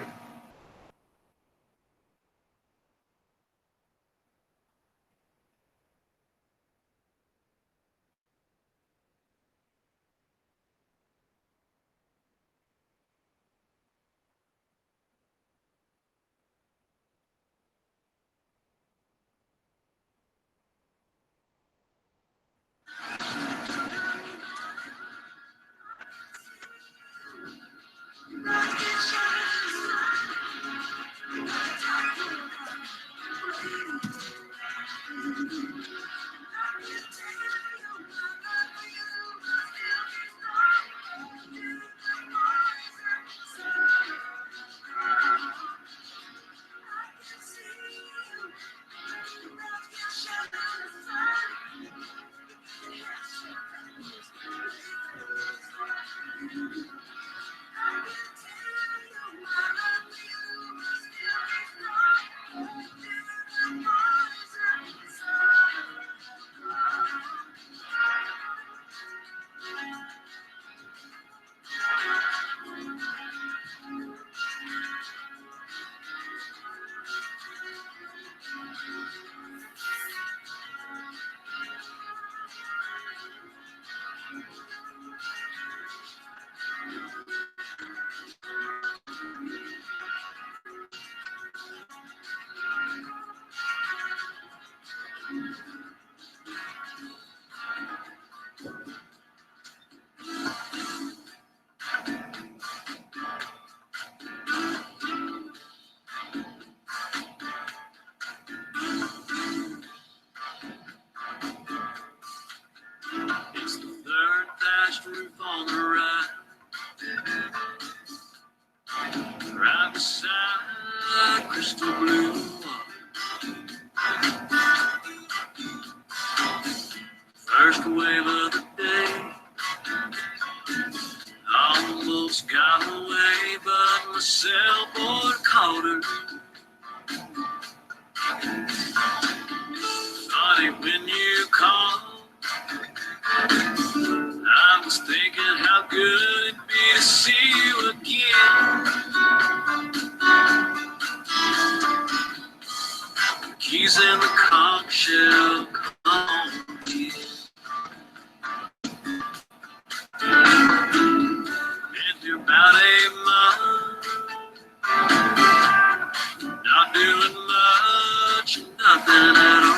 roof on the right, right beside crystal blue. First wave of the day, almost got away, but my sailboat caught her. Funny when you called, I was thinking how good it'd be to see you again. Keys in the conch shell, come on, please. Been through about 8 months, not doing much, nothing at all.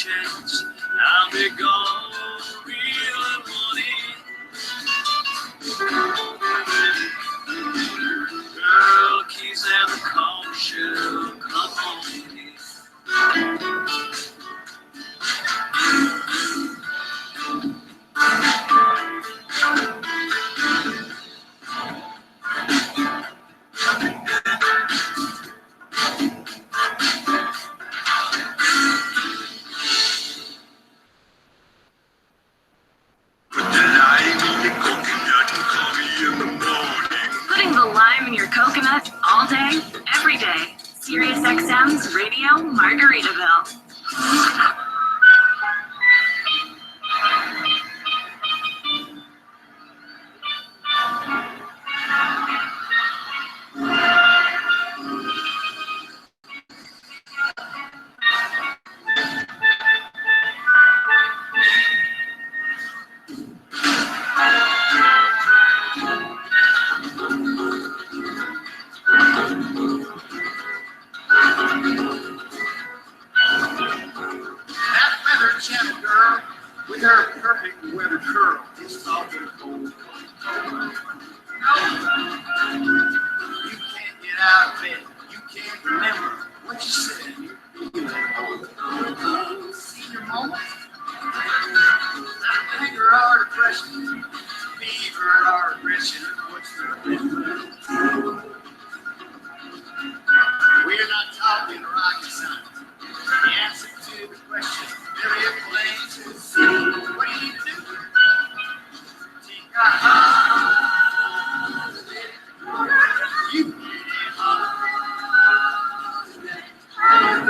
chance. I'll be gone real morning. Girl, keys and the car shall come on me. Putting the lime in your coconut all day, every day. Sirius XM's Radio Margaritaville. That feather channel girl with her perfect weather curl is all good gold. You can't get out of bed. You can't remember what you said. Senior moment. Anger or depression, fever or aggression. What's the difference? We're not talking rocket science. The answer to the question very plain to see. What do? Take a holiday. You need a holiday. I'm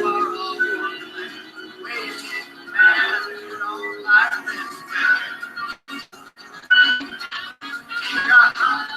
far off wonderland, waiting matter on my friends. Take a holiday.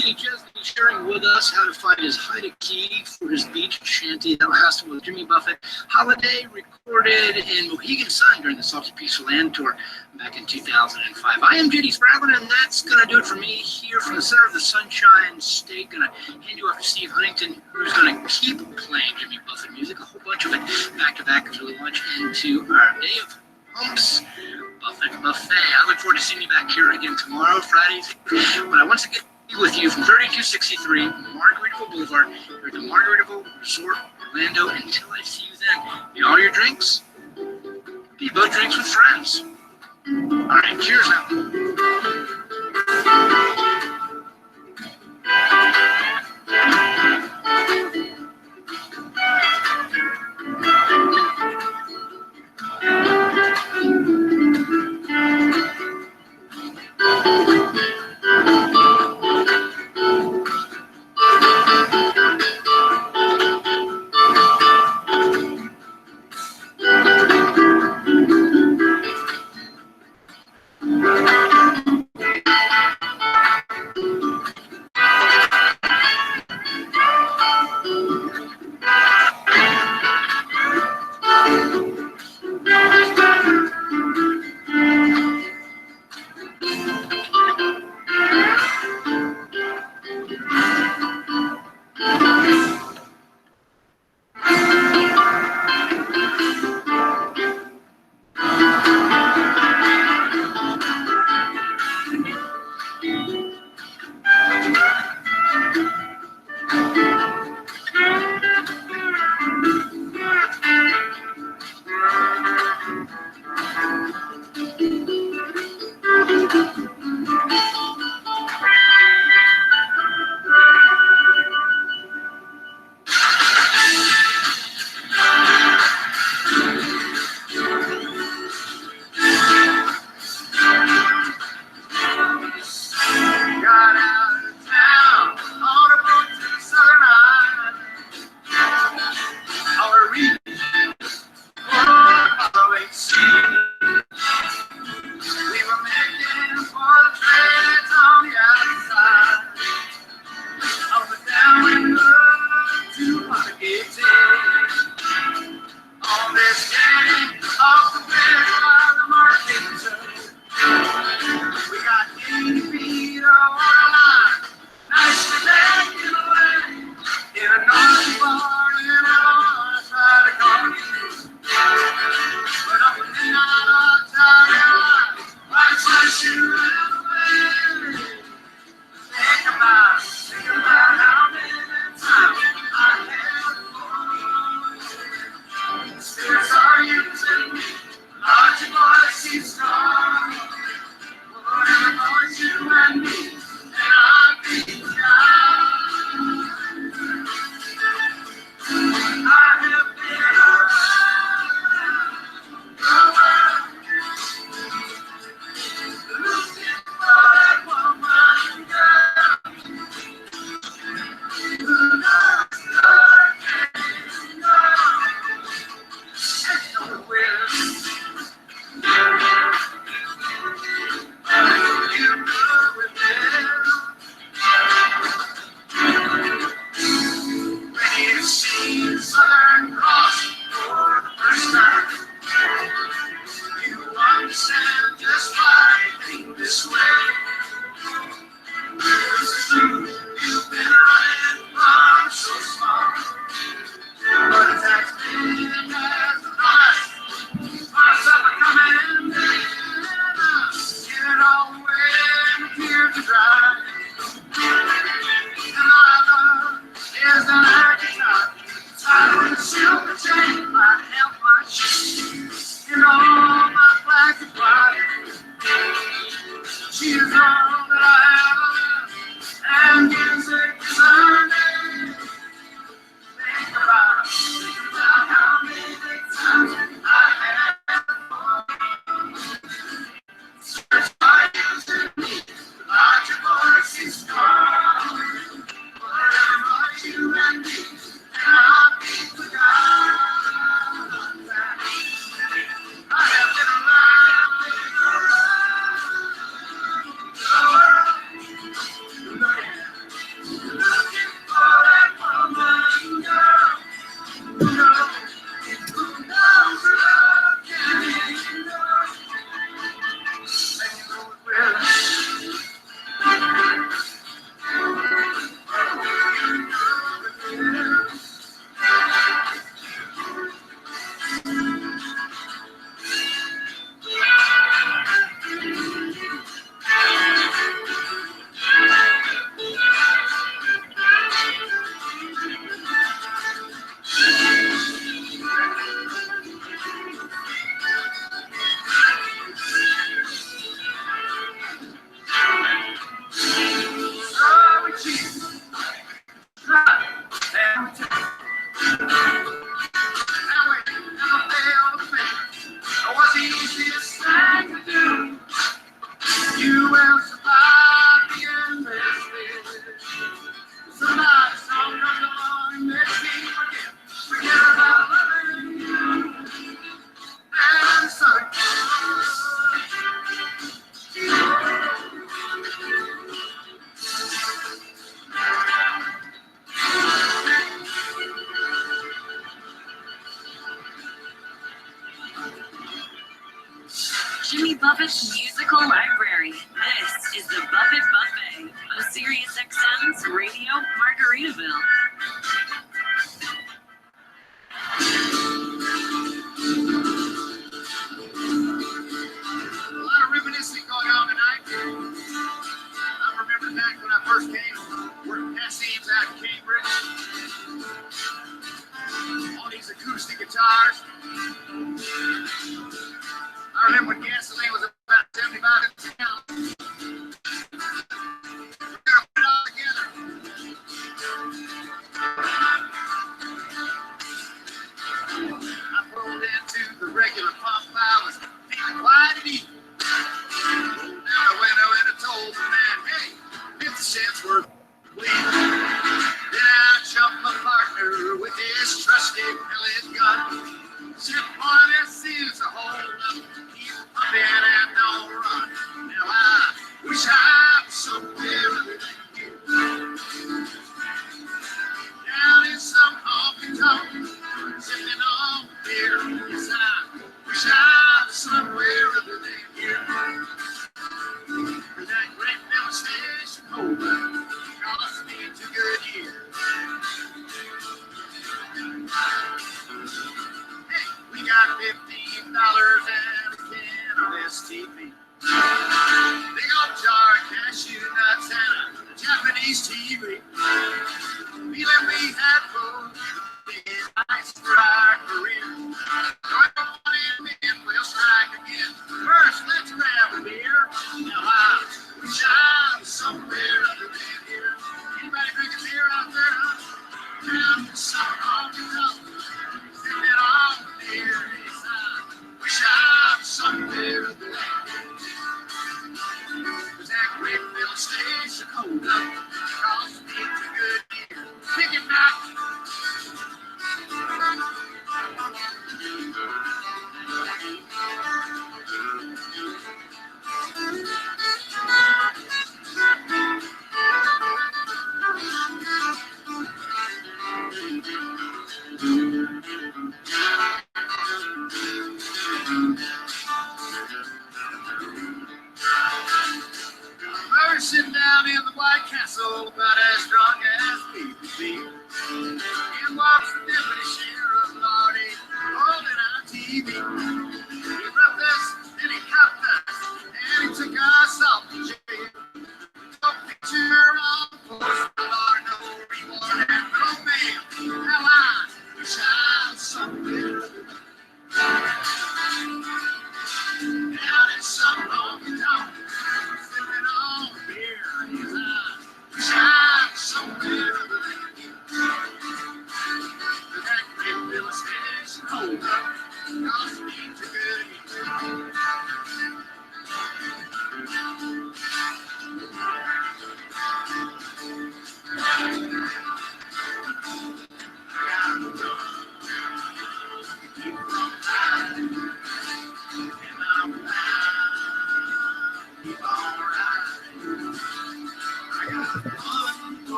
Kenny Chesney sharing with us how to find his Haida key for his beach shanty. That has to with Jimmy Buffett. Holiday recorded in Mohegan Sun during the Salty Peaceful Land Tour back in 2005. I am JD Spradlin, and that's going to do it for me here from the center of the Sunshine State. Going to hand you off to Steve Huntington, who's going to keep playing Jimmy Buffett music, a whole bunch of it, back to back as we launch into our Day of Humps Buffett Buffet. I look forward to seeing you back here again tomorrow, Fridays, when I once again be with you from 3263 Margaritaville Boulevard here at the Margaritaville Resort, Orlando. Until I see you then, be all your drinks, be both drinks with friends. All right, cheers now. Musical library. This is the Buffett Buffet of SiriusXM's Radio Margaritaville. A lot of reminiscing going on tonight. I remember back when I first came, working Cassine's out in Cambridge. All these acoustic guitars. I remember when gasoline was about 75 cents a gallon. We're gonna put it all together. I pulled into the regular pump. I was feeling quiet and easy. Now I went out and told the man, hey, 50 cents worth of weed. Then I jumped my partner with his trusty pellet gun. Said, boy, this is a whole lot. He's pumping and don't run. Now I wish I was somewhere other than here. Down in some honky tonk, sipping on beer. Yes, I wish I was somewhere other than here. For that great devastation over cost me 2 good years. Hey, we got $15 and a can of STP. Big old jar of cashew nuts and a Japanese TV. Feeling we had food, being nice for our career. Join the one and we'll strike again. First, let's grab a beer. Now I wish I was somewhere other than here. Anybody drinking beer out there, huh? Down in some honky tonk, sipping on beer. Yes, I wish I was somewhere other than here. That great little station hold up, cost me 2 good years. Pick it back. Sitting down in the White Castle, about as drunk as people be. In walks the deputy sheriff, Lordy, holding on TV. He brought us, then he cuffed us, and he took us off to jail. Took a picture on post, Lord, no reward and no bail. Now I wish I was somewhere down in some honky tonk. Sipping on beer, yes, I wish I was somewhere other than here. That great little station hold up, cost me 2 good years.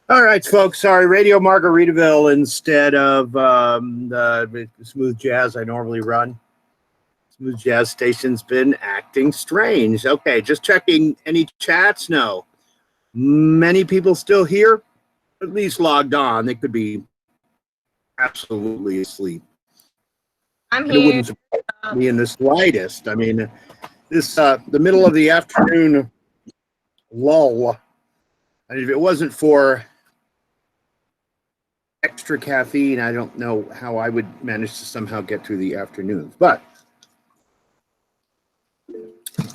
All right, folks. Sorry, Radio Margaritaville instead of the smooth jazz I normally run. Smooth jazz station's been acting strange. Okay, just checking any chats. No, many people still here, at least logged on. They could be absolutely asleep. I'm And here. it wouldn't surprise me in the slightest. I mean, this the middle of the afternoon lull. And if it wasn't for extra caffeine, I don't know how I would manage to somehow get through the afternoons. But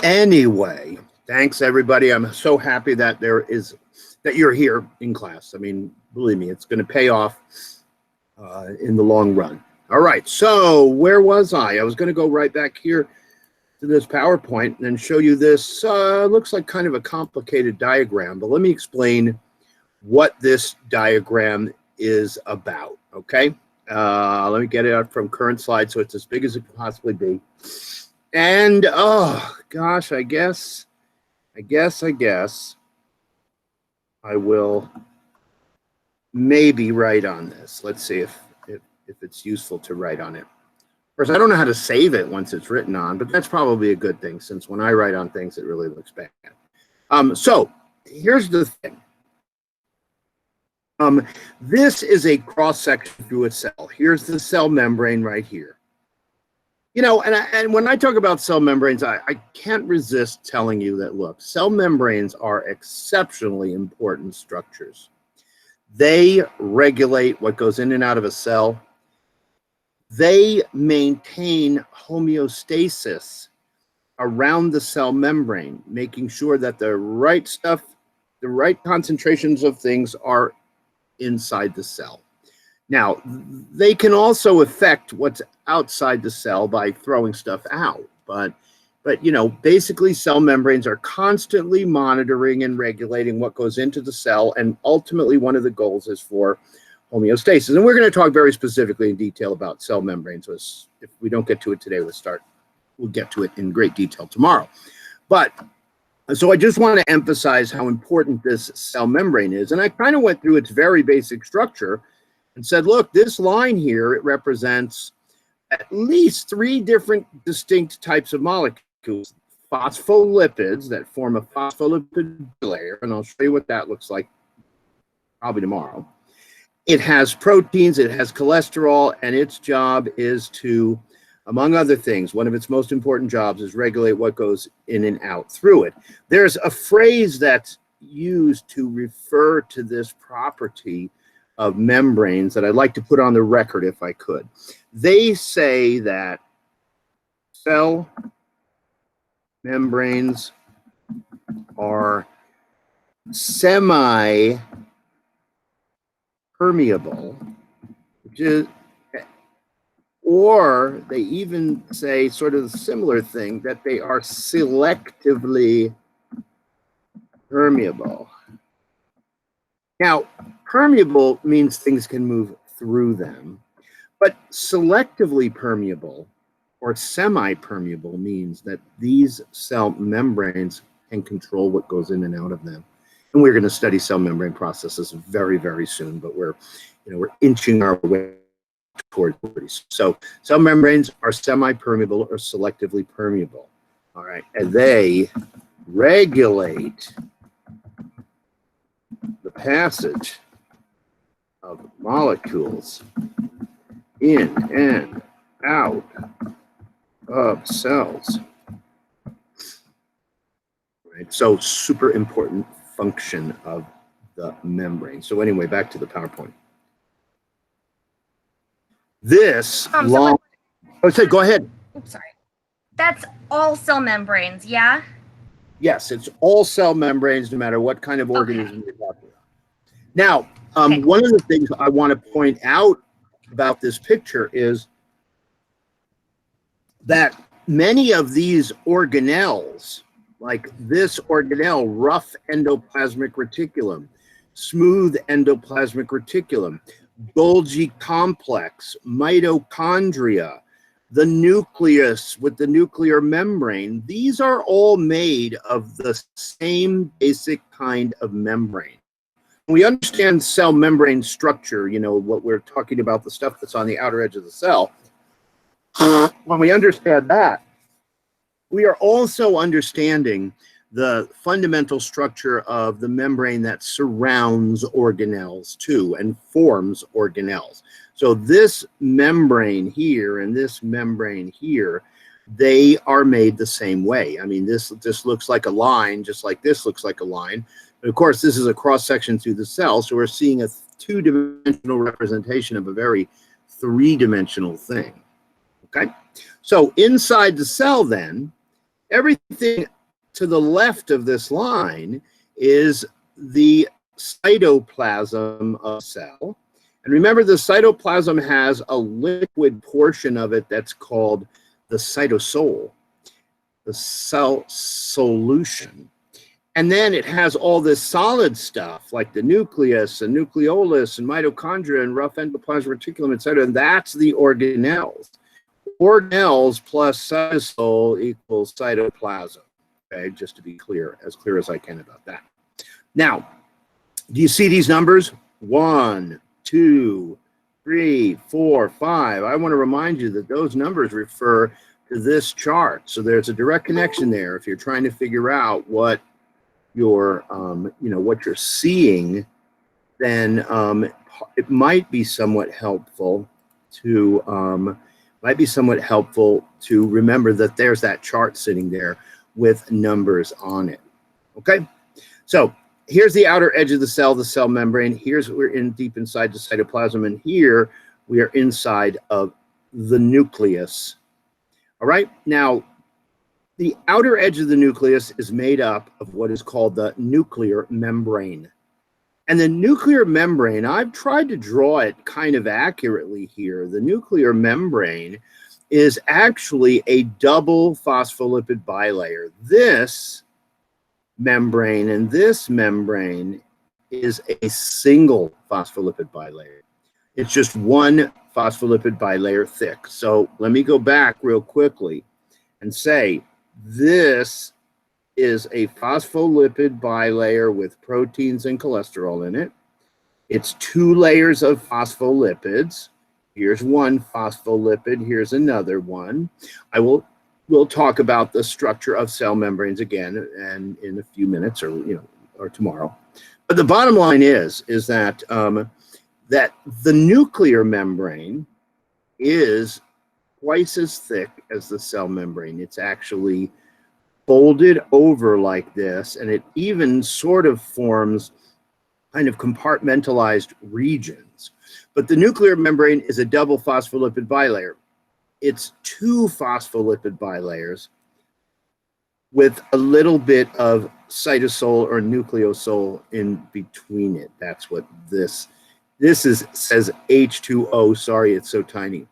anyway, thanks everybody. I'm so happy that you're here in class. I mean, believe me, it's going to pay off in the long run. All right, so where was I? I was going to go right back here to this PowerPoint and show you this. Looks like kind of a complicated diagram, but let me explain what this diagram is about, okay? Let me get it out from current slide so it's as big as it can possibly be. And, oh, gosh, I guess I will maybe write on this. Let's see if it's useful to write on it. course, I don't know how to save it once it's written on, but that's probably a good thing, since when I write on things, it really looks bad. So here's the thing. This is a cross-section through a cell. Here's the cell membrane right here. You know, and when I talk about cell membranes, I can't resist telling you that, look, cell membranes are exceptionally important structures. They regulate what goes in and out of a cell. They maintain homeostasis around the cell membrane, making sure that the right stuff, the right concentrations of things are inside the cell. Now, they can also affect what's outside the cell by throwing stuff out, but you know, basically cell membranes are constantly monitoring and regulating what goes into the cell, and ultimately one of the goals is for homeostasis. And we're going to talk very specifically in detail about cell membranes. If we don't get to it today, we'll get to it in great detail tomorrow. But so I just want to emphasize how important this cell membrane is. And I kind of went through its very basic structure and said, look, this line here, it represents at least 3 different distinct types of molecules. Phospholipids that form a phospholipid layer, and I'll show you what that looks like probably tomorrow. It has proteins, it has cholesterol, and its job is to, among other things, one of its most important jobs is regulate what goes in and out through it. There's a phrase that's used to refer to this property of membranes that I'd like to put on the record if I could. They say that cell membranes are semi-permeable, which is, or they even say sort of a similar thing, that they are selectively permeable. Now, permeable means things can move through them, but selectively permeable or semi-permeable means that these cell membranes can control what goes in and out of them. And we're going to study cell membrane processes very, very soon, but we're inching our way towards these. So cell membranes are semi-permeable or selectively permeable. All right, and they regulate the passage of molecules in and out of cells. Right, so super important function of the membrane. So anyway, back to the PowerPoint. This long. Oh, say, go ahead. Oops, sorry. That's all cell membranes, yeah? Yes, it's all cell membranes, no matter what kind of organism you're talking about. Now, one of the things I want to point out about this picture is that many of these organelles, like this organelle, rough endoplasmic reticulum, smooth endoplasmic reticulum, Golgi complex, mitochondria, the nucleus with the nuclear membrane, these are all made of the same basic kind of membrane. When we understand cell membrane structure, you know, what we're talking about, the stuff that's on the outer edge of the cell, when we understand that, we are also understanding the fundamental structure of the membrane that surrounds organelles too and forms organelles. So this membrane here and this membrane here, they are made the same way. I mean, this looks like a line, just like this looks like a line. But of course, this is a cross-section through the cell, so we're seeing a 2-dimensional representation of a very 3-dimensional thing. Okay? So inside the cell then, everything to the left of this line is the cytoplasm of a cell. And remember, the cytoplasm has a liquid portion of it that's called the cytosol, the cell solution. And then it has all this solid stuff like the nucleus and nucleolus and mitochondria and rough endoplasmic reticulum, etc. And that's the organelles. Organelles plus cytosol equals cytoplasm. Okay, just to be clear as I can about that. Now, do you see these numbers? 1, 2, 3, 4, 5. I want to remind you that those numbers refer to this chart. So there's a direct connection there. If you're trying to figure out what you're, what you're seeing, then it might be somewhat helpful to remember that there's that chart sitting there with numbers on it. Okay, so here's the outer edge of the cell membrane. We're deep inside the cytoplasm, and here we are inside of the nucleus. All right, now the outer edge of the nucleus is made up of what is called the nuclear membrane. And the nuclear membrane, I've tried to draw it kind of accurately here. The nuclear membrane is actually a double phospholipid bilayer. This membrane and this membrane is a single phospholipid bilayer. It's just one phospholipid bilayer thick. So let me go back real quickly and say this is a phospholipid bilayer with proteins and cholesterol in it. It's 2 layers of phospholipids. Here's one phospholipid, here's another one. We'll talk about the structure of cell membranes again and in a few minutes or tomorrow. But the bottom line is that that the nuclear membrane is twice as thick as the cell membrane. It's actually folded over like this, and it even sort of forms kind of compartmentalized regions. But the nuclear membrane is a double phospholipid bilayer. It's 2 phospholipid bilayers with a little bit of cytosol or nucleosol in between it. That's what this says H2O. Sorry, it's so tiny.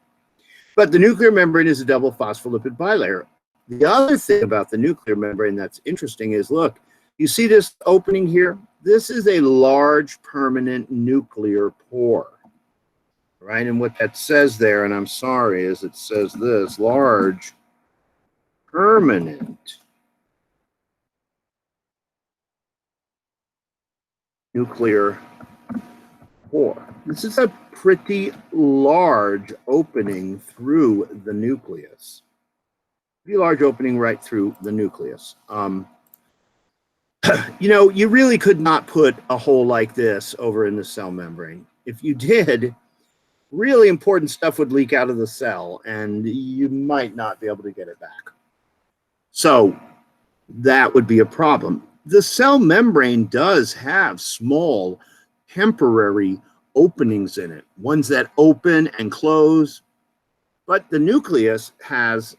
But the nuclear membrane is a double phospholipid bilayer. The other thing about the nuclear membrane that's interesting is, look, you see this opening here? This is a large permanent nuclear pore, right? And what that says there, and I'm sorry, is it says this, large permanent nuclear pore. This is a pretty large opening through the nucleus. Pretty large opening right through the nucleus. You really could not put a hole like this over in the cell membrane. If you did, really important stuff would leak out of the cell, and you might not be able to get it back. So that would be a problem. The cell membrane does have small temporary openings in it, ones that open and close, but the nucleus has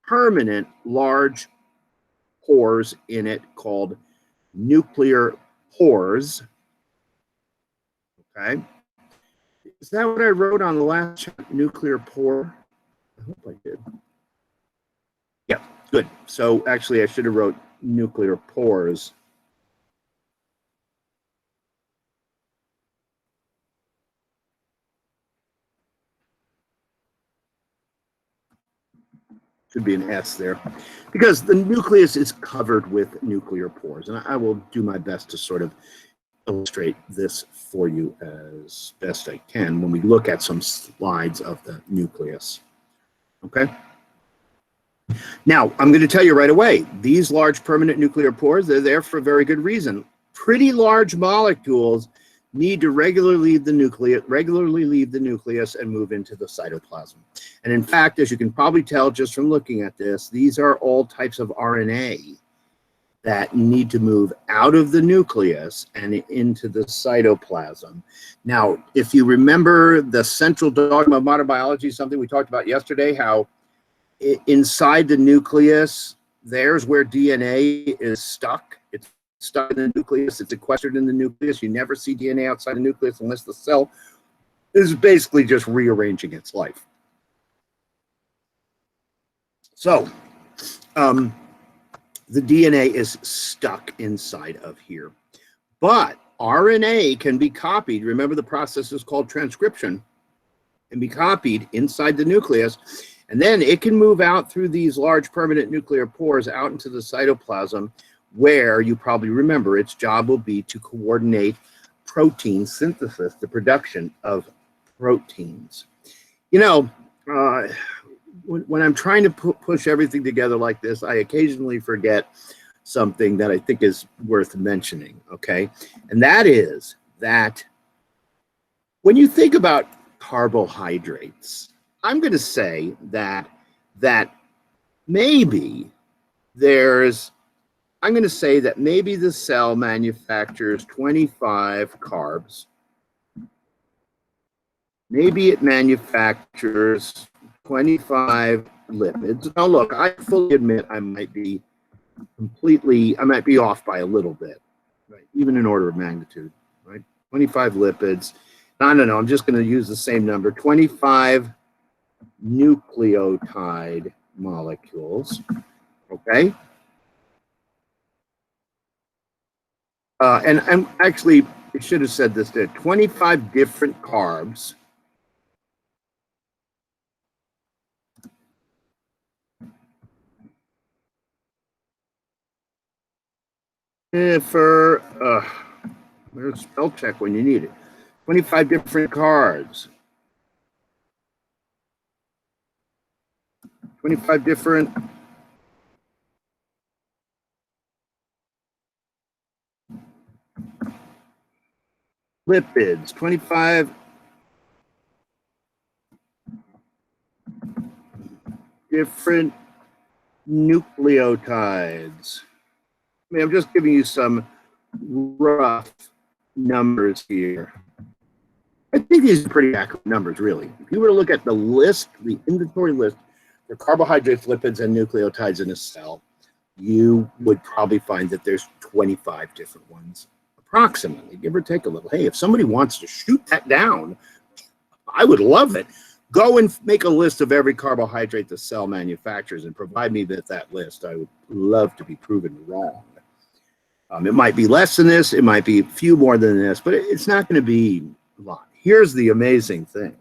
permanent large pores in it called nuclear pores. Okay. Is that what I wrote on the last chapter? Nuclear pore? I hope I did. Yeah, good. So actually I should have wrote nuclear pores. Should be an S there, because the nucleus is covered with nuclear pores. And I will do my best to sort of illustrate this for you as best I can when we look at some slides of the nucleus. Okay? Now, I'm going to tell you right away, these large permanent nuclear pores, they're there for a very good reason. Pretty large molecules need to regularly leave the nucleus and move into the cytoplasm. And in fact, as you can probably tell just from looking at this, these are all types of RNA that need to move out of the nucleus and into the cytoplasm. Now, if you remember the central dogma of modern biology, something we talked about yesterday, how inside the nucleus, there's where DNA is stuck. It's stuck in the nucleus, it's sequestered in the nucleus. You never see DNA outside the nucleus unless the cell is basically just rearranging its life. So, the DNA is stuck inside of here. But RNA can be copied. Remember, the process is called transcription. Can be copied inside the nucleus. And then it can move out through these large permanent nuclear pores out into the cytoplasm, where you probably remember its job will be to coordinate protein synthesis, the production of proteins. You know, when I'm trying to push everything together like this, I occasionally forget something that I think is worth mentioning, okay? And that is that when you think about carbohydrates, I'm going to say that maybe I'm going to say that maybe the cell manufactures 25 carbs. Maybe it manufactures 25 lipids. Now, look, I fully admit I might be off by a little bit, right? Even in order of magnitude, right? 25 lipids. No, I'm just going to use the same number, 25 nucleotide molecules, okay? And I'm actually, it should have said this there, 25 different carbs. Where's spell check when you need it? 25 different carbs. 25 different lipids, 25 different nucleotides. I mean, I'm just giving you some rough numbers here. I think these are pretty accurate numbers, really. If you were to look at the list, the inventory list for carbohydrates, lipids, and nucleotides in a cell, you would probably find that there's 25 different ones, approximately, give or take a little. Hey, if somebody wants to shoot that down, I would love it. Go and make a list of every carbohydrate the cell manufactures and provide me with that list. I would love to be proven wrong. It might be less than this, it might be a few more than this, but it's not going to be a lot. Here's the amazing thing.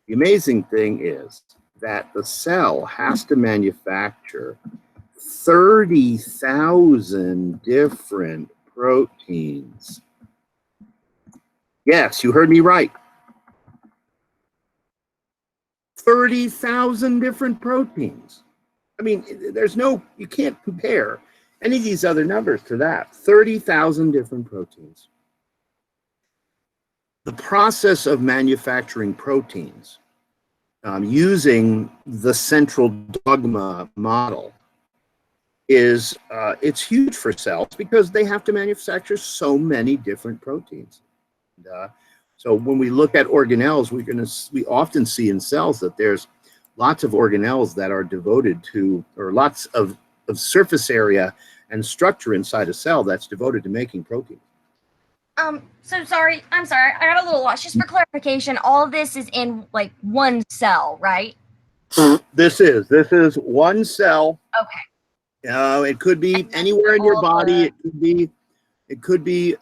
The amazing thing is that the cell has to manufacture 30,000 different proteins. Yes, you heard me right. 30,000 different proteins. I mean, you can't compare any of these other numbers to that. 30,000 different proteins. The process of manufacturing proteins using the central dogma model is it's huge for cells because they have to manufacture so many different proteins. And, so when we look at organelles, we often see in cells that there's lots of organelles that are devoted to, or lots of surface area and structure inside a cell that's devoted to making protein. So sorry. I'm sorry. I got a little lost. Just for clarification, all of this is in like one cell, right? This is one cell. Okay. It could be anywhere in your body. It could be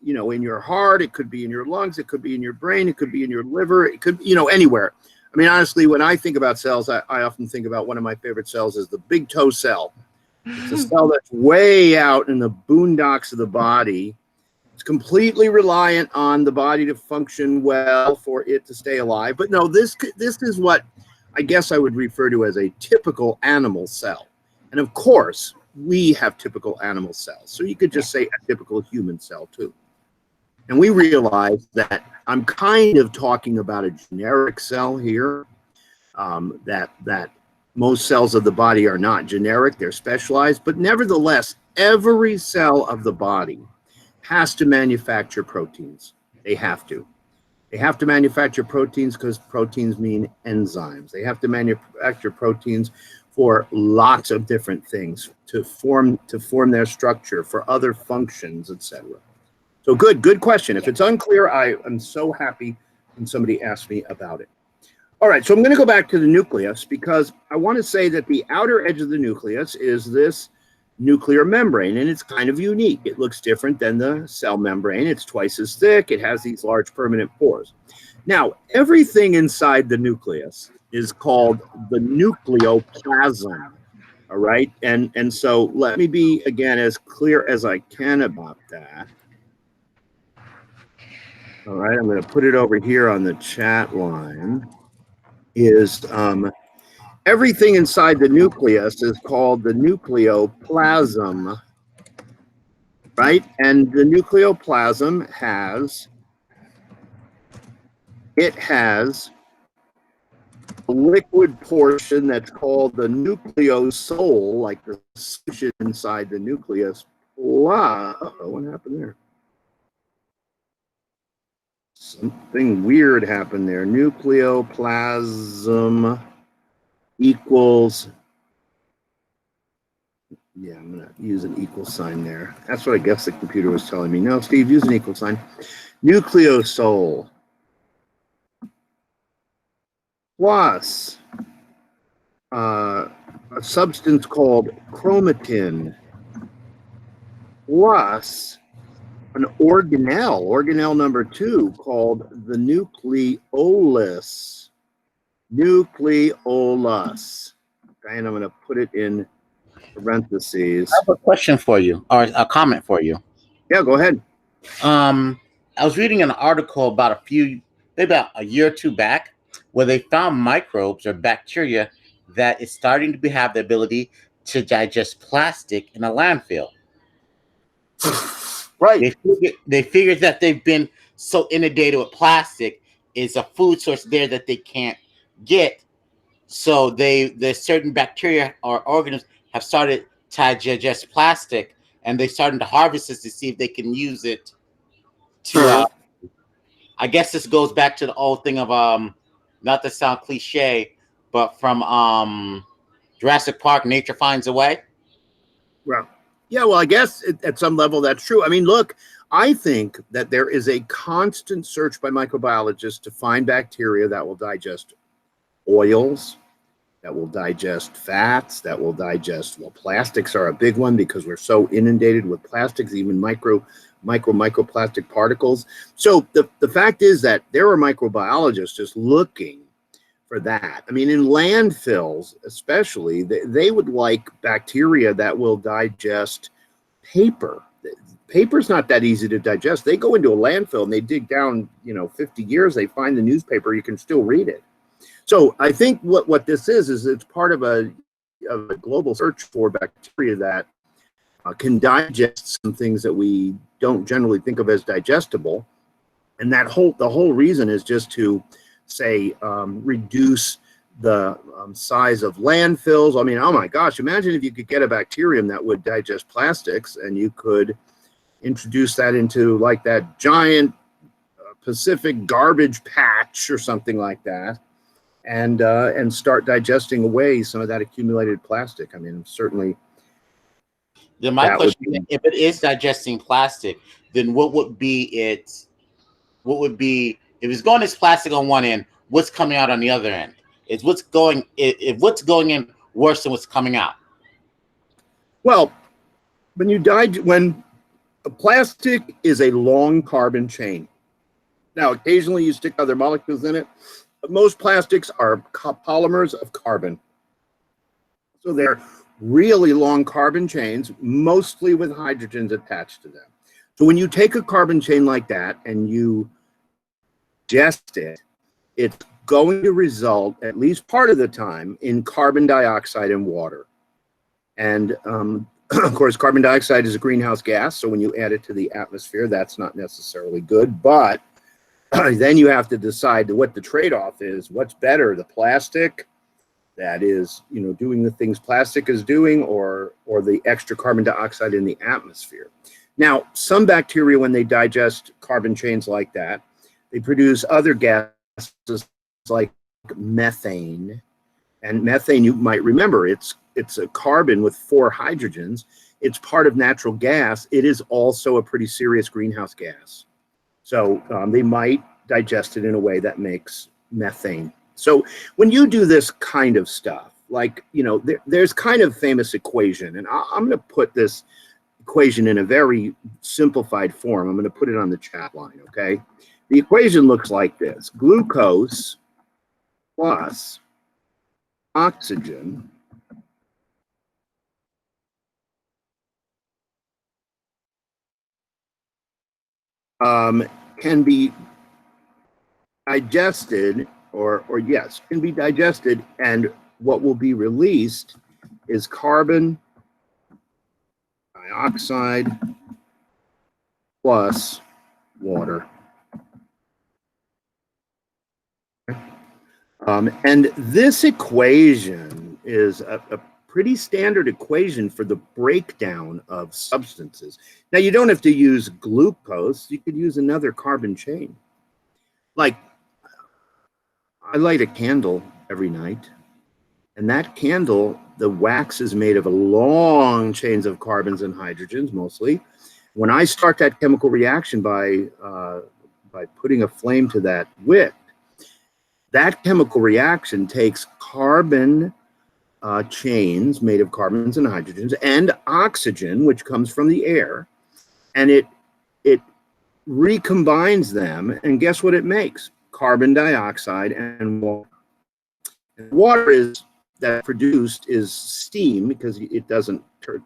you know, in your heart. It could be in your lungs. It could be in your brain. It could be in your liver. It could, you know, anywhere. I mean, honestly, when I think about cells, I often think about one of my favorite cells is the big toe cell. It's a cell that's way out in the boondocks of the body. It's completely reliant on the body to function well for it to stay alive. But no, this is what I guess I would refer to as a typical animal cell. And of course, we have typical animal cells. So you could just say a typical human cell too. And we realize that I'm kind of talking about a generic cell here, that most cells of the body are not generic, they're specialized, but nevertheless, every cell of the body has to manufacture proteins. They have to. They have to manufacture proteins because proteins mean enzymes. They have to manufacture proteins for lots of different things to form their structure, for other functions, etc. So good question. If it's unclear, I am so happy when somebody asks me about it. All right, so I'm going to go back to the nucleus because I want to say that the outer edge of the nucleus is this nuclear membrane, and it's kind of unique. It looks different than the cell membrane. It's twice as thick. It has these large permanent pores. Now, everything inside the nucleus is called the nucleoplasm, all right? And so let me be, again, as clear as I can about that. All right, I'm going to put it over here on the chat line. Is everything inside the nucleus is called the nucleoplasm, right? And the nucleoplasm has a liquid portion that's called the nucleosole, like the solution inside the nucleus. What happened there? Something weird happened there. Nucleoplasm equals, yeah, I'm going to use an equal sign there. That's what I guess the computer was telling me. No, Steve, use an equal sign. Nucleosole plus a substance called chromatin plus an organelle number 2 called the nucleolus. Nucleolus. Okay, and I'm going to put it in parentheses. I have a question for you, or a comment for you. Yeah, go ahead. I was reading an article about maybe about a year or two back, where they found microbes or bacteria that is starting to have the ability to digest plastic in a landfill. Right. They figured that they've been so inundated with plastic is a food source there that they can't get. So there's certain bacteria or organisms have started to digest plastic, and they're starting to harvest this to see if they can use it to. I guess this goes back to the old thing of not to sound cliche, but from Jurassic Park, nature finds a way. Well, yeah, well, I guess at some level that's true. I mean, look, I think that there is a constant search by microbiologists to find bacteria that will digest oils, that will digest fats, that will digest, well, plastics are a big one because we're so inundated with plastics, even microplastic particles. So the fact is that there are microbiologists just looking for that. I mean, in landfills, especially, they would like bacteria that will digest paper. Paper's not that easy to digest. They go into a landfill and they dig down, 50 years, they find the newspaper, you can still read it. So I think what this is it's part of a global search for bacteria that can digest some things that we don't generally think of as digestible. And the whole reason is just to say reduce the size of landfills. I mean, oh my gosh, imagine if you could get a bacterium that would digest plastics and you could introduce that into like that giant Pacific garbage patch or something like that, and start digesting away some of that accumulated plastic. I mean, certainly. Then my question is, if it is digesting plastic, then what would be if it's going as plastic on one end, what's coming out on the other end? Is what's going in worse than what's coming out? Well, when a plastic is a long carbon chain. Now, occasionally you stick other molecules in it, but most plastics are polymers of carbon. So they're really long carbon chains, mostly with hydrogens attached to them. So when you take a carbon chain like that and you digest it, it's going to result, at least part of the time, in carbon dioxide and water. And of course, carbon dioxide is a greenhouse gas, so when you add it to the atmosphere, that's not necessarily good. But then you have to decide what the trade-off is. What's better, the plastic that is, doing the things plastic is doing, or the extra carbon dioxide in the atmosphere? Now, some bacteria, when they digest carbon chains like that, they produce other gases like methane. And methane, you might remember, it's a carbon with 4 hydrogens. It's part of natural gas. It is also a pretty serious greenhouse gas. So they might digest it in a way that makes methane. So when you do this kind of stuff, like, there's kind of famous equation, and I'm going to put this equation in a very simplified form. I'm going to put it on the chat line, okay? The equation looks like this: glucose plus oxygen can be digested, or yes, can be digested, and what will be released is carbon dioxide plus water. And this equation is a pretty standard equation for the breakdown of substances. Now, you don't have to use glucose. You could use another carbon chain. Like, I light a candle every night, and that candle, the wax is made of long chains of carbons and hydrogens, mostly. When I start that chemical reaction by putting a flame to that wick, that chemical reaction takes carbon chains made of carbons and hydrogens and oxygen, which comes from the air, and it recombines them, and guess what it makes? Carbon dioxide and water. And water is that produced is steam, because it doesn't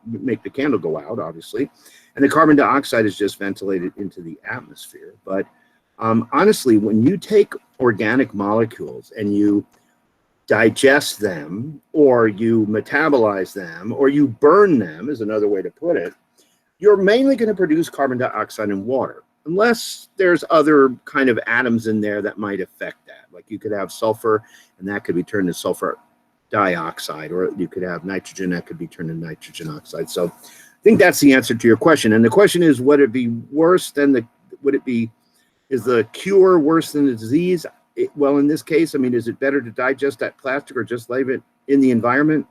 make the candle go out, obviously, and the carbon dioxide is just ventilated into the atmosphere. But honestly, when you take organic molecules and you digest them, or you metabolize them, or you burn them, is another way to put it, you're mainly going to produce carbon dioxide and water, unless there's other kind of atoms in there that might affect that. Like you could have sulfur, and that could be turned to sulfur dioxide, or you could have nitrogen, that could be turned to nitrogen oxide. So I think that's the answer to your question. And the question is, would it be worse than is the cure worse than the disease? Well, in this case, I mean, is it better to digest that plastic or just leave it in the environment?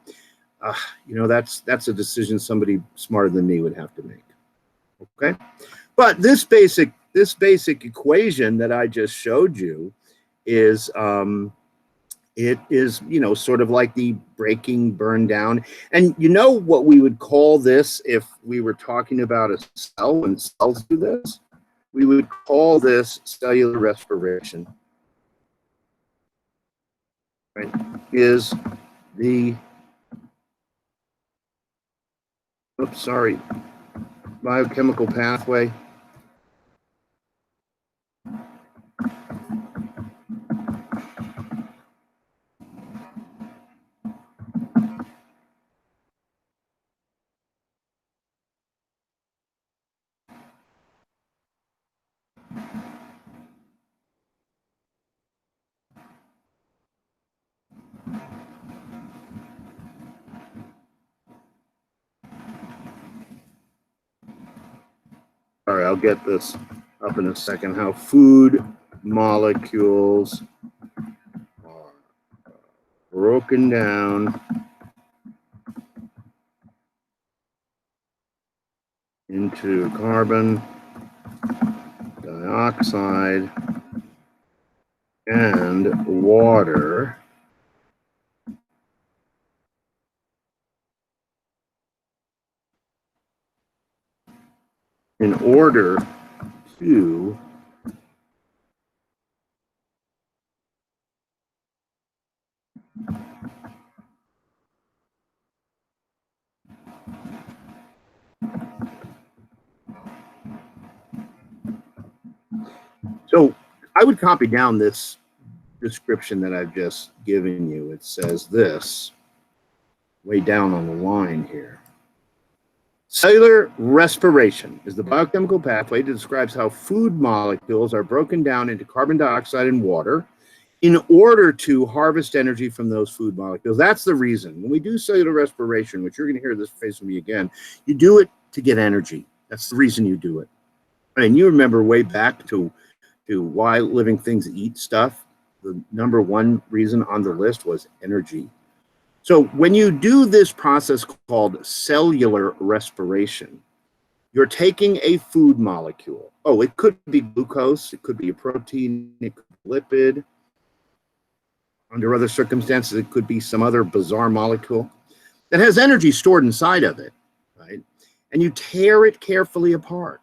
That's a decision somebody smarter than me would have to make. Okay, but this basic equation that I just showed you is it is sort of like the breaking, burn down, and what we would call this if we were talking about a cell. When cells do this, we would call this cellular respiration. Right? Is the biochemical pathway I'll get this up in a second. How food molecules are broken down into carbon dioxide and water in order to So I would copy down this description that I've just given you. It says this way down on the line here. Cellular respiration is the biochemical pathway that describes how food molecules are broken down into carbon dioxide and water in order to harvest energy from those food molecules. That's the reason. When we do cellular respiration, which you're going to hear this phrase from me again, you do it to get energy. That's the reason you do it. And you remember way back to why living things eat stuff. The number one reason on the list was energy. So when you do this process called cellular respiration, you're taking a food molecule. Oh, it could be glucose, it could be a protein, it could be a lipid. Under other circumstances, it could be some other bizarre molecule that has energy stored inside of it, right? And you tear it carefully apart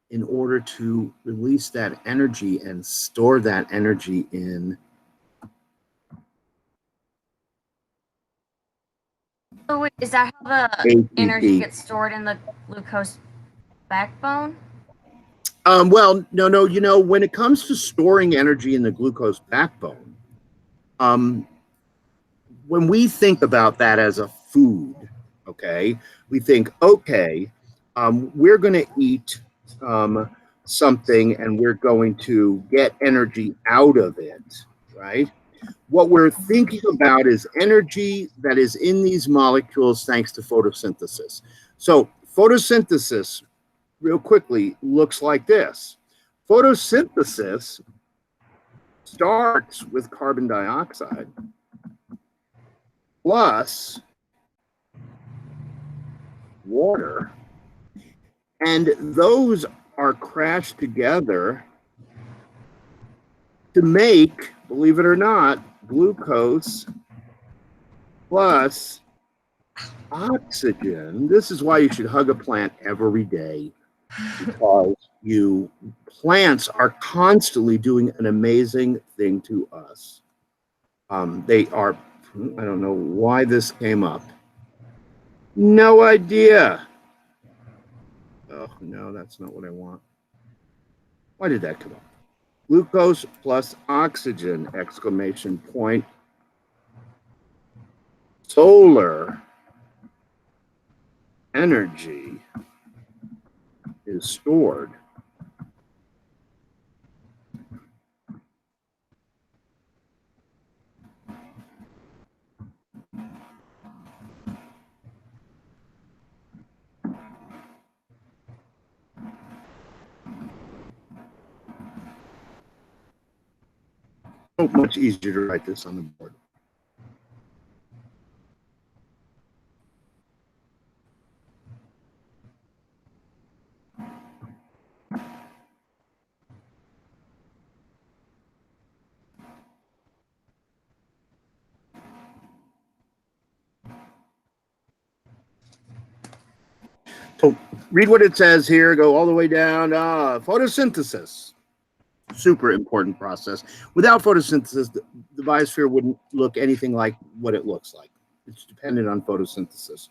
in order to release that energy and store that energy in. So is that how the ATP. energy gets stored in the glucose backbone? Well, no, when it comes to storing energy in the glucose backbone, when we think about that as a food, okay, we think, okay, we're going to eat something and we're going to get energy out of it, right? What we're thinking about is energy that is in these molecules thanks to photosynthesis. So photosynthesis, real quickly, looks like this. Photosynthesis starts with carbon dioxide plus water, and those are crashed together to make, believe it or not, glucose plus oxygen. This is why you should hug a plant every day, because plants are constantly doing an amazing thing to us. They are, I don't know why this came up. No idea. Oh, no, that's not what I want. Why did that come up? Glucose plus oxygen, exclamation point. Solar energy is stored so much easier to write this on the board. So read what it says here, go all the way down. Photosynthesis, super important process. Without photosynthesis, the biosphere wouldn't look anything like what it looks like. It's dependent on photosynthesis.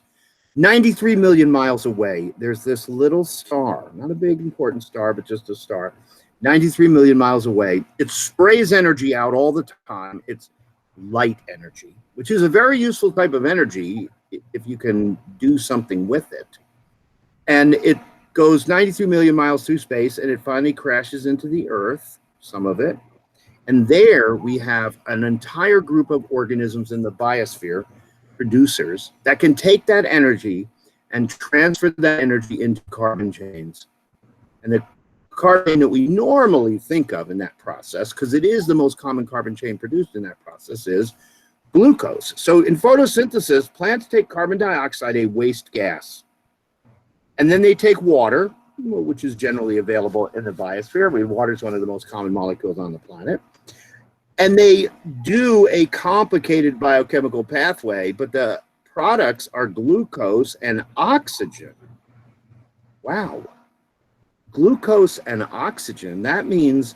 93 million miles away, there's this little star, not a big important star, but just a star. 93 million miles away. It sprays energy out all the time. It's light energy, which is a very useful type of energy if you can do something with it. And it goes 93 million miles through space, and it finally crashes into the Earth, some of it. And there we have an entire group of organisms in the biosphere, producers, that can take that energy and transfer that energy into carbon chains. And the carbon chain that we normally think of in that process, because it is the most common carbon chain produced in that process, is glucose. So in photosynthesis, plants take carbon dioxide, a waste gas, and then they take water, which is generally available in the biosphere. Water is one of the most common molecules on the planet. And they do a complicated biochemical pathway, but the products are glucose and oxygen. Wow. Glucose and oxygen. That means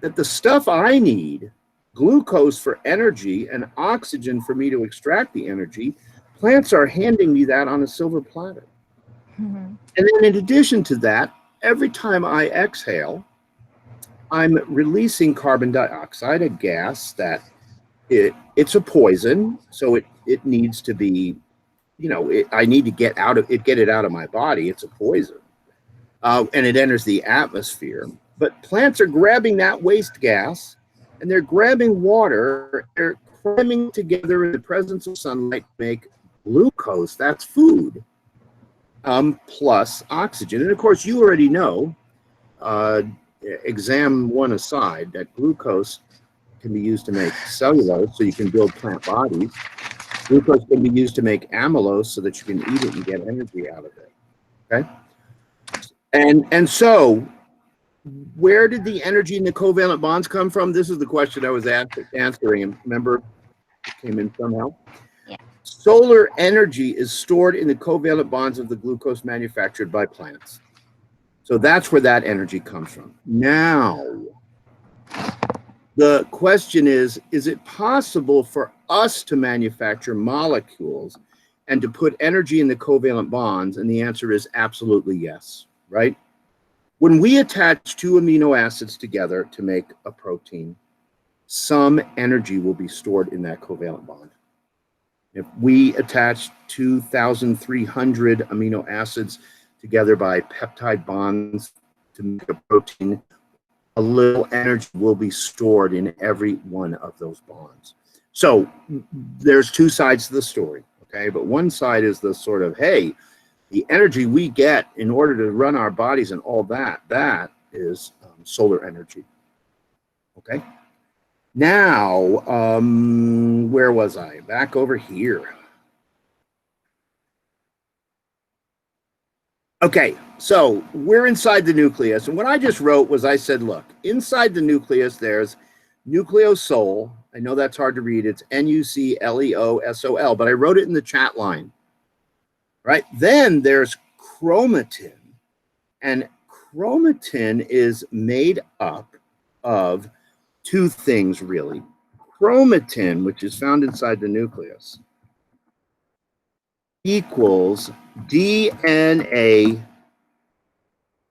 that the stuff I need, glucose for energy and oxygen for me to extract the energy, plants are handing me that on a silver platter. Mm-hmm. And then in addition to that, every time I exhale, I'm releasing carbon dioxide, a gas that it's a poison. So it needs to be, I need to get it out of my body. It's a poison. And it enters the atmosphere. But plants are grabbing that waste gas and they're grabbing water. They're cramming together in the presence of sunlight to make glucose. That's food. Plus oxygen. And of course, you already know, exam one aside, that glucose can be used to make cellulose so you can build plant bodies. Glucose can be used to make amylose so that you can eat it and get energy out of it. Okay? And so, where did the energy in the covalent bonds come from? This is the question I was answering. And remember, it came in somehow. Yeah. Solar energy is stored in the covalent bonds of the glucose manufactured by plants. So that's where that energy comes from. Now, the question is it possible for us to manufacture molecules and to put energy in the covalent bonds? And the answer is absolutely yes, right? When we attach two amino acids together to make a protein, some energy will be stored in that covalent bond. If we attach 2,300 amino acids together by peptide bonds to make a protein, a little energy will be stored in every one of those bonds. So there's two sides to the story, okay? But one side is the sort of, hey, the energy we get in order to run our bodies and all that, that is solar energy, okay? Now, where was I? Back over here. Okay, so we're inside the nucleus. And what I just wrote was I said, look, inside the nucleus, there's nucleosol. I know that's hard to read. It's Nucleosol, but I wrote it in the chat line, right? Then there's chromatin. And chromatin is made up of two things, really. Chromatin, which is found inside the nucleus, equals DNA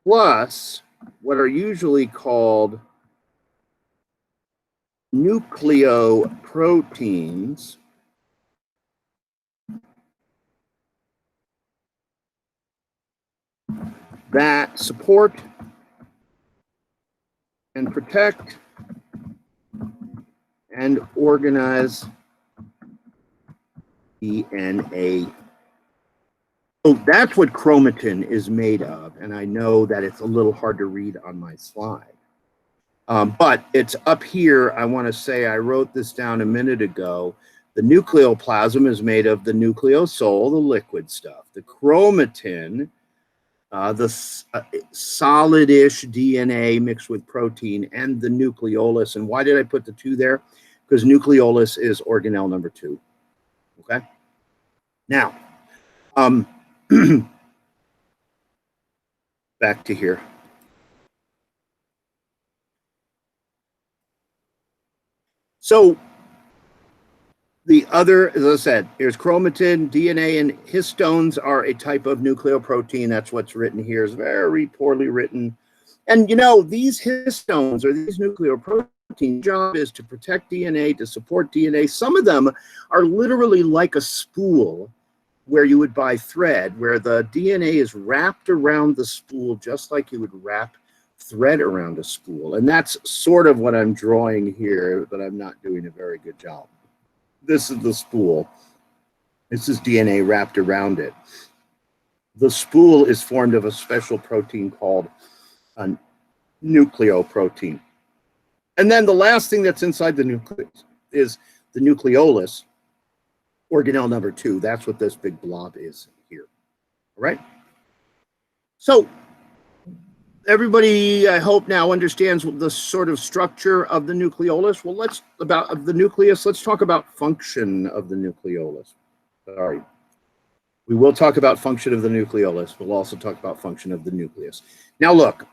plus what are usually called nucleoproteins that support and protect and organize DNA. So that's what chromatin is made of, and I know that it's a little hard to read on my slide. But it's up here. I want to say I wrote this down a minute ago. The nucleoplasm is made of the nucleosol, the liquid stuff. The chromatin, the solid-ish DNA mixed with protein, and the nucleolus. And why did I put the two there? Because nucleolus is organelle number 2. Okay? Now, back to here. So the other, as I said, here's chromatin, DNA, and histones are a type of nucleoprotein. That's what's written here. It's very poorly written. And you know, these histones or these nucleoprotein job is to protect DNA, to support DNA. Some of them are literally like a spool where you would buy thread, where the DNA is wrapped around the spool just like you would wrap thread around a spool. And that's sort of what I'm drawing here, but I'm not doing a very good job. This is the spool. This is DNA wrapped around it. The spool is formed of a special protein called a nucleoprotein. And then the last thing that's inside the nucleus is the nucleolus, organelle number 2. That's what this big blob is here. All right? So everybody, I hope, now understands the sort of structure of the nucleolus. Well, let's talk about function of the nucleolus. Sorry. We will talk about function of the nucleolus. We'll also talk about function of the nucleus. Now, look,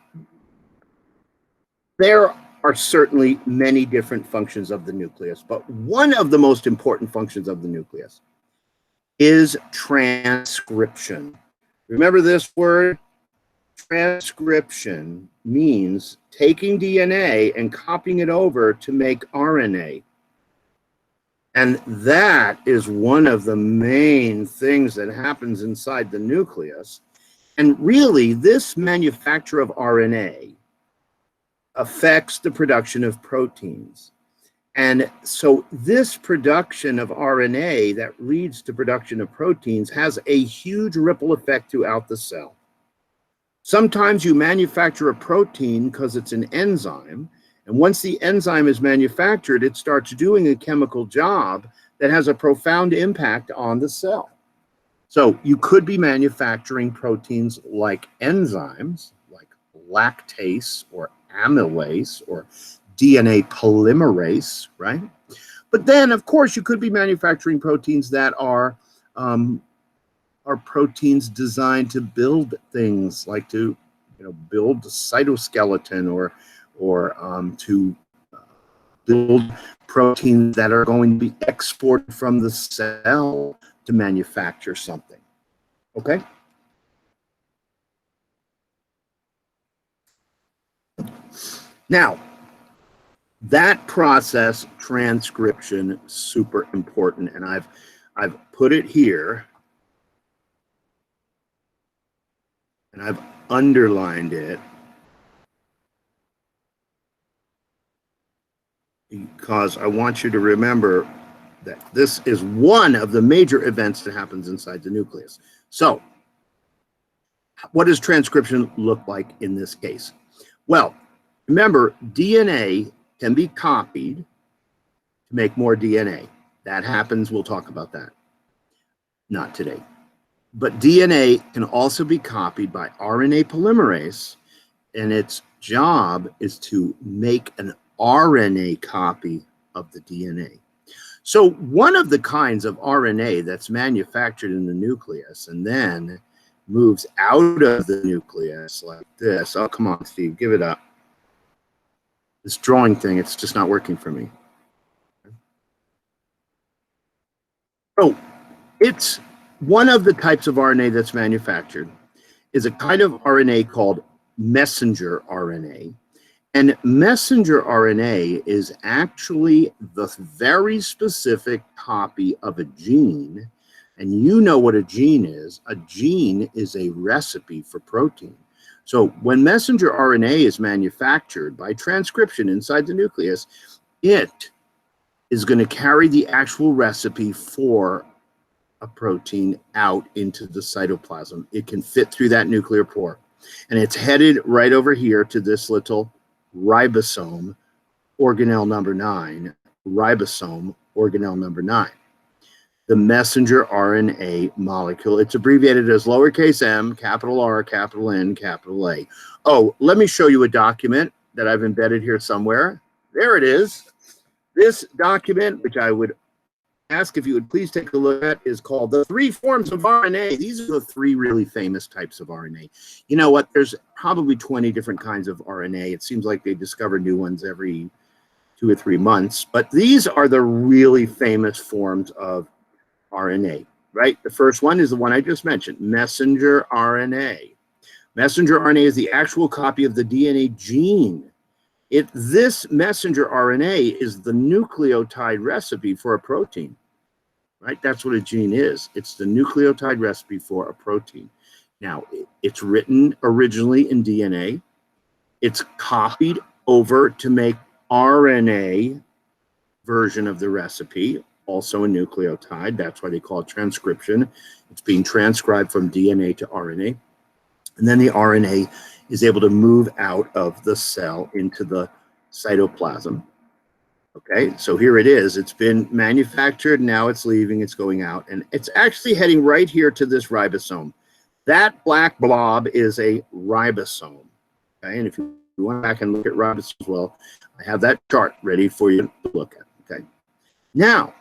there are certainly many different functions of the nucleus, but one of the most important functions of the nucleus is transcription. Remember this word? Transcription means taking DNA and copying it over to make RNA. And that is one of the main things that happens inside the nucleus. And really, this manufacture of RNA affects the production of proteins. And so this production of RNA that leads to production of proteins has a huge ripple effect throughout the cell. Sometimes you manufacture a protein because it's an enzyme, and once the enzyme is manufactured, it starts doing a chemical job that has a profound impact on the cell. So you could be manufacturing proteins like enzymes, like lactase or amylase or DNA polymerase, right? But then, of course, you could be manufacturing proteins that are proteins designed to build things, like to, build cytoskeleton or to build proteins that are going to be exported from the cell to manufacture something. Okay? Now, that process, transcription, super important, and I've put it here, and I've underlined it because I want you to remember that this is one of the major events that happens inside the nucleus. So, what does transcription look like in this case? Well, remember, DNA can be copied to make more DNA. That happens, we'll talk about that. Not today. But DNA can also be copied by RNA polymerase, and its job is to make an RNA copy of the DNA. So one of the kinds of RNA that's manufactured in the nucleus and then moves out of the nucleus like this. Oh, come on, Steve, give it up. This drawing thing, it's just not working for me. So it's one of the types of RNA that's manufactured is a kind of RNA called messenger RNA. And messenger RNA is actually the very specific copy of a gene. And you know what a gene is. A gene is a recipe for protein. So when messenger RNA is manufactured by transcription inside the nucleus, it is going to carry the actual recipe for a protein out into the cytoplasm. It can fit through that nuclear pore. And it's headed right over here to this little ribosome, organelle number 9, ribosome, organelle number 9. The messenger RNA molecule. It's abbreviated as lowercase m, capital R, capital N, capital A. Oh, let me show you a document that I've embedded here somewhere. There it is. This document, which I would ask if you would please take a look at, is called The 3 Forms of RNA. These are the 3 really famous types of RNA. You know what? There's probably 20 different kinds of RNA. It seems like they discover new ones every 2 or 3 months. But these are the really famous forms of RNA, right? The first one is the one I just mentioned, messenger RNA. Messenger RNA is the actual copy of the DNA gene. This messenger RNA is the nucleotide recipe for a protein, right? That's what a gene is. It's the nucleotide recipe for a protein. Now, it's written originally in DNA. It's copied over to make RNA version of the recipe, also a nucleotide. That's why they call it transcription. It's being transcribed from DNA to RNA. And then the RNA is able to move out of the cell into the cytoplasm. Okay, so here it is. It's been manufactured. Now it's leaving. It's going out. And it's actually heading right here to this ribosome. That black blob is a ribosome. Okay, and if you want back and look at ribosomes as well, I have that chart ready for you to look at. Okay, now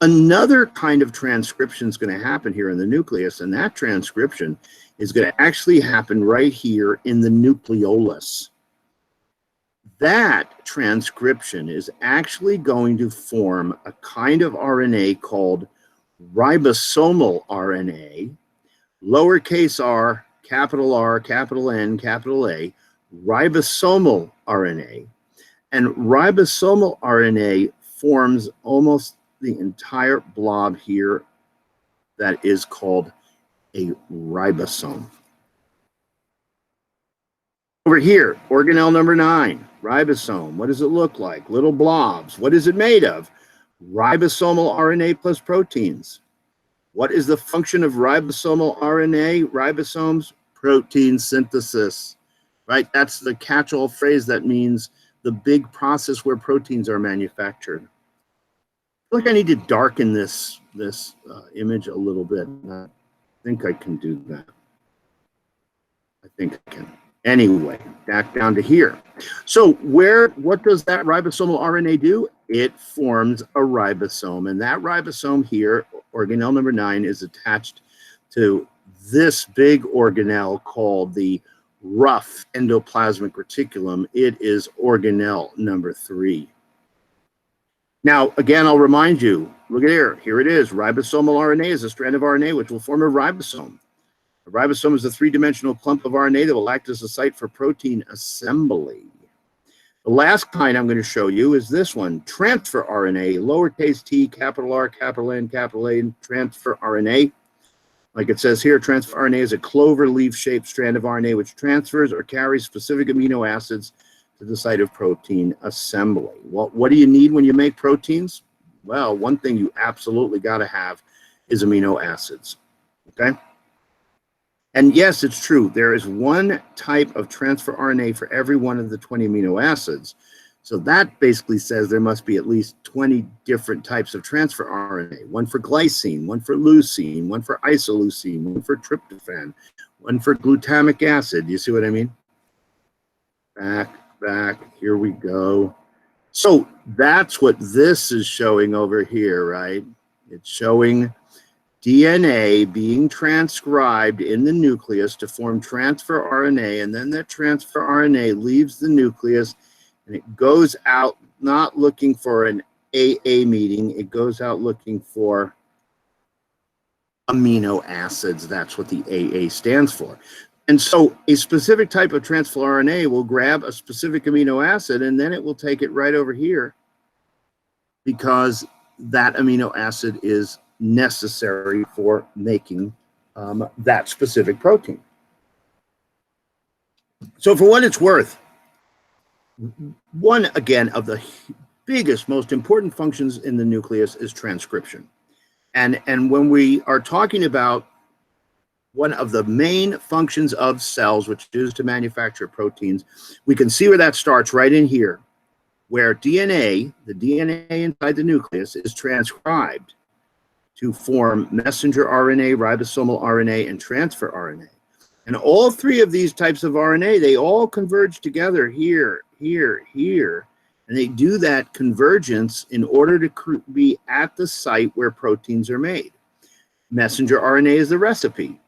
another kind of transcription is going to happen here in the nucleus, and that transcription is going to actually happen right here in the nucleolus. That transcription is actually going to form a kind of RNA called ribosomal RNA, lowercase r, capital N, capital A, ribosomal RNA. And ribosomal RNA forms almost the entire blob here that is called a ribosome. Over here, organelle number 9, ribosome. What does it look like? Little blobs. What is it made of? Ribosomal RNA plus proteins. What is the function of ribosomal RNA? Ribosomes, protein synthesis, right? That's the catch-all phrase that means the big process where proteins are manufactured. I feel like I need to darken this image a little bit. I think I can do that. I think I can. Anyway, back down to here. So what does that ribosomal RNA do? It forms a ribosome, and that ribosome here, organelle number 9, is attached to this big organelle called the rough endoplasmic reticulum. It is organelle number 3. Now, again, I'll remind you, look at here. Here it is. Ribosomal RNA is a strand of RNA which will form a ribosome. A ribosome is a 3-dimensional clump of RNA that will act as a site for protein assembly. The last kind I'm going to show you is this one, transfer RNA, lowercase t, capital R, capital N, capital A, transfer RNA. Like it says here, transfer RNA is a clover leaf-shaped strand of RNA which transfers or carries specific amino acids to the site of protein assembly. Well, what do you need when you make proteins? Well, one thing you absolutely got to have is amino acids, okay? And yes, it's true. There is one type of transfer RNA for every one of the 20 amino acids. So that basically says there must be at least 20 different types of transfer RNA, one for glycine, one for leucine, one for isoleucine, one for tryptophan, one for glutamic acid. You see what I mean? Back, here we go. So that's what this is showing over here, right? It's showing DNA being transcribed in the nucleus to form transfer RNA, and then that transfer RNA leaves the nucleus and it goes out not looking for an AA meeting, it goes out looking for amino acids. That's what the AA stands for. And so a specific type of transfer RNA will grab a specific amino acid and then it will take it right over here because that amino acid is necessary for making that specific protein. So for what it's worth, one, again, of the biggest, most important functions in the nucleus is transcription. And when we are talking about one of the main functions of cells, which is to manufacture proteins, we can see where that starts right in here, where DNA, the DNA inside the nucleus, is transcribed to form messenger RNA, ribosomal RNA, and transfer RNA. And all three of these types of RNA, they all converge together here, here, and they do that convergence in order to be at the site where proteins are made. Messenger RNA is the recipe.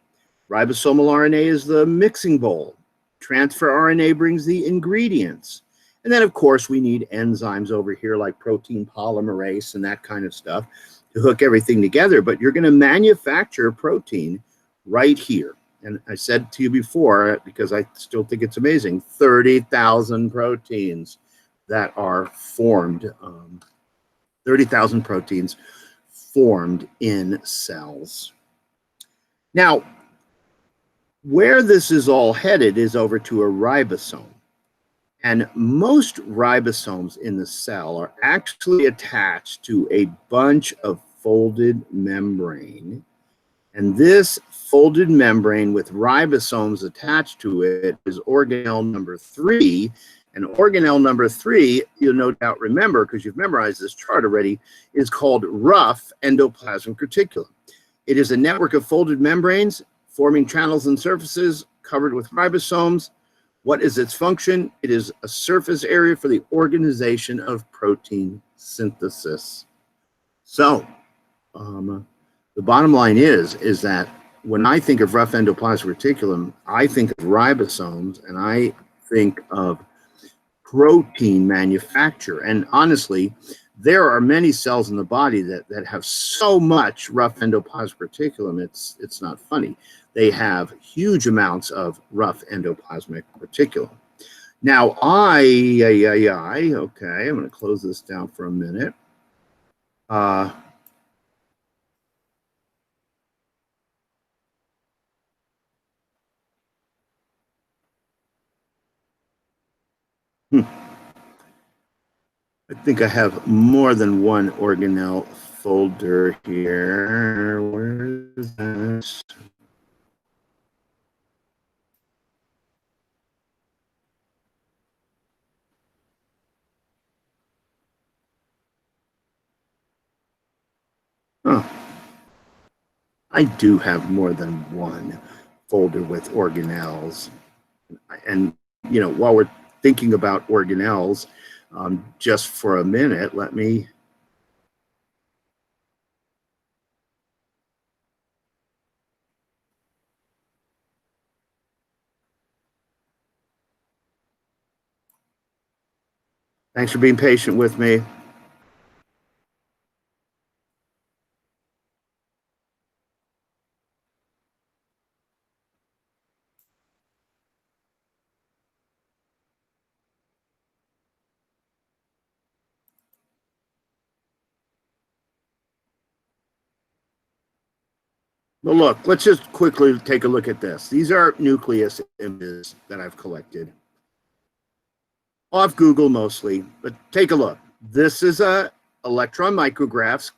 Ribosomal RNA is the mixing bowl. Transfer RNA brings the ingredients. And then, of course, we need enzymes over here like protein polymerase and that kind of stuff to hook everything together. But you're going to manufacture protein right here. And I said to you before, because I still think it's amazing, 30,000 proteins that are formed, 30,000 proteins formed in cells. Now, where this is all headed is over to a ribosome. And most ribosomes in the cell are actually attached to a bunch of folded membrane. And this folded membrane with ribosomes attached to it is organelle number 3. And organelle number 3, you'll no doubt remember, because you've memorized this chart already, is called rough endoplasmic reticulum. It is a network of folded membranes forming channels and surfaces covered with ribosomes. What is its function? It is a surface area for the organization of protein synthesis. So, the bottom line is that when I think of rough endoplasmic reticulum, I think of ribosomes and I think of protein manufacture. And honestly, there are many cells in the body that have so much rough endoplasmic reticulum, it's not funny. They have huge amounts of rough endoplasmic reticulum. Now, okay, I'm going to close this down for a minute. I think I have more than one organelle folder here. Where is that? Oh, I do have more than one folder with organelles. And, you know, while we're thinking about organelles, just for a minute, let me thanks for being patient with me. Well, look, let's just quickly take a look at this. These are nucleus images that I've collected off Google mostly, but take a look. This is a electron micrographs,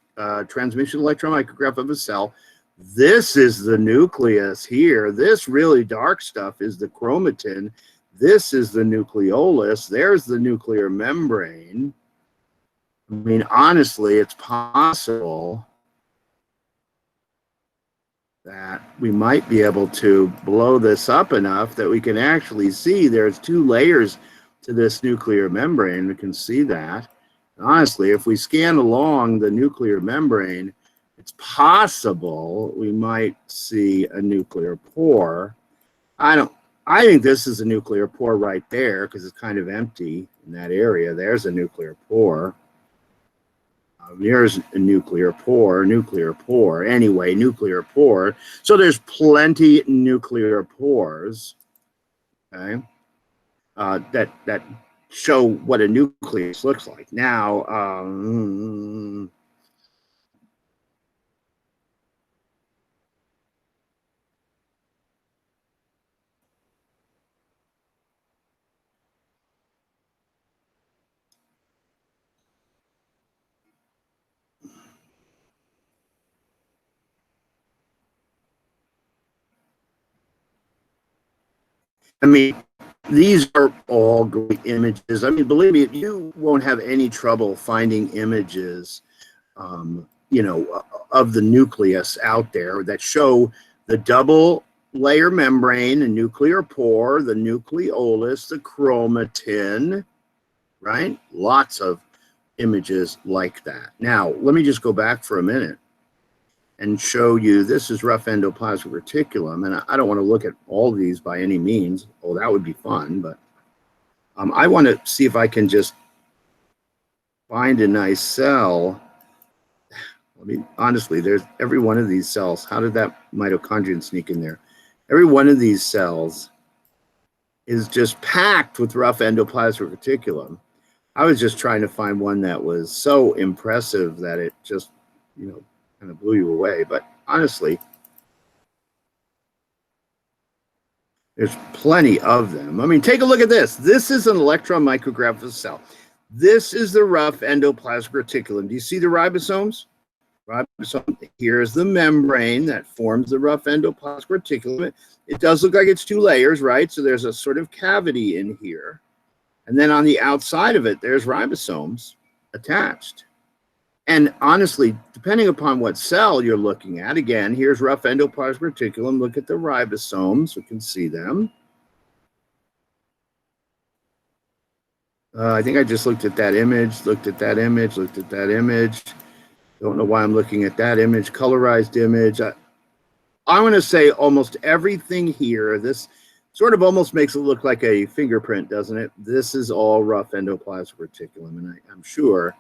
transmission electron micrograph of a cell. This is the nucleus here. This really dark stuff is the chromatin. This is the nucleolus. There's the nuclear membrane. I mean, honestly, it's possible that we might be able to blow this up enough that we can actually see there's 2 layers to this nuclear membrane. We can see that. Honestly, if we scan along the nuclear membrane, it's possible we might see a nuclear pore. I think this is a nuclear pore right there because it's kind of empty in that area. There's a nuclear pore. Here's a nuclear pore. Anyway, nuclear pore. So there's plenty nuclear pores, okay, that show what a nucleus looks like. Now, I mean, these are all great images. I mean, believe me, you won't have any trouble finding images, you know, of the nucleus out there that show the double layer membrane, the nuclear pore, the nucleolus, the chromatin, right? Lots of images like that. Now, let me just go back for a minute and show you, this is rough endoplasmic reticulum, and I don't want to look at all of these by any means. Oh, that would be fun, but I want to see if I can just find a nice cell. I mean, honestly, there's every one of these cells. How did that mitochondrion sneak in there? Every one of these cells is just packed with rough endoplasmic reticulum. I was just trying to find one that was so impressive that it just, you know, kind of blew you away. But honestly, there's plenty of them. I mean, take a look at this. This is an electron micrograph of a cell. This is the rough endoplasmic reticulum. Do you see the ribosomes? Ribosome. Here's the membrane that forms the rough endoplasmic reticulum. It does look like it's 2 layers, right? So there's a sort of cavity in here. And then on the outside of it, there's ribosomes attached. And honestly, depending upon what cell you're looking at, again, here's rough endoplasmic reticulum. Look at the ribosomes. We can see them. I think I just looked at that image, looked at that image, looked at that image. Don't know why I'm looking at that image, colorized image. I want to say almost everything here, this sort of almost makes it look like a fingerprint, doesn't it? This is all rough endoplasmic reticulum, and I'm sure,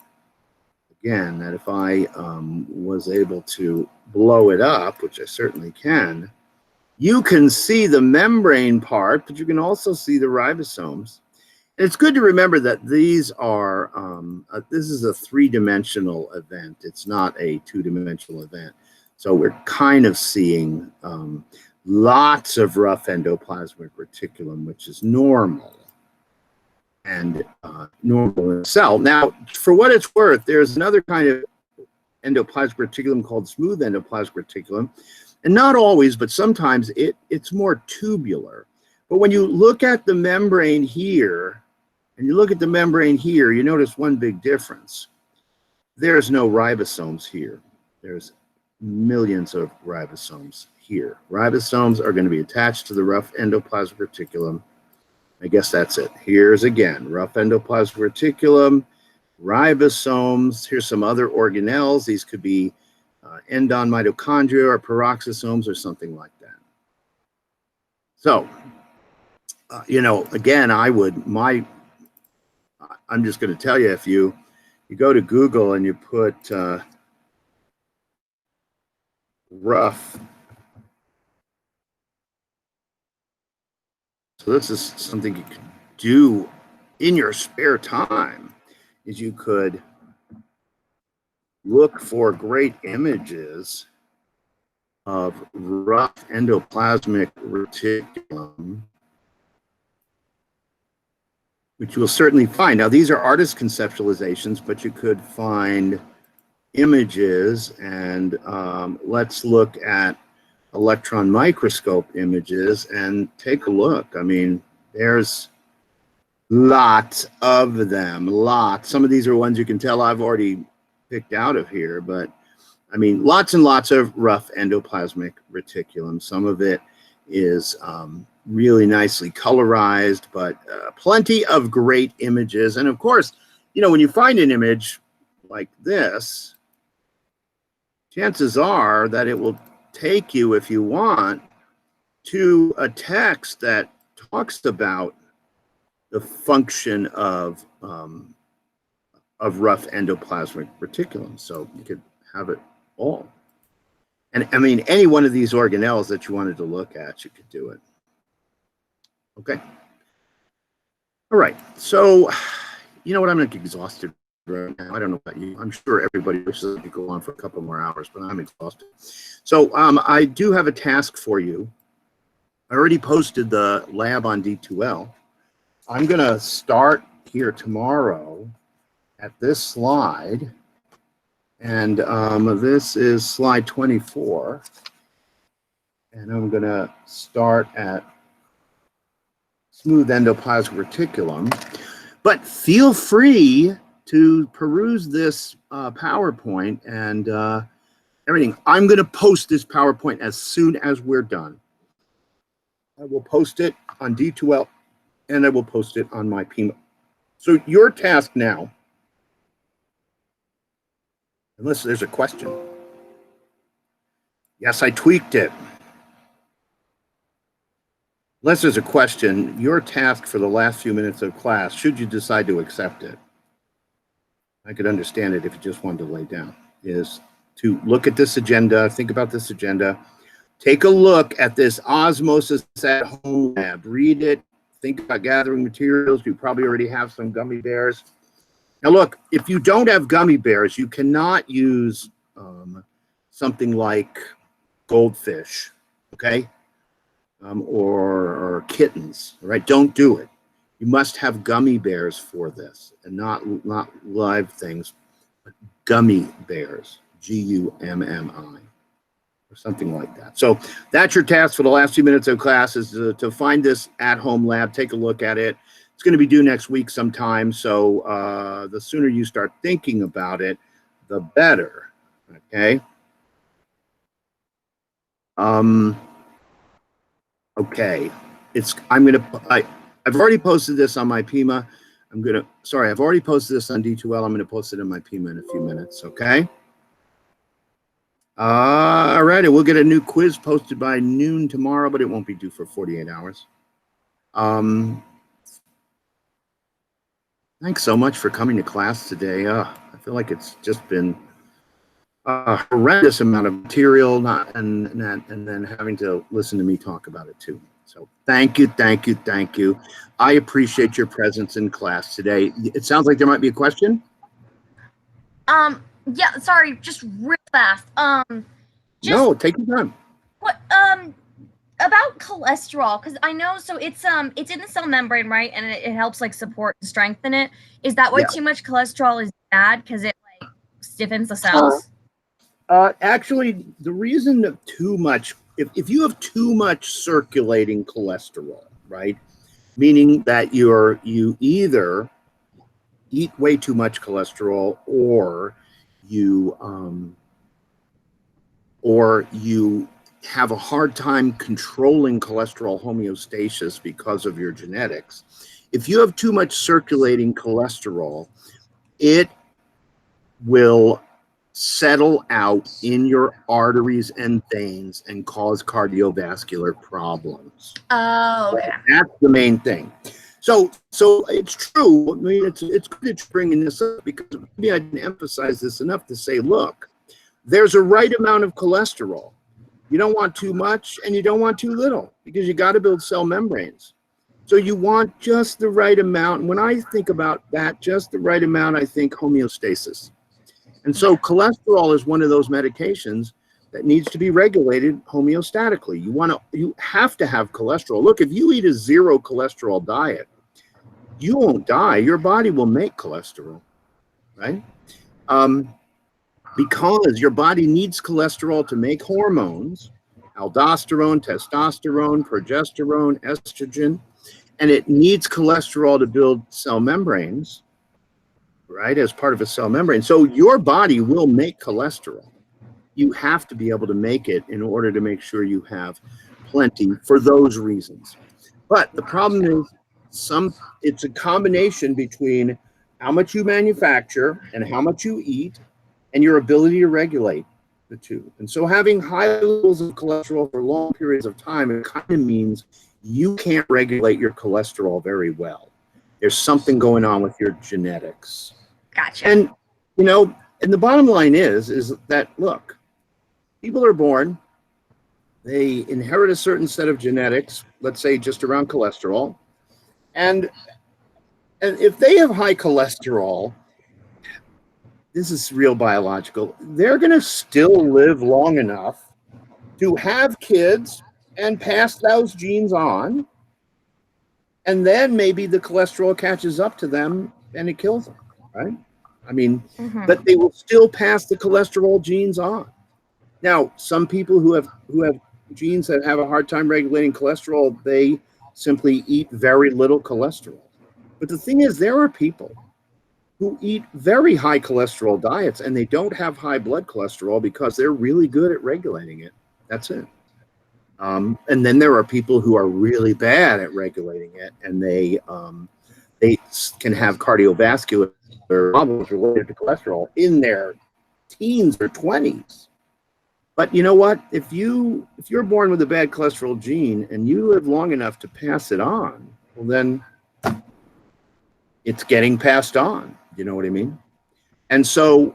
again, that if I was able to blow it up, which I certainly can, you can see the membrane part, but you can also see the ribosomes. And it's good to remember that these are, this is a 3-dimensional event. It's not a 2-dimensional event. So we're kind of seeing lots of rough endoplasmic reticulum, which is normal and normal in a cell. Now, for what it's worth, there's another kind of endoplasmic reticulum called smooth endoplasmic reticulum. And not always, but sometimes it's more tubular. But when you look at the membrane here, and you look at the membrane here, you notice one big difference. There's no ribosomes here. There's millions of ribosomes here. Ribosomes are going to be attached to the rough endoplasmic reticulum. I guess that's it. Here's again, rough endoplasmic reticulum, ribosomes. Here's some other organelles. These could be endon mitochondria or peroxisomes or something like that. So, you know, again, I'm just going to tell you, if you go to Google and you put rough, so this is something you could do in your spare time, is you could look for great images of rough endoplasmic reticulum, which you will certainly find. Now, these are artist conceptualizations, but you could find images, and let's look at electron microscope images and take a look. I mean, there's lots of them, lots. Some of these are ones you can tell I've already picked out of here, but I mean, lots and lots of rough endoplasmic reticulum. Some of it is really nicely colorized, but plenty of great images. And of course, you know, when you find an image like this, chances are that it will take you, if you want, to a text that talks about the function of rough endoplasmic reticulum. So you could have it all. And I mean, any one of these organelles that you wanted to look at, you could do it. Okay. All right. So, you know what? I'm like exhausted right now. I don't know about you. I'm sure everybody wishes I could go on for a couple more hours, but I'm exhausted. So I do have a task for you. I already posted the lab on D2L. I'm going to start here tomorrow at this slide. And this is slide 24. And I'm going to start at smooth endoplasmic reticulum. But feel free to peruse this PowerPoint and everything. I'm going to post this PowerPoint as soon as we're done. I will post it on D2L, and I will post it on my PIMA. So your task now, unless there's a question. Yes, I tweaked it. Unless there's a question, your task for the last few minutes of class, should you decide to accept it, I could understand it if you just wanted to lay down, is to look at this agenda, think about this agenda, take a look at this Osmosis at Home lab, read it, think about gathering materials. You probably already have some gummy bears. Now look, if you don't have gummy bears, you cannot use something like goldfish, okay? Or kittens, right? Don't do it. You must have gummy bears for this, and not live things, but gummy bears, G-U-M-M-I, or something like that. So that's your task for the last few minutes of class, is to find this at-home lab, take a look at it. It's going to be due next week sometime, so the sooner you start thinking about it, the better, okay? Okay, I've already posted this on my PIMA. I've already posted this on D2L. I'm going to post it in my PIMA in a few minutes, okay? All right, we'll get a new quiz posted by noon tomorrow, but it won't be due for 48 hours. Thanks so much for coming to class today. I feel like it's just been a horrendous amount of material, and then having to listen to me talk about it too. So thank you, thank you, thank you. I appreciate your presence in class today. It sounds like there might be a question. Yeah, sorry, just real fast. No, take your time. What about cholesterol? Because I know, so it's in the cell membrane, right? And it helps like support and strengthen it. Is that why too much cholesterol is bad? Because it like stiffens the cells? Actually, the reason that too much, if you have too much circulating cholesterol, right, meaning that you either eat way too much cholesterol, or you have a hard time controlling cholesterol homeostasis because of your genetics. If you have too much circulating cholesterol, it will settle out in your arteries and veins and cause cardiovascular problems. Oh, okay. That's the main thing. So it's true. I mean, it's good that you're bringing this up, because maybe I didn't emphasize this enough to say, look, there's a right amount of cholesterol. You don't want too much and you don't want too little, because you got to build cell membranes. So you want just the right amount. And when I think about that, just the right amount, I think homeostasis. And so cholesterol is one of those medications that needs to be regulated homeostatically. You have to have cholesterol. Look, if you eat a zero cholesterol diet, you won't die. Your body will make cholesterol, right? Because your body needs cholesterol to make hormones, aldosterone, testosterone, progesterone, estrogen, and it needs cholesterol to build cell membranes, right, as part of a cell membrane. So your body will make cholesterol. You have to be able to make it in order to make sure you have plenty for those reasons. But the problem is it's a combination between how much you manufacture and how much you eat and your ability to regulate the two. And so having high levels of cholesterol for long periods of time, it kind of means you can't regulate your cholesterol very well. There's something going on with your genetics. Gotcha. And, you know, and the bottom line is that, look, people are born, they inherit a certain set of genetics, let's say just around cholesterol. And if they have high cholesterol, this is real biological, they're going to still live long enough to have kids and pass those genes on. And then maybe the cholesterol catches up to them and it kills them, right? I mean, but they will still pass the cholesterol genes on. Now, some people who have genes that have a hard time regulating cholesterol, they simply eat very little cholesterol. But the thing is, there are people who eat very high cholesterol diets and they don't have high blood cholesterol because they're really good at regulating it. That's it. And then there are people who are really bad at regulating it, and they can have cardiovascular problems related to cholesterol in their teens or 20s. But you know what? If you're born with a bad cholesterol gene and you live long enough to pass it on, well, then it's getting passed on. You know what I mean? And so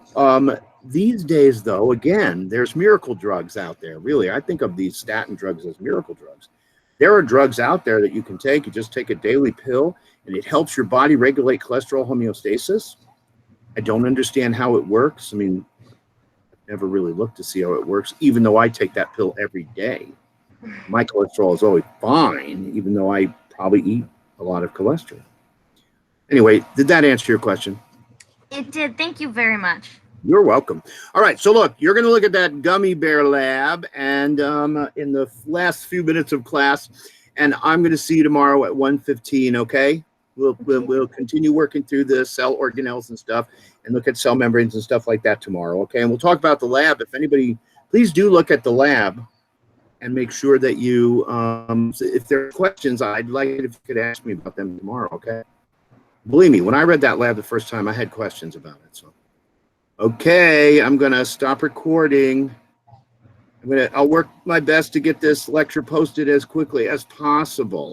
these days, though, again, there's miracle drugs out there. Really, I think of these statin drugs as miracle drugs. There are drugs out there that you can take. You just take a daily pill, and it helps your body regulate cholesterol homeostasis. I don't understand how it works. I mean, I've never really looked to see how it works, even though I take that pill every day. My cholesterol is always fine, even though I probably eat a lot of cholesterol. Anyway, did that answer your question? It did. Thank you very much. You're welcome. All right, so look, you're going to look at that gummy bear lab, and in the last few minutes of class, and I'm going to see you tomorrow at 1:15. Okay? We'll continue working through the cell organelles and stuff, and look at cell membranes and stuff like that tomorrow. Okay? And we'll talk about the lab. If anybody, please do look at the lab, and make sure that you, if there are questions, I'd like it if you could ask me about them tomorrow. Okay? Believe me, when I read that lab the first time, I had questions about it. So, okay, I'm gonna stop recording. I'll work my best to get this lecture posted as quickly as possible.